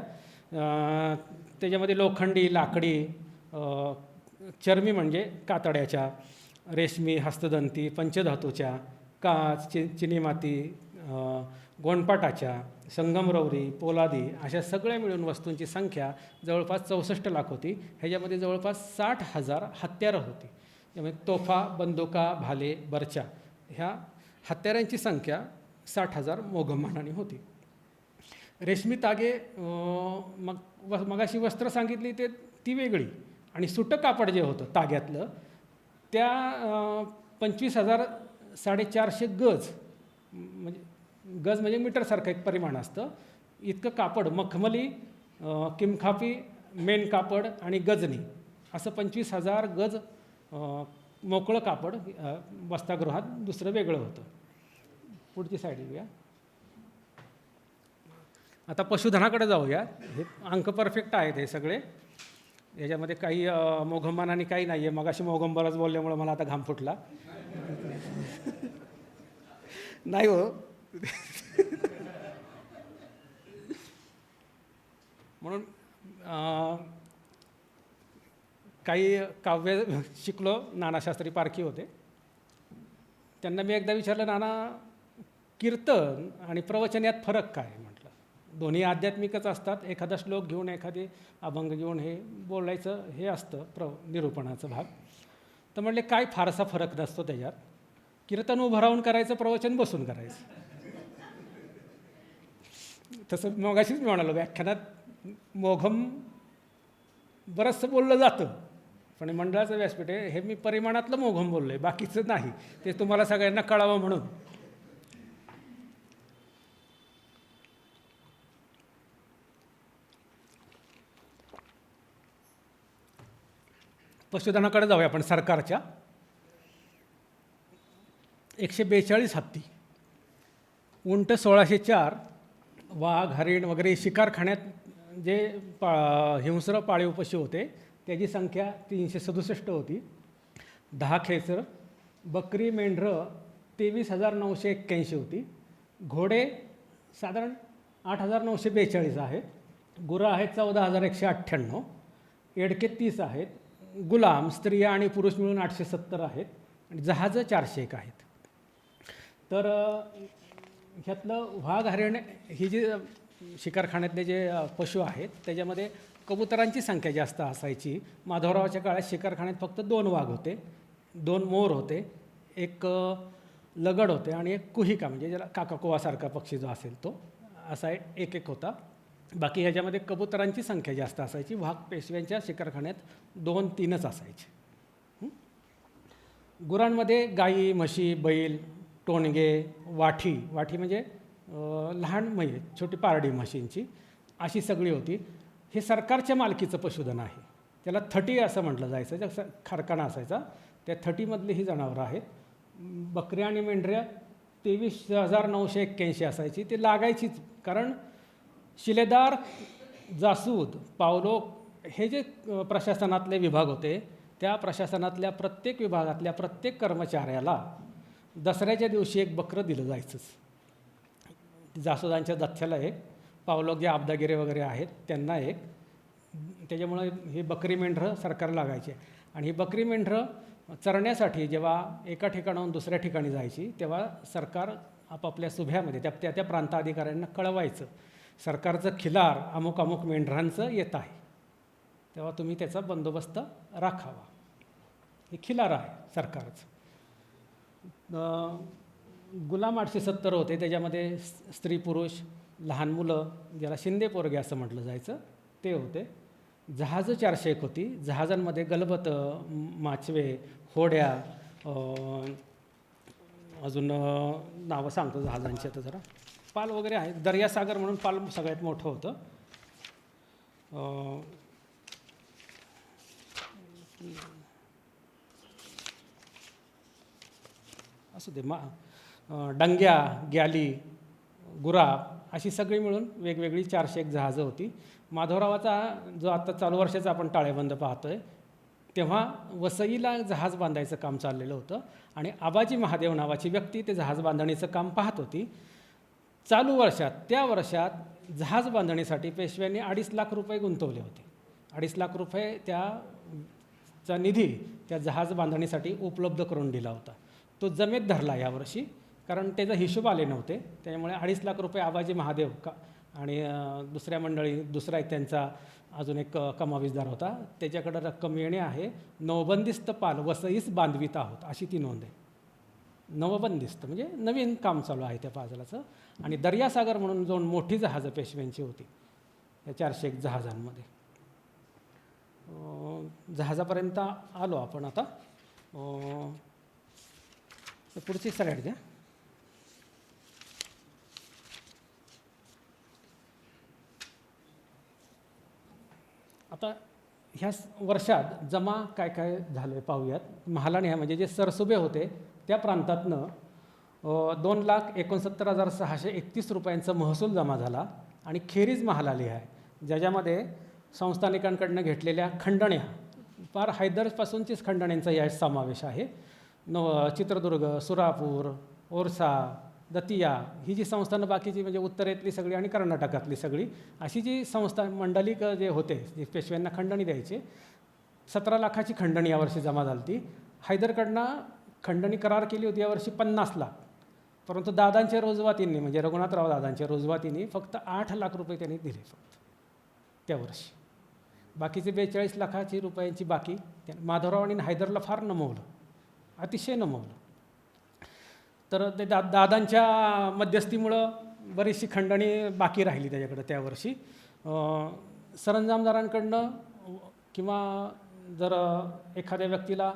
त्याच्यामध्ये लोखंडी, लाकडी, चर्मी म्हणजे कातड्याच्या, रेशमी, हस्तदंती, पंचधातूच्या, काच, चिनीमाती, गोंडपाटाच्या, संगमरवरी, पोलादी अशा सगळ्या मिळून वस्तूंची संख्या जवळपास 64 लाख होती. ह्याच्यामध्ये जवळपास 60,000 हत्यारं होती. त्यामुळे तोफा, बंदुका, भाले, बर्चा ह्या हत्यारांची संख्या 60,000 मोगंबाणांनी होती. रेशमी तागे, मगाशी वस्त्र सांगितली ती वेगळी. आणि सुटं कापड जे होतं ताग्यातलं त्या 25,000 450 गज, म्हणजे गज म्हणजे मीटरसारखं एक परिमाण असतं, इतकं कापड मखमली, किमखापी, मेन कापड आणि गजनी असं 25,000 गज मोकळं कापड वस्तागृहात दुसरं वेगळं होतं. पुढची साईड येऊया. आता पशुधनाकडे जाऊया. हे अंक परफेक्ट आहेत हे सगळे. याच्यामध्ये काही मोगंबाणांनी काही नाही आहे. मगाशी मोगंबालाच बोलल्यामुळं मला आता घाम फुटला. नाही हो. म्हणून काही काव्य शिकलो. नानाशास्त्री पारखी होते. त्यांना मी एकदा विचारलं, नाना कीर्तन आणि प्रवचन यात फरक काय? म्हटलं दोन्ही आध्यात्मिकच असतात. एखादा श्लोक घेऊन एखादी अभंग घेऊन हे बोलायचं हे असतं निरूपणाचा भाग. तर म्हटले काय फारसा फरक नसतो त्याच्यात. कीर्तन उभं राहून करायचं, प्रवचन बसून करायचं. तसं मगाशीच मी म्हणालो व्याख्यानात मोघम बरंचसं बोललं जातं, पण मंडळाचं व्यासपीठ आहे हे मी परिमाणातलं मोघम बोललो आहे, बाकीचं नाही. ते तुम्हाला सगळ्यांना कळावं म्हणून. पशुधनाकडे जाऊया आपण. सरकारच्या 142 हत्ती, उंट 1604, वाघ, हरिण वगैरे शिकारखान्यात जे हिंस्र पाळीव पशु होते त्याची संख्या 367 होती. 10 खेचरं, बकरी, मेंढरं 23,981 होती. घोडे साधारण 8,942 आहेत. गुरं आहेत 14,198. येडके 30 आहेत. गुलाम स्त्रिया आणि पुरुष मिळून 870 आहेत. आणि जहाजं 401 आहेत. तर ह्यातलं वाघ, हरिण ही जी शिकारखान्यातले जे पशु आहेत त्याच्यामध्ये कबुतरांची संख्या जास्त असायची. माधवरावाच्या काळात शिकारखान्यात फक्त 2 वाघ होते, 2 मोर होते, एक लगड होते आणि एक कुहिका म्हणजे ज्याला काकाकोवासारखा पक्षी जो असेल तो असा एक होता. बाकी ह्याच्यामध्ये कबुतरांची संख्या जास्त असायची. वाघ पेशव्यांच्या शिकारखान्यात 2-3च असायचे. गुरांमध्ये गाई, म्हशी, बैल, टोणगे, वाठी म्हणजे लहान म्हैस, छोटी पारडी म्हशींची अशी सगळी होती. हे सरकारच्या मालकीचं पशुधन आहे. त्याला 30 असं म्हटलं जायचं. जसं खारकाना असायचा त्या 30मधली ही जनावरं आहेत. बकऱ्या आणि मेंढऱ्या 23,981 असायची. ते लागायचीच, कारण शिलेदार, जासूद, पावलोक हे जे प्रशासनातले विभाग होते त्या प्रशासनातल्या प्रत्येक विभागातल्या प्रत्येक कर्मचाऱ्याला दसऱ्याच्या दिवशी एक बकरं दिलं जायचंच. जासुदांच्या दथ्याला एक, पावलोक जे आबदागिरे वगैरे आहेत त्यांना एक, त्याच्यामुळे ही बकरी मेंढरं सरकारला लागायची आणि ही बकरी मेंढरं चरण्यासाठी जेव्हा एका ठिकाणाहून दुसऱ्या ठिकाणी जायची तेव्हा सरकार आपापल्या सुभ्यामध्ये त्या प्रांताधिकाऱ्यांना कळवायचं सरकारचं खिलार अमुक अमुक मेंढरांचं येत आहे, तेव्हा तुम्ही त्याचा बंदोबस्त राखावा. हे खिलार आहे सरकारचं. गुलाम 870 होते, त्याच्यामध्ये स्त्री पुरुष लहान मुलं ज्याला शिंदे पोरगे असं म्हटलं जायचं ते होते. जहाजं 401 होती, जहाजांमध्ये गलबतं, माचवे, होड्या, अजून नावं सांगतो जहाजांची आता जरा, पाल वगैरे आहे. दर्यासागर म्हणून पाल सगळ्यात मोठं होतं. असू दे डंग्या, गॅली, गुराब अशी सगळी मिळून वेगवेगळी 401 जहाजं होती. माधवरावाचा जो आत्ता चालू वर्षाचा आपण टाळेबंद पाहतो आहे तेव्हा वसईला जहाज बांधायचं काम चाललेलं होतं आणि आबाजी महादेव नावाची व्यक्ती ते जहाज बांधणीचं काम पाहत होती. चालू वर्षात त्या वर्षात जहाज बांधणीसाठी पेशव्यांनी 2.5 लाख रुपये गुंतवले होते. 2.5 लाख रुपये त्याचा निधी त्या जहाज बांधणीसाठी उपलब्ध करून दिला होता. तो जमेत धरला यावर्षी, कारण त्याचा हिशोब आले नव्हते. त्यामुळे 2.5 लाख रुपये आबाजी महादेव आणि दुसऱ्या मंडळी, दुसरा एक त्यांचा अजून एक कमावीसदार होता, त्याच्याकडं रक्कम येणे आहे. नवबंदिस्त पाल वसईस बांधवीत आहोत अशी ती नोंद आहे. नवबंदिस्त म्हणजे नवीन काम चालू आहे त्या पाजलाचं. आणि दर्यासागर म्हणून दोन मोठी जहाजं पेशव्यांची होती या 401 जहाजांमध्ये. जहाजापर्यंत आलो आपण आता. पुढची स्लाईड द्या. आता ह्या वर्षात जमा काय काय झालं आहे पाहूयात. महालाने ह्या म्हणजे जे सरसुबे होते त्या प्रांतातनं 2,69,631 रुपयांचा महसूल जमा झाला. आणि खेरीज महालाली आहे ज्याच्यामध्ये संस्थानिकांकडनं घेतलेल्या खंडण्या, फार हैदरपासूनचीच खंडण्यांचा यात समावेश आहे. चित्रदुर्ग, सुरापूर, ओरसा, दतिया ही जी संस्थानं बाकीची म्हणजे उत्तरेतली सगळी आणि कर्नाटकातली सगळी अशी जी संस्था मंडलिक जे होते जे पेशव्यांना खंडणी द्यायचे 17 लाखाची खंडणी यावर्षी जमा झाली ती. हैदरकडनं खंडणी करार केली होती यावर्षी 50 लाख, परंतु दादांच्या रोजवातींनी म्हणजे रघुनाथराव दादांच्या रोजवातींनी फक्त 8 लाख रुपये त्यांनी दिले फक्त त्यावर्षी. बाकीचे 42 लाखाची रुपयांची बाकी माधवराव आणि हैदरला फार नमवलं, अतिशय नमवलं. तर ते दादांच्या मध्यस्थीमुळं बरीचशी खंडणी बाकी राहिली त्याच्याकडं त्यावर्षी. सरंजामदारांकडनं किंवा जर एखाद्या व्यक्तीला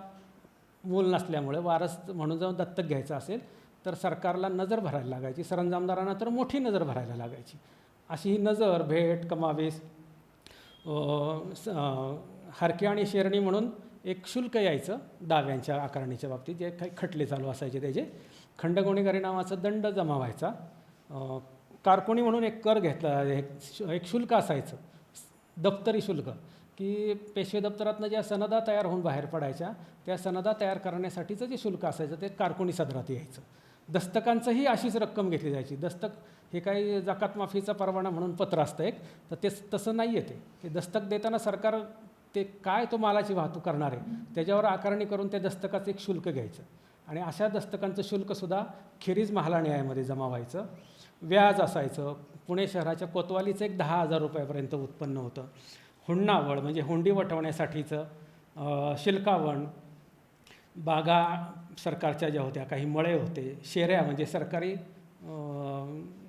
मूल नसल्यामुळे वारस म्हणून जर दत्तक घ्यायचं असेल तर सरकारला नजर भरायला लागायची. सरंजामदारांना तर मोठी नजर भरायला लागायची. अशी ही नजर, भेट, कमावीस, हरकी आणि शेरणी म्हणून एक शुल्क यायचं दाव्यांच्या आकारणीच्या बाबतीत. जे काही खटले चालू असायचे त्याचे खंडगुणेगारी नावाचा दंड जमा व्हायचा. कारकुणी म्हणून एक कर घेतला, एक शुल्क असायचं दप्तरी शुल्क, की पेशवे दप्तरातनं ज्या सनदा तयार होऊन बाहेर पडायच्या त्या सनदा तयार करण्यासाठीचं जे शुल्क असायचं ते कारकुनी सदरात यायचं. दस्तकांचंही अशीच रक्कम घेतली जायची. दस्तक हे काही जकात माफीचा परवाना म्हणून पत्र असतं एक, तर ते तसं नाही आहे. ते दस्तक देताना सरकार ते काय तो मालाची वाहतूक करणार आहे त्याच्यावर आकारणी करून त्या दस्तकाचं एक शुल्क घ्यायचं. आणि अशा दस्तकांचं शुल्कसुद्धा खेरीज महाला न्यायामध्ये जमा व्हायचं. व्याज असायचं. पुणे शहराच्या कोतवालीचं एक 10,000 रुपयापर्यंत उत्पन्न होतं. हुंडावळ म्हणजे हुंडी वटवण्यासाठीचं शिल्कावण, बागा सरकारच्या ज्या होत्या, काही मळे होते, शेऱ्या म्हणजे सरकारी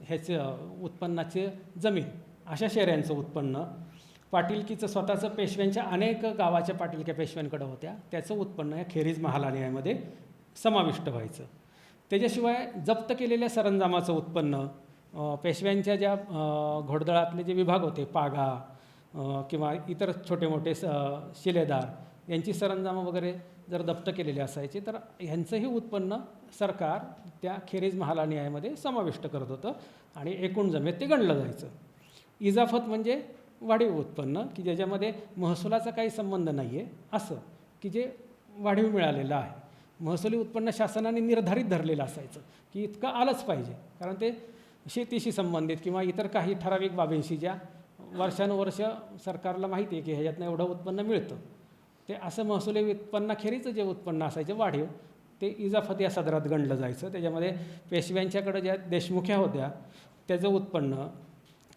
ह्याचं उत्पन्नाचे जमीन, अशा शेऱ्यांचं उत्पन्न, पाटीलकीचं स्वतःचं पेशव्यांच्या अनेक गावाच्या पाटीलक्या पेशव्यांकडं होत्या त्याचं उत्पन्न या खेरीज महाला न्यायामध्ये समाविष्ट व्हायचं. त्याच्याशिवाय जप्त केलेल्या सरंजामाचं उत्पन्न, पेशव्यांच्या ज्या घोडदळातले जे विभाग होते, पागा किंवा इतर छोटे मोठे शिलेदार यांची सरंजामं वगैरे जर जप्त केलेले असायचे तर ह्यांचंही उत्पन्न सरकार त्या खेरीज महाला न्यायामध्ये समाविष्ट करत होतं आणि एकूण जमेत ते गणलं जायचं. इजाफत म्हणजे वाढीव उत्पन्न, की ज्याच्यामध्ये महसुलाचा काही संबंध नाही आहे असं, की जे वाढीव मिळालेलं आहे. महसुली उत्पन्न शासनाने निर्धारित धरलेलं असायचं की इतकं आलंच पाहिजे, कारण ते शेतीशी संबंधित किंवा इतर काही ठराविक बाबींशी ज्या वर्षानुवर्ष सरकारला माहिती आहे की ह्याच्यातनं एवढं उत्पन्न मिळतं. ते असं महसुली उत्पन्नाखेरीचं जे उत्पन्न असायचं वाढीव ते इजाफत या सदरात गणलं जायचं. त्याच्यामध्ये पेशव्यांच्याकडं ज्या देशमुख्या होत्या त्याचं उत्पन्न,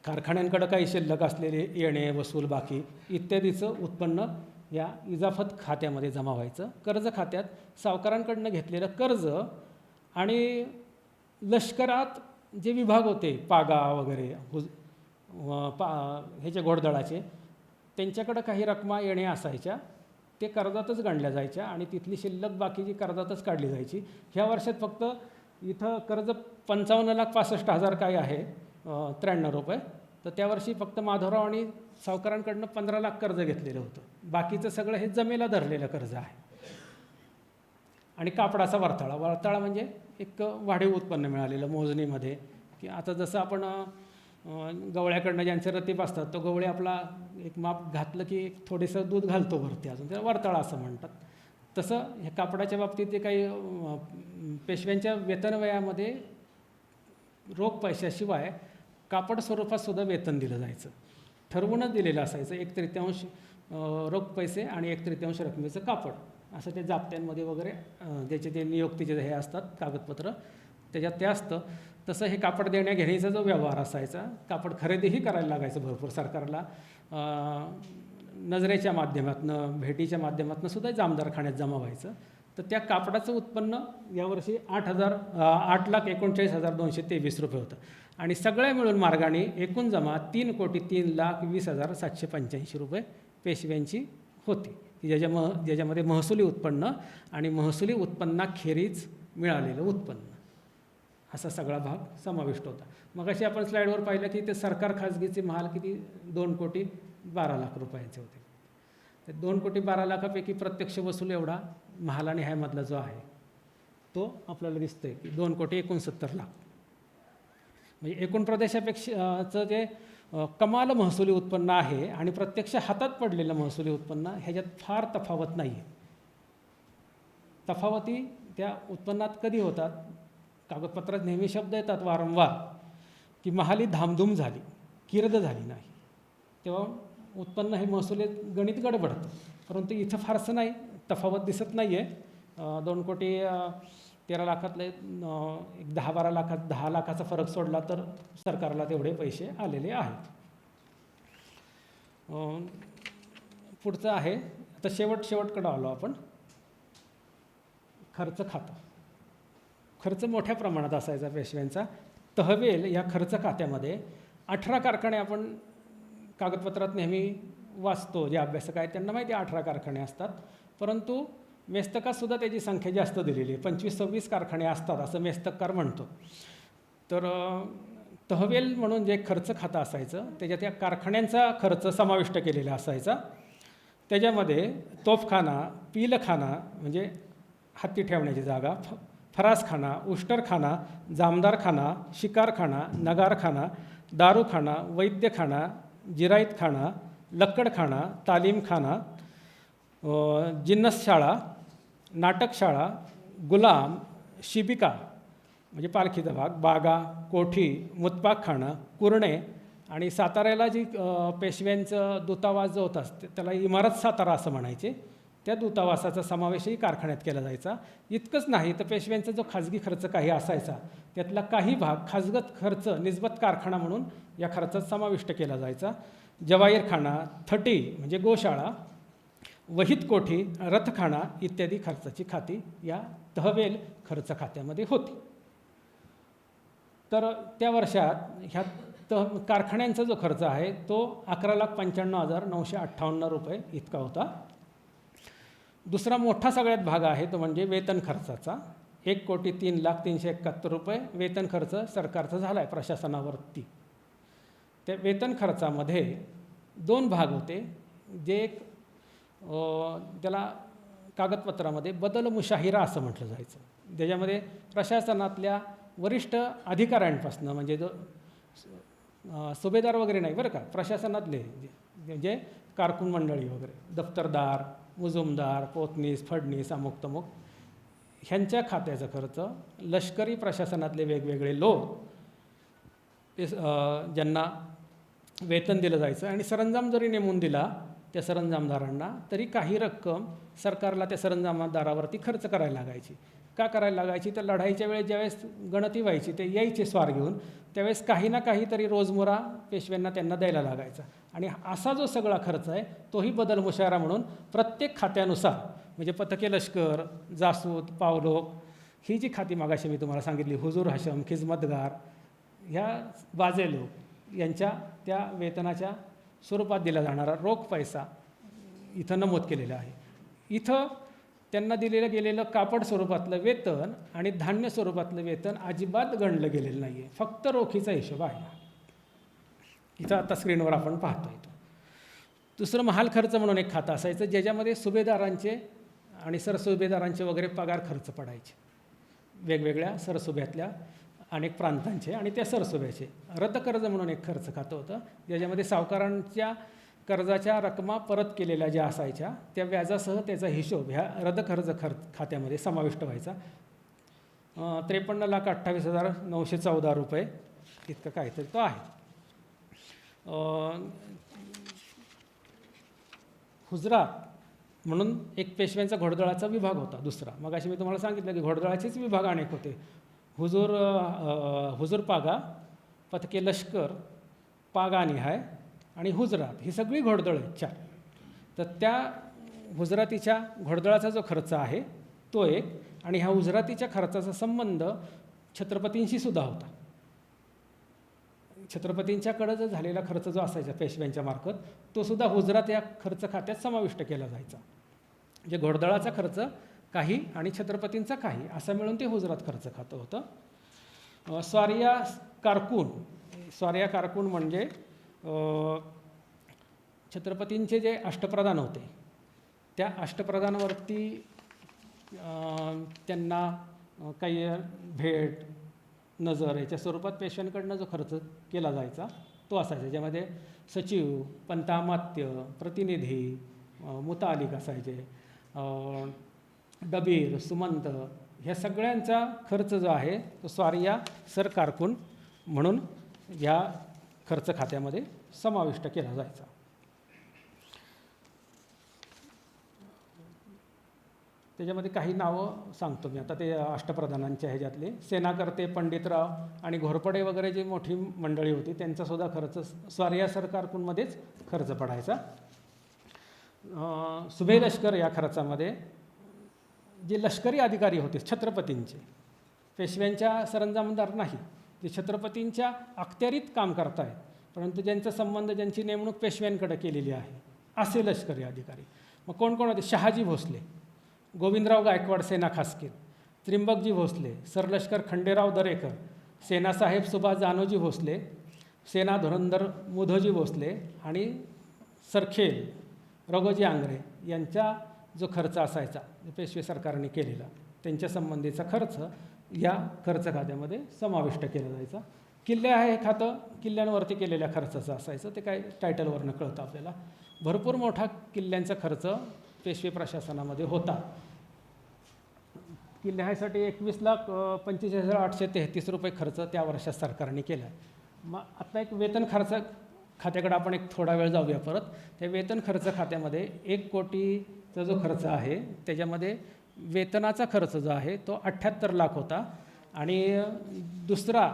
कारखान्यांकडं काही शिल्लक असलेले येणे वसूल बाकी इत्यादीचं उत्पन्न या इजाफत खात्यामध्ये जमा व्हायचं. कर्ज खात्यात सावकारांकडनं घेतलेलं कर्ज आणि लष्करात जे विभाग होते पागा वगैरे ह्याचे घोडदळाचे, त्यांच्याकडं काही रकमा येणे असायच्या ते कर्जातच गणल्या जायच्या आणि तिथली शिल्लक बाकीची कर्जातच काढली जायची. ह्या वर्षात फक्त इथं कर्ज 55,65,000 काय आहे 93 रुपये. तर त्यावर्षी फक्त माधवराव आणि सावकारांकडनं 15 लाख कर्ज घेतलेलं होतं. बाकीचं सगळं हे जमेला धरलेलं कर्ज आहे. आणि कापडाचा वरताळा म्हणजे एक वाढीव उत्पन्न मिळालेलं मोजणीमध्ये, की आता जसं आपण गवळ्याकडनं ज्यांचे रतीप असतात तो गवळे आपला एक माप घातलं की एक थोडंसं दूध घालतो वरती, अजून त्याला वरताळा असं म्हणतात. तसं ह्या कापडाच्या बाबतीत ते काही पेशव्यांच्या वेतनवयामध्ये रोख पैशाशिवाय कापड स्वरूपात सुद्धा वेतन दिलं जायचं. ठरवूनच दिलेलं असायचं. 1/3 रोख पैसे आणि 1/3 रकमेचं कापड असं ते जाप्त्यांमध्ये वगैरे ज्याचे ते नियुक्तीचे हे असतात कागदपत्र त्याच्यात ते असतं. तसं हे कापड देण्या घेण्याचा जो व्यवहार असायचा, कापड खरेदीही करायला लागायचं भरपूर सरकारला. नजरेच्या माध्यमातून भेटीच्या माध्यमातून सुद्धा जामदारखान्यात जमा व्हायचं. तर त्या कापडाचं उत्पन्न यावर्षी 8,39,223 रुपये होतं. आणि सगळ्या मिळून मार्गाने एकूण जमा 3,03,20,785 रुपये पेशव्यांची होती, की ज्याच्यामध्ये महसुली उत्पन्न आणि महसुली उत्पन्नाखेरीज मिळालेलं उत्पन्न असा सगळा भाग समाविष्ट होता. मग अशी आपण स्लाईडवर पाहिलं की ते सरकार खाजगीचे महाल किती 2,12,00,000 रुपयाचे होते. ते 2,12,00,000पैकी प्रत्यक्ष वसूल एवढा महाल आणि ह्यामधला जो आहे तो आपल्याला दिसतोय की 2,69,00,000. म्हणजे एकूण प्रदेशापेक्षाचं जे कमाल महसुली उत्पन्न आहे आणि प्रत्यक्ष हातात पडलेलं महसुली उत्पन्न ह्याच्यात फार तफावत नाही आहे. तफावती त्या उत्पन्नात कधी होतात? कागदपत्रात नेहमी शब्द येतात वारंवार की महाली धामधूम झाली, किरद झाली नाही, तेव्हा उत्पन्न हे महसुली गणित गडबडतं. परंतु इथं फारसं नाही, तफावत दिसत नाही आहे. 2,13,00,000 एक 10-12 लाखात 10 लाखाचा फरक सोडला तर सरकारला तेवढे पैसे आलेले आहेत. पुढचं आहे आता शेवटकडं आलो आपण. खर्च खातं. खर्च मोठ्या प्रमाणात असायचा पेशव्यांचा. तहवेल या खर्च खात्यामध्ये 18 कारखाने आपण कागदपत्रात नेहमी वाचतो. जे अभ्यासक आहेत त्यांना माहिती आहे 18 कारखाने असतात. परंतु मेस्तकातसुद्धा त्याची संख्या जास्त दिलेली आहे. 25-26 कारखाने असतात असं मेस्तककार म्हणतो. तर तहवेल म्हणून जे खर्च खातं असायचं त्याच्यात या कारखान्यांचा खर्च समाविष्ट केलेला असायचा. त्याच्यामध्ये तोफखाना, पिलखाना म्हणजे हत्ती ठेवण्याची जागा, फरासखाना, उष्टरखाना, जामदारखाना, शिकारखाना, नगारखाना, दारूखाना, वैद्यखाना, जिराईतखाना, लक्कडखाना, तालीमखाना, जिन्नसशाळा, नाटकशाळा, गुलाम, शिबिका म्हणजे पालखीचा भाग, बागा, कोठी, मुतपाकखाना, कुरणे आणि साताऱ्याला जी पेशव्यांचं दूतावास जो होता त्याला इमारत सातारा असं म्हणायचे, त्या दूतावासाचा समावेशही कारखान्यात केला जायचा. इतकंच नाही तर पेशव्यांचा जो खाजगी खर्च काही असायचा त्यातला काही भाग खाजगत खर्च निस्बत कारखाना म्हणून या खर्चात समाविष्ट केला जायचा. जवाहीरखाना, थटी म्हणजे गोशाळा, वहीत कोठी, रथखाना इत्यादी खर्चाची खाती या तहवेल खर्च खात्यामध्ये होती. तर त्या वर्षात ह्या कारखान्यांचा जो खर्च आहे तो 11,95,958 रुपये इतका होता. दुसरा मोठा सगळ्यात भाग आहे तो म्हणजे वेतन खर्चाचा. 1,03,03,71 रुपये वेतन खर्च सरकारचा झाला आहे प्रशासनावरती. त्या वेतन खर्चामध्ये 2 भाग होते. जे एक त्याला कागदपत्रामध्ये बदल मुशाहिरा असं म्हटलं जायचं. त्याच्यामध्ये प्रशासनातल्या वरिष्ठ अधिकाऱ्यांपासून म्हणजे जो सुभेदार वगैरे नाही बरं का, प्रशासनातले जे कारकून मंडळी वगैरे, दफ्तरदार, मुजुमदार, पोतनीस, फडणीस, अमुक तमुक ह्यांच्या खात्याचा खर्च, लष्करी प्रशासनातले वेगवेगळे लोक ज्यांना वेतन दिलं जायचं आणि सरंजाम जरी नेमून दिला त्या सरंजामदारांना तरी काही रक्कम सरकारला त्या सरंजामदारावरती खर्च करायला लागायची. का करायला लागायची? तर लढाईच्या वेळेस ज्यावेळेस गणती व्हायची ते यायचे स्वार घेऊन, त्यावेळेस काही ना काहीतरी रोजमोरा पेशव्यांना त्यांना द्यायला लागायचा. आणि असा जो सगळा खर्च आहे तोही बदल मुशायरा म्हणून प्रत्येक खात्यानुसार, म्हणजे पथके लष्कर, जासूद, पावलोक, ही जी खाती मागाशी मी तुम्हाला सांगितली, हुजूर हशम, खिजमतगार, ह्या वाजे लोक यांच्या त्या वेतनाच्या स्वरूपात दिला जाणारा रोख पैसा इथं नमूद केलेला आहे. इथं त्यांना दिलेलं गेलेलं कापड स्वरूपातलं वेतन आणि धान्य स्वरूपातलं वेतन अजिबात गणलं गेलेलं नाही आहे, फक्त रोखीचा हिशोब आहे. इथं आता स्क्रीनवर आपण पाहतो. इथं दुसरं महाल खर्च म्हणून एक खातं असायचं ज्याच्यामध्ये सुभेदारांचे आणि सरसुभेदारांचे वगैरे पगार खर्च पडायचे, वेगवेगळ्या सरसुभ्यातल्या अनेक प्रांतांचे आणि त्या सरसुभ्याचे. रद्द कर्ज म्हणून एक खर्च खातं होतं ज्याच्यामध्ये सावकारांच्या कर्जाच्या रकमा परत केलेल्या ज्या असायच्या त्या व्याजासह त्याचा हिशोब ह्या रद्द कर्ज खात्यामध्ये समाविष्ट व्हायचा. 53,28,914 रुपये इतकं काहीतरी तो आहे. हुजरात म्हणून एक पेशव्यांचा घोडदळाचा विभाग होता दुसरा. मग अशी मी तुम्हाला सांगितलं की घोडदळाचेच विभाग अनेक होते. हुजूर पागा, पथके लष्कर, पागा निहाय आणि हुजरात ही सगळी घोडदळ आहेत 4. तर त्या हुजरातीच्या घोडदळाचा जो खर्च आहे तो एक, आणि ह्या हुजरातीच्या खर्चाचा संबंध छत्रपतींशी सुद्धा होता. छत्रपतींच्याकडं जो झालेला खर्च जो असायचा पेशव्यांच्या मार्फत तो सुद्धा हुजरात या खर्च खात्यात समाविष्ट केला जायचा. म्हणजे घोडदळाचा खर्च काही आणि छत्रपतींचा काही असं मिळून ते हुजरात खर्च खातं होतं. स्वारिया कारकून म्हणजे छत्रपतींचे जे अष्टप्रधान होते त्या अष्टप्रधानावरती त्यांना काही भेट, नजर याच्या स्वरूपात पेशव्यांकडनं जो खर्च केला जायचा तो असायचा, ज्यामध्ये सचिव, पंतामात्य, प्रतिनिधी, मुतालिक असायचे, डबीर, सुमंत, ह्या सगळ्यांचा खर्च जो आहे तो स्वारिया कारकून म्हणून ह्या खर्च खात्यामध्ये समाविष्ट केला जायचा. त्याच्यामध्ये काही नावं सांगतो मी आता. ते अष्टप्रधानांच्या ह्याच्यातले सेनाकर्ते, पंडितराव आणि घोरपडे वगैरे जी मोठी मंडळी होती त्यांचासुद्धा खर्च स्वारिया कारकूनमध्येच खर्च पडायचा. सुभे लष्कर या खर्चामध्ये जे लष्करी अधिकारी होते छत्रपतींचे, पेशव्यांच्या सरंजामदार नाही, जे छत्रपतींच्या अखत्यारीत काम करतायत परंतु ज्यांचा संबंध, ज्यांची नेमणूक पेशव्यांकडे केलेली आहे असे लष्करी अधिकारी. मग कोण कोण होते? शहाजी भोसले, गोविंदराव गायकवाड सेना खासकीर, त्रिंबकजी भोसले, सरलष्कर खंडेराव दरेकर, सेनासाहेब सुभाष जानोजी भोसले, सेना धुरंधर मुधोजी भोसले आणि सरखेल रघोजी आंग्रे यांचा जो खर्च असायचा पेशवे सरकारने केलेला त्यांच्या संबंधीचा खर्च या खर्च खात्यामध्ये समाविष्ट केला जायचा. किल्ले आहे हे खातं किल्ल्यांवरती केलेल्या खर्चाचं असायचं. ते काय टायटलवरनं कळतं आपल्याला. भरपूर मोठा किल्ल्यांचा खर्च पेशवे प्रशासनामध्ये होता. किल्ल्यासाठी 21,25,833 रुपये खर्च त्या वर्षात सरकारने केला आहे. मग आता एक वेतन खर्च खात्याकडे आपण एक थोडा वेळ जाऊया परत. त्या वेतन खर्च खात्यामध्ये 1 कोटीचा जो खर्च आहे त्याच्यामध्ये वेतनाचा खर्च जो आहे तो 78 लाख होता आणि दुसरा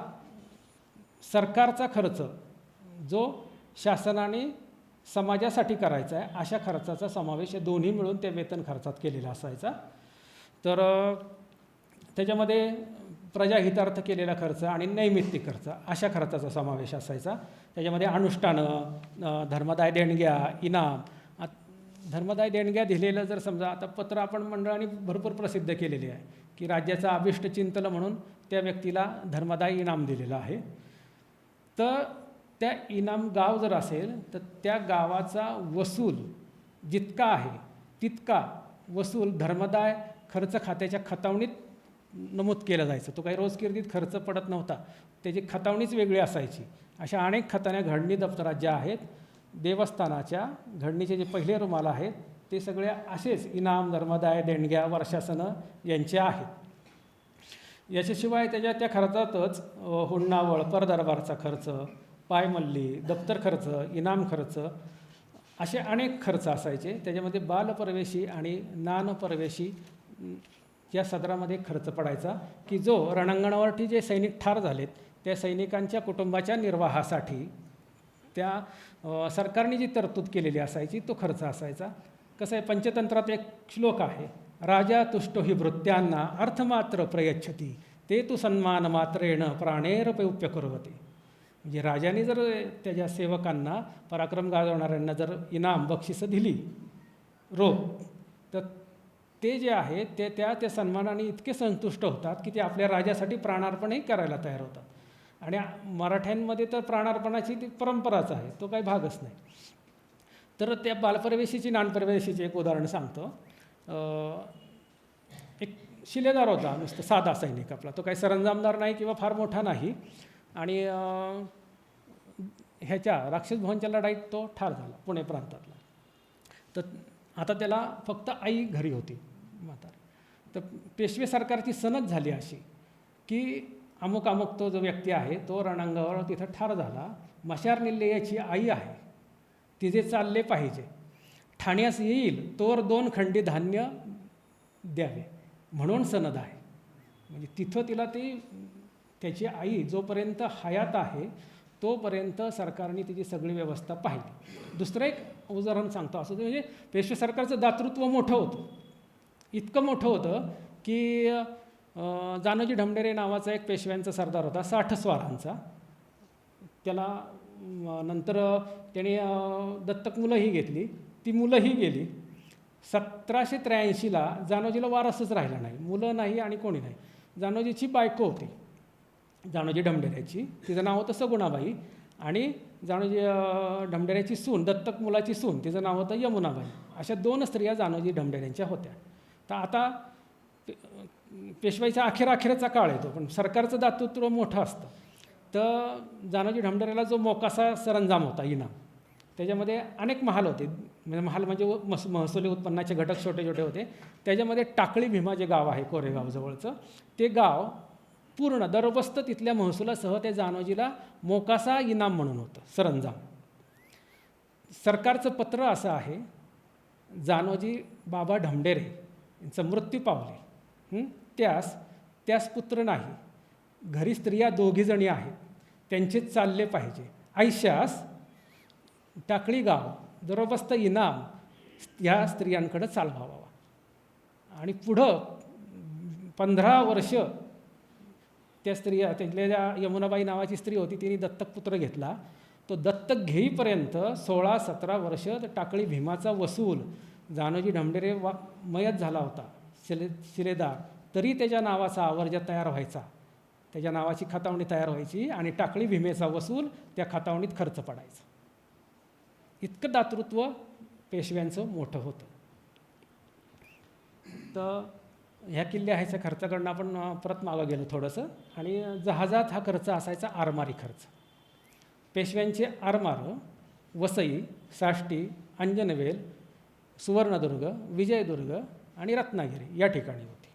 सरकारचा खर्च जो शासनाने समाजासाठी करायचा आहे अशा खर्चाचा समावेश हे दोन्ही मिळून त्या वेतन खर्चात केलेला असायचा. तर त्याच्यामध्ये प्रजाहितार्थ केलेला खर्च आणि नैमित्तिक खर्च अशा खर्चाचा समावेश असायचा. त्याच्यामध्ये अनुष्ठानं, धर्मदाय देणग्या, इनाम. धर्मदाय देणग्या दिलेलं जर समजा आता पत्र आपण मंडळाने भरपूर प्रसिद्ध केलेले आहे की राज्याचा अभिष्ट चिंतन म्हणून त्या व्यक्तीला धर्मदाय इनाम दिलेलं आहे. तर त्या इनाम गाव जर असेल तर त्या गावाचा वसूल जितका आहे तितका वसूल धर्मदाय खर्च खात्याच्या खतावणीत नमूद केलं जायचं. तो काही रोजकिर्दीत खर्च पडत नव्हता, त्याची खतावणीच वेगळी असायची. अशा अनेक खताण्या घडणी दप्तरात ज्या आहेत देवस्थानाच्या घडणीचे जे पहिले रुमाल आहेत ते सगळे असेच इनाम, धर्मदाय, देणग्या, वर्षासनं यांचे आहेत. याच्याशिवाय त्या खर्चातच हुंडावळ, परदरबारचा खर्च, पायमल्ली, दप्तर खर्च, इनाम खर्च असे अनेक खर्च असायचे. त्याच्यामध्ये बालप्रवेशी आणि नानप्रवेशी या सदरामध्ये खर्च पडायचा की जो रणांगणावरती जे सैनिक ठार झालेत त्या सैनिकांच्या कुटुंबाच्या निर्वाहासाठी त्या सरकारने जी तरतूद केलेली असायची तो खर्च असायचा. कसं आहे, पंचतंत्रात एक श्लोक आहे, राजा तुष्टो हि भृत्यांना अर्थमात्र प्रयच्छती ते तू सन्मान मात्रेण प्राणेरपौप्य करोवते. म्हणजे राजाने जर त्याच्या सेवकांना, पराक्रम गाजवणाऱ्यांना जर इनाम बक्षिसं दिली रोख, तर ते जे आहे ते त्या सन्मानाने इतके संतुष्ट होतात की ते आपल्या राजासाठी प्राणार्पणही करायला तयार होतात. आणि मराठ्यांमध्ये तर प्राणार्पणाची ती परंपराच आहे, तो काही भागच नाही. तर त्या बालप्रवेशीची नानप्रवेशीचे एक उदाहरण सांगतो. एक शिलेदार होता, नुसतं साधा सैनिक आपला, तो काही सरंजामदार नाही किंवा फार मोठा नाही. आणि ह्याच्या राक्षस भवनच्या लढाईत तो ठार झाला, पुणे प्रांतातला. तर आता त्याला फक्त आई घरी होती म्हातारी. तर पेशवे सरकारची सनद झाली अशी की अमुक अमुक तो जो व्यक्ती आहे तो रणांगावर तिथं ठार झाला, मशार निल्ले याची आई आहे, तिचे चालले पाहिजे, ठाण्यास येईल तोवर 2 खंडी धान्य द्यावे म्हणून सनद आहे. म्हणजे तिथं तिला त्याची आई जोपर्यंत हयात आहे तोपर्यंत सरकारने तिची सगळी व्यवस्था पाहिली. दुसरं एक उदाहरण सांगतो. असं म्हणजे पेशवे सरकारचं दातृत्व मोठं होतं, इतकं मोठं होतं की जानोजी ढमढेरे नावाचा एक पेशव्यांचा सरदार होता, 60 स्वारांचा. त्याला नंतर त्याने दत्तक मुलंही घेतली, ती मुलंही गेली. 1783ला जानोजीला वारसच राहिला नाही, मुलं नाही आणि कोणी नाही. जानोजीची बायको होती जानोजी ढमढेऱ्याची, तिचं नाव होतं सगुणाबाई. आणि जानोजी ढमढेऱ्याची सून, दत्तक मुलाची सून, तिचं नाव होतं यमुनाबाई. अशा 2 स्त्रिया जानोजी ढमढेऱ्यांच्या होत्या. तर आता पेशवाईचा अखेरचा काळ येतो, पण सरकारचं दातृत्व मोठं असतं. तर जानोजी ढमढेऱ्याला जो मोकासा सरंजाम होता इनाम, त्याच्यामध्ये अनेक महाल होते. म्हणजे महाल म्हणजे महसुली उत्पन्नाचे घटक छोटे छोटे होते. त्याच्यामध्ये टाकळी भीमा जे गाव आहे कोरेगाव जवळचं, ते गाव पूर्ण दरबस्त तिथल्या महसुलासह त्या जानोजीला मोकासा इनाम म्हणून होतं, सरंजाम. सरकारचं पत्र असं आहे, जानोजी बाबा ढमढेरे यांचं मृत्यू पावले, त्यास पुत्र नाही, घरी स्त्रिया 2 जणी आहेत, त्यांचे चालले पाहिजे, आयशास टाकळी गाव दरबस्त इनाम ह्या स्त्रियांकडे चालवावा. आणि पुढं 15 वर्ष त्या स्त्रिया, त्यातल्या यमुनाबाई नावाची स्त्री होती, तिने दत्तक पुत्र घेतला. तो दत्तक घेईपर्यंत 16-17 वर्ष टाकळी भीमाचा वसूल जानोजी ढमढेरे मयत झाला होता, शिलेदार, तरी त्याच्या नावाचा आवर्ज तयार व्हायचा, त्याच्या नावाची खतावणी तयार व्हायची आणि टाकळी भीमेचा वसूल त्या खतावणीत खर्च पडायचा. इतकं दातृत्व पेशव्यांचं मोठं होतं. तर ह्या किल्ल्याच्या खर्चाकडनं आपण परत मागं गेलो थोडंसं. आणि जहाजात हा खर्च असायचा आरमारी खर्च. पेशव्यांचे आरमार वसई, साष्टी, अंजनवेल, सुवर्णदुर्ग, विजयदुर्ग आणि रत्नागिरी या ठिकाणी होती.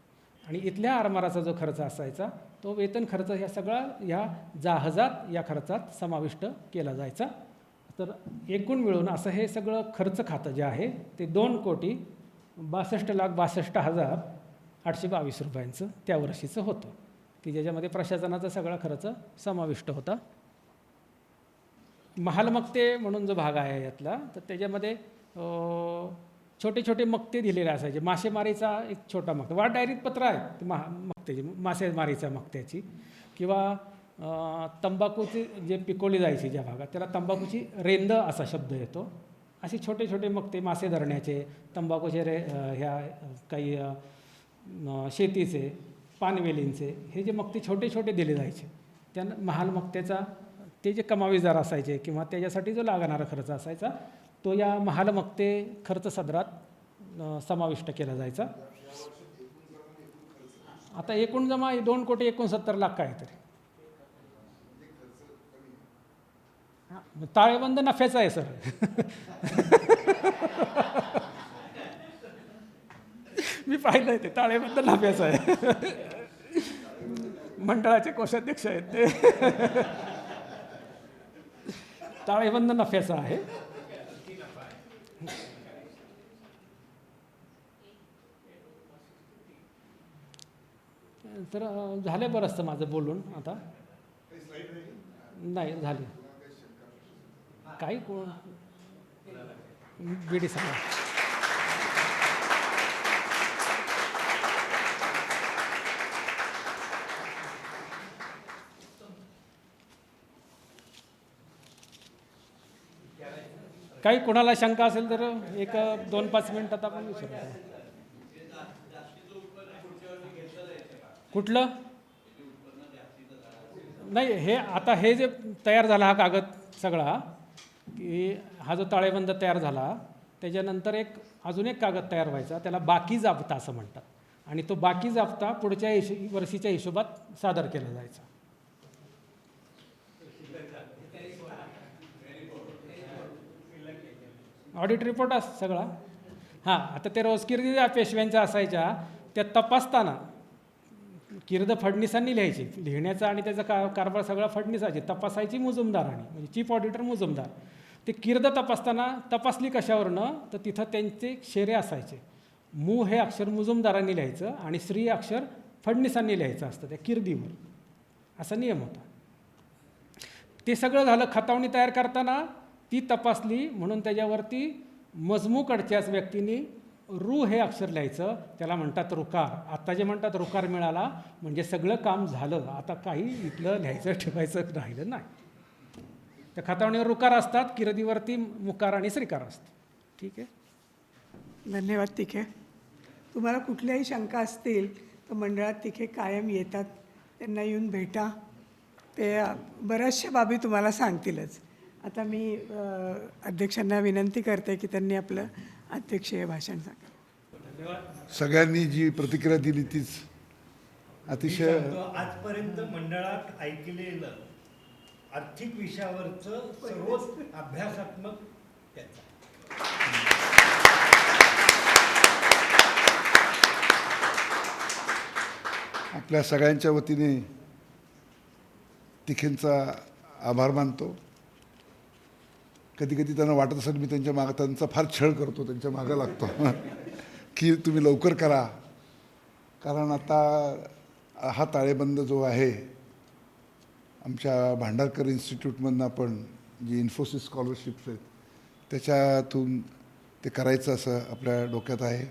आणि इथल्या आरमाराचा जो खर्च असायचा तो वेतन खर्च ह्या सगळा ह्या जहाजात या खर्चात समाविष्ट केला जायचा. तर एकूण मिळून असं हे सगळं खर्च खातं जे आहे ते 2,62,62,822 रुपयांचं त्या वर्षीचं होतं, की ज्याच्यामध्ये प्रशासनाचा सगळा खर्च समाविष्ट होता. महालमक्ते म्हणून जो भाग आहे यातला, तर त्याच्यामध्ये छोटे छोटे मक्ते दिलेले असायचे. मासेमारीचा एक छोटा मक्ता, वाट डायरीत पत्र आहे ते मक्त्याची, मासेमारीच्या मक्त्याची. किंवा तंबाखूची जे पिकवली जायची ज्या भागात, त्याला तंबाखूची रेंद असा शब्द येतो. असे छोटे छोटे मक्ते मासे धरण्याचे, तंबाखूचे ह्या काही शेतीचे, पानवेलींचे, हे जे मक्ते छोटे छोटे दिले जायचे, त्यांना महालमक्त्याचा ते जे कमावीदार असायचे किंवा त्याच्यासाठी जो लागणारा खर्च असायचा तो या महालमक्ते खर्च सदरात समाविष्ट केला जायचा. आता एकूण जमा 2,69,00,000 काहीतरी. ताळेबंद नफ्याचा आहे सर. मी पाहिलं ते ताळेबंद नफ्याचा आहे. मंडळाचे कोषाध्यक्ष आहेत ते. ताळेबंद नफ्याचा आहे. तर झालं बरंचसं माझं बोलून आता. नाही झाले काही कोण बीडी सांगा. काही कोणाला शंका असेल तर एक 2-5 मिनिटात आपण विचारू. कुठलं नाही, हे आता हे जे तयार झाला हा कागद सगळा, की हा जो ताळेबंद तयार झाला त्याच्यानंतर अजून एक कागद तयार व्हायचा, त्याला बाकी जाबता असं म्हणतात. आणि तो बाकी जाबता पुढच्या वर्षीच्या हिशोबात सादर केला जायचा. ऑडिट रिपोर्ट सगळा. हां, आता ते रोजकिर्दी ज्या पेशव्यांच्या असायच्या त्या तपासताना किर्द फडणीसांनी लिहायची, लिहिण्याचा आणि त्याचा कारभार सगळा फडणीसाची, तपासायची मुजुमदारांनी, म्हणजे चीफ ऑडिटर मुजुमदार. ते किर्द तपासताना तपासली कशावरनं, तर तिथं त्यांचे शेरे असायचे. मू हे अक्षर मुजुमदारांनी लिहायचं आणि श्री अक्षर फडणीसांनी लिहायचं असतं त्या किर्दीवर, असा नियम होता. ते सगळं झालं. खतावणी तयार करताना ती तपासली म्हणून त्याच्यावरती मजमूकडच्याच व्यक्तींनी रू हे अक्षर लिहायचं, त्याला म्हणतात रुकार. आत्ता जे म्हणतात रुकार मिळाला म्हणजे सगळं काम झालं, आता काही इथलं लिहायचं ठेवायचं राहिलं नाही. त्या खतावणीवर रुकार असतात, किर्दीवरती मुकार आणि श्रीकार असतात. ठीक आहे, धन्यवाद तिखे. तुम्हाला कुठल्याही शंका असतील तर मंडळात तिखे कायम येतात, त्यांना येऊन भेटा, ते बऱ्याचशा बाबी तुम्हाला सांगतीलच. आता मी अध्यक्षांना विनंती करते की त्यांनी आपलं अध्यक्षीय भाषण सांगा. सगळ्यांनी जी प्रतिक्रिया दिली तीच अतिशय आजपर्यंत मंडळात ऐकलेलं आर्थिक विषयावरचं सर्वोच्च अभ्यासात्मक त्याचा आपल्या सगळ्यांच्या वतीने तिखेंचा आभार मानतो. कधी कधी त्यांना वाटत असेल मी त्यांचा फार छळ करतो, त्यांच्या मागं लागतो की तुम्ही लवकर करा, कारण आता हा ताळेबंद जो आहे आमच्या भांडारकर इन्स्टिट्यूटमधनं आपण जी इन्फोसिस स्कॉलरशिप्स आहेत त्याच्यातून ते करायचं असं आपल्या डोक्यात आहे.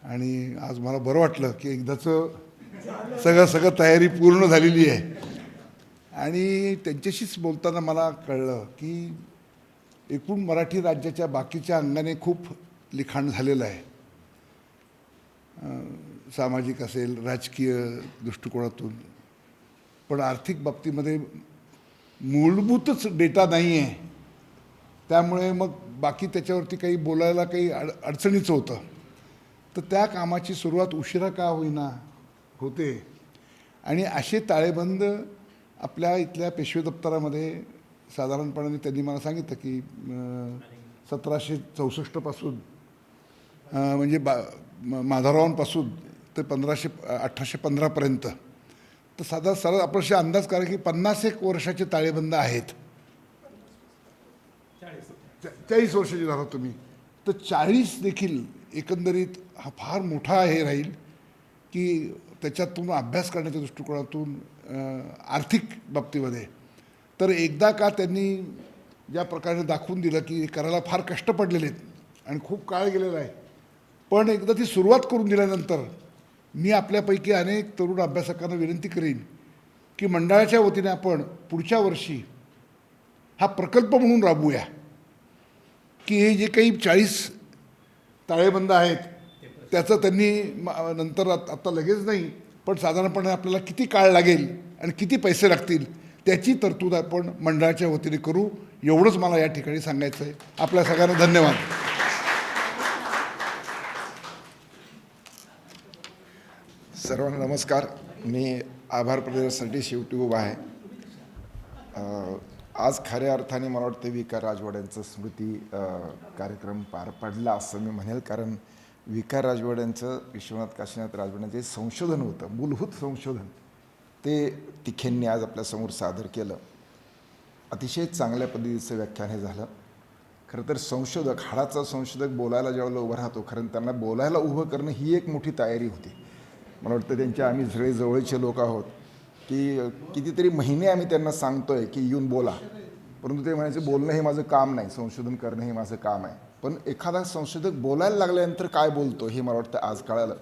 आणि आज मला बरं वाटलं की एकदाचं सगळं तयारी पूर्ण झालेली आहे. आणि त्यांच्याशीच बोलताना मला कळलं की एकूण मराठी राज्याच्या बाकीच्या अंगाने खूप लिखाण झालेलं आहे, सामाजिक असेल, राजकीय दृष्टिकोनातून, पण आर्थिक बाबतीमध्ये मूलभूतच डेटा नाही आहे. त्यामुळे मग बाकी त्याच्यावरती काही बोलायला काही अडचणीचं होतं. तर त्या कामाची सुरुवात उशिरा का होईना होते. आणि असे ताळेबंद आपल्या इथल्या पेशवे दप्तरामध्ये साधारणपणे त्यांनी मला सांगितलं की 1764 पासून म्हणजे माधवरावांपासून ते 1815पर्यंत, तर सरळ आपण असे अंदाज करा की 50 वर्षाचे ताळेबंद आहेत. 40 वर्षाचे झाला तुम्ही, तर 40 देखील एकंदरीत हा फार मोठा हे राहील की त्याच्यातून अभ्यास करण्याच्या दृष्टिकोनातून आर्थिक बाबतीमध्ये. तर एकदा का त्यांनी ज्या प्रकारे दाखवून दिलं की करायला फार कष्ट पडलेले आहेत आणि खूप काळ गेलेला आहे, पण एकदा ती सुरुवात करून दिल्यानंतर मी आपल्यापैकी अनेक तरुण अभ्यासकांना विनंती करीन की मंडळाच्या वतीने आपण पुढच्या वर्षी हा प्रकल्प म्हणून राबवूया की हे जे काही 40 ताळेबंद आहेत त्याचं त्यांनी नंतर आता लगेच नाही पण साधारणपणे आपल्याला किती काळ लागेल आणि किती पैसे लागतील त्याची तरतूद आपण मंडळाच्या वतीने करू. एवढंच मला या ठिकाणी सांगायचं आहे. आपल्या सगळ्यांना धन्यवाद. सर्वांना नमस्कार. मी आभार प्रदर्शनासाठी शेवटी उभा आहे. आज खऱ्या अर्थाने मला वाटतं विका राजवाड्यांचा स्मृती कार्यक्रम पार पडला असं मी म्हणेल, कारण विका राजवाड्यांचं विश्वनाथ काशीनाथ राजवाड्यांचं जे संशोधन होतं, मूलभूत संशोधन, ते तिखेंनी आज आपल्यासमोर सादर केलं. अतिशय चांगल्या पद्धतीचं व्याख्यान हे झालं. खरं तर संशोधक, हाडाचा संशोधक बोलायला ज्यावेळेला उभं राहतो, खरं त्यांना बोलायला उभं करणं ही एक मोठी तयारी होती. मला वाटतं त्यांच्या आम्ही सगळे जवळचे लोक आहोत की कितीतरी महिने आम्ही त्यांना सांगतोय की येऊन बोला, परंतु ते म्हणायचे बोलणं हे माझं काम नाही, संशोधन करणं हे माझं काम आहे. पण एखादा संशोधक बोलायला लागल्यानंतर काय बोलतो हे मला वाटतं आज कळालं.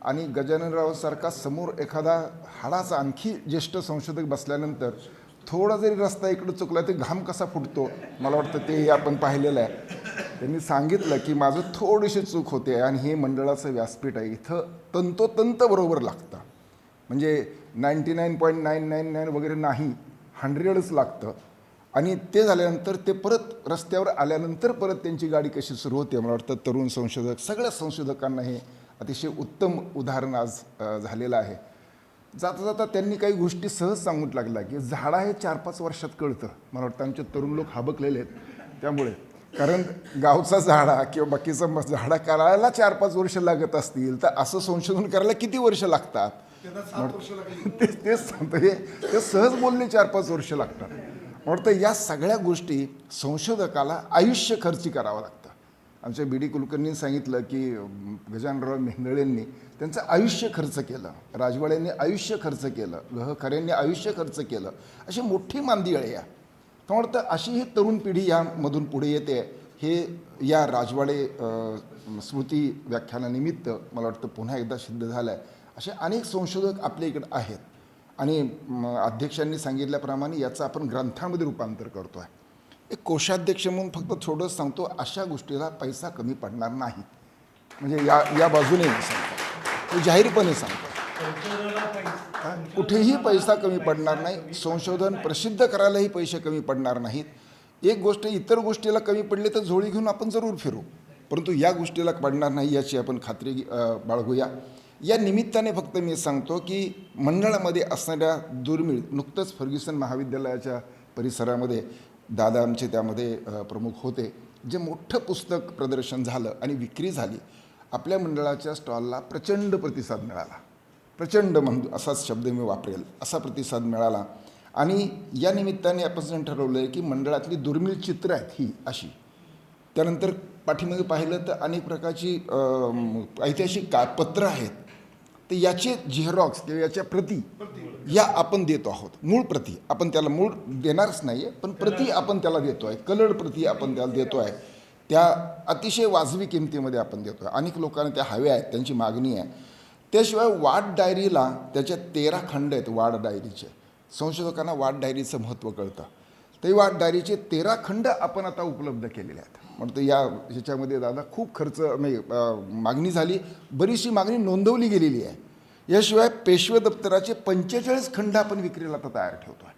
आणि गजाननरावांसारखा समोर एखादा हाडाचा आणखी ज्येष्ठ संशोधक बसल्यानंतर थोडा जरी रस्ता इकडं चुकला ते घाम कसा फुटतो मला वाटतं ते आपण पाहिलेलं आहे. त्यांनी सांगितलं की माझं थोडीशी चूक होते आणि हे मंडळाचं व्यासपीठ आहे, इथं तंतोतंत बरोबर लागतं, म्हणजे 99.999 वगैरे नाही, 100च लागतं. आणि ते झाल्यानंतर ते परत रस्त्यावर आल्यानंतर परत त्यांची गाडी कशी सुरू होते मला वाटतं तरुण संशोधक सगळ्या संशोधकांना हे अतिशय उत्तम उदाहरण आज झालेलं आहे. जाता जाता त्यांनी काही गोष्टी सहज सांगून लागल्या की झाडा हे 4-5 वर्षात कळतं. मला वाटतं आमचे तरुण लोक हाबकलेले आहेत त्यामुळे, कारण गावचा झाडा किंवा बाकीचा झाडा करायला 4-5 वर्ष लागत असतील तर असं संशोधन करायला किती वर्ष लागतात? तेच सांगतो, हे ते सहज बोलले 4-5 वर्ष लागतात. वाटतं या सगळ्या गोष्टी संशोधकाला आयुष्य खर्ची करावं लागतं. आमच्या बी डी कुलकर्णींनी सांगितलं की गजाननराव मेहेंदळेंनी त्यांचं आयुष्य खर्च केलं, राजवाड्यांनी आयुष्य खर्च केलं, खऱ्यांनी आयुष्य खर्च केलं, अशी मोठी मांदियाळ आहे. तर वाटतं अशी ही तरुण पिढी यामधून पुढे येते. हे या राजवाडे स्मृती व्याख्यानानिमित्त मला वाटतं पुन्हा एकदा सिद्ध झालं आहे. असे अनेक संशोधक आपल्या इकडे आहेत आणि अध्यक्षांनी सांगितल्याप्रमाणे याचं आपण ग्रंथामध्ये रूपांतर करतो आहे. एक कोषाध्यक्ष म्हणून फक्त थोडं सांगतो, अशा गोष्टीला पैसा कमी पडणार नाही, म्हणजे या बाजूने मी सांगतो, जाहीरपणे सांगतो, कुठेही पैसा कमी पडणार नाही. संशोधन प्रसिद्ध करायलाही पैसे कमी पडणार नाहीत. एक गोष्ट इतर गोष्टीला कमी पडले तर झोळी घेऊन आपण जरूर फिरू, परंतु या गोष्टीला पडणार नाही याची आपण खात्री बाळगूया. या निमित्ताने फक्त मी सांगतो की मंडळामध्ये असणाऱ्या दुर्मिळ, नुकतंच फर्ग्युसन महाविद्यालयाच्या परिसरामध्ये दादा आमचे त्यामध्ये प्रमुख होते, जे मोठं पुस्तक प्रदर्शन झालं आणि विक्री झाली. आपल्या मंडळाच्या स्टॉलला प्रचंड प्रतिसाद मिळाला, प्रचंड असाच शब्द मी वापरेल, असा प्रतिसाद मिळाला. आणि या निमित्ताने आपण ठरवलं आहे की मंडळातली दुर्मिळ चित्र आहेत ही अशी. त्यानंतर पाठीमागे पाहिलं तर अनेक प्रकारची ऐतिहासिक पत्र आहेत, तर याचे झेरॉक्स किंवा याच्या प्रती या आपण देतो आहोत. मूळ प्रती आपण त्याला मूळ देणारच नाही आहे, पण प्रती आपण त्याला देतो आहे, कलर्ड प्रती आपण त्याला देतो आहे. त्या अतिशय वाजवी किमतीमध्ये आपण देतो आहे. अनेक लोकांना त्या हव्या आहेत, त्यांची मागणी आहे. त्याशिवाय वाढ डायरीला त्याच्या 13 खंड आहेत. वाढ डायरीचे संशोधकांना वाढ डायरीचं महत्त्व कळतं. ते वाढ डायरीचे 13 खंड आपण आता उपलब्ध केलेले आहेत. म्हणतो ह्याच्यामध्ये दादा खूप खर्च मागणी झाली, बरीचशी मागणी नोंदवली गेलेली आहे. याशिवाय पेशवे दप्तराचे 45 खंड आपण विक्रीला आता तयार ठेवतो आहे.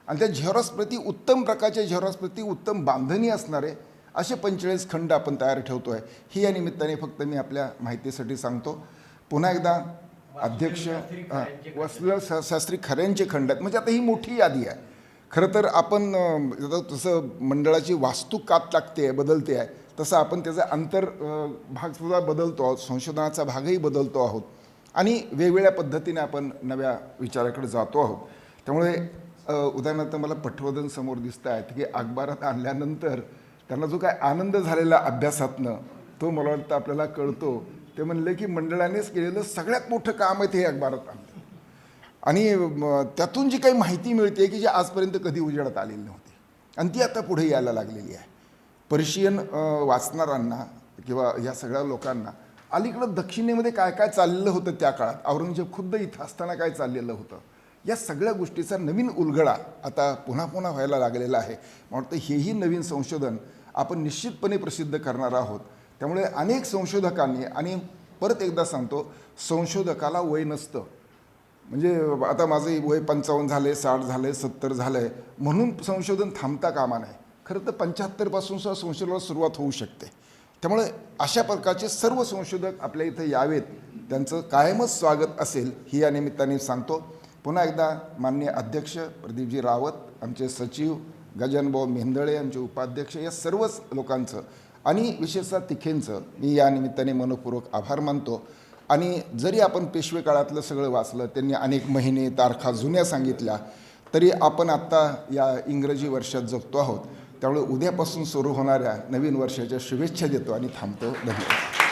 आणि त्या झेरॉक्स प्रती उत्तम प्रकारच्या झेरॉक्स प्रती उत्तम बांधणी असणारे असे 45 खंड आपण तयार ठेवतो आहे. ही या निमित्ताने फक्त मी आपल्या माहितीसाठी सांगतो. पुन्हा एकदा अध्यक्ष वत्सल शास्त्री खऱ्यांचे खंड आहेत, म्हणजे आता ही मोठी यादी आहे. खरं तर आपण तसं मंडळाची वास्तू कात लागते आहे, बदलते आहे, तसं आपण त्याचा भागसुद्धा बदलतो आहोत, संशोधनाचा भागही बदलतो आहोत आणि वेगवेगळ्या पद्धतीने आपण नव्या विचाराकडे जातो आहोत. त्यामुळे उदाहरणार्थ मला पटवर्धन समोर दिसत आहेत की अखबारात आणल्यानंतर त्यांना जो काय आनंद झालेला अभ्यासातनं तो मला वाटतं आपल्याला कळतो. ते म्हणले की मंडळानेच केलेलं सगळ्यात मोठं काम आहे ते अखबारात आणलं आणि त्यातून जी काही माहिती मिळते की जी आजपर्यंत कधी उजेडात आलेली नव्हती आणि ती आता पुढे यायला लागलेली आहे. पर्शियन वाचणाऱ्यांना किंवा या सगळ्या लोकांना अलीकडं दक्षिणेमध्ये काय काय चाललेलं होतं त्या काळात, औरंगजेब खुद्द इथं असताना काय चाललेलं होतं, या सगळ्या गोष्टीचा नवीन उलगडा आता पुन्हा पुन्हा व्हायला लागलेला आहे. मला वाटतं हेही नवीन संशोधन आपण निश्चितपणे प्रसिद्ध करणार आहोत. त्यामुळे अनेक संशोधकांनी, आणि परत एकदा सांगतो, संशोधकाला वय नसतं. म्हणजे आता माझं वय 55 झाले, 60 झाले, 70 झालं आहे म्हणून संशोधन थांबता कामा नये. खरं तर 75पासून सुद्धा संशोधनाला सुरुवात होऊ शकते. त्यामुळे अशा प्रकारचे सर्व संशोधक आपल्या इथं यावेत, त्यांचं कायमच स्वागत असेल ही या निमित्ताने सांगतो. पुन्हा एकदा माननीय अध्यक्ष प्रदीपजी रावत, आमचे सचिव गजाननभाऊ मेहेंदळे, आमचे उपाध्यक्ष, या सर्वच लोकांचं आणि विशेषतः तिखेंचं मी या निमित्ताने मनपूर्वक आभार मानतो. आणि जरी आपण पेशवे काळातलं सगळं वाचलं, त्यांनी अनेक महिने तारखा जुन्या सांगितल्या, तरी आपण आत्ता या इंग्रजी वर्षात जगतो आहोत. त्यामुळे उद्यापासून सुरू होणाऱ्या नवीन वर्षाच्या शुभेच्छा देतो आणि थांबतो. धन्यवाद.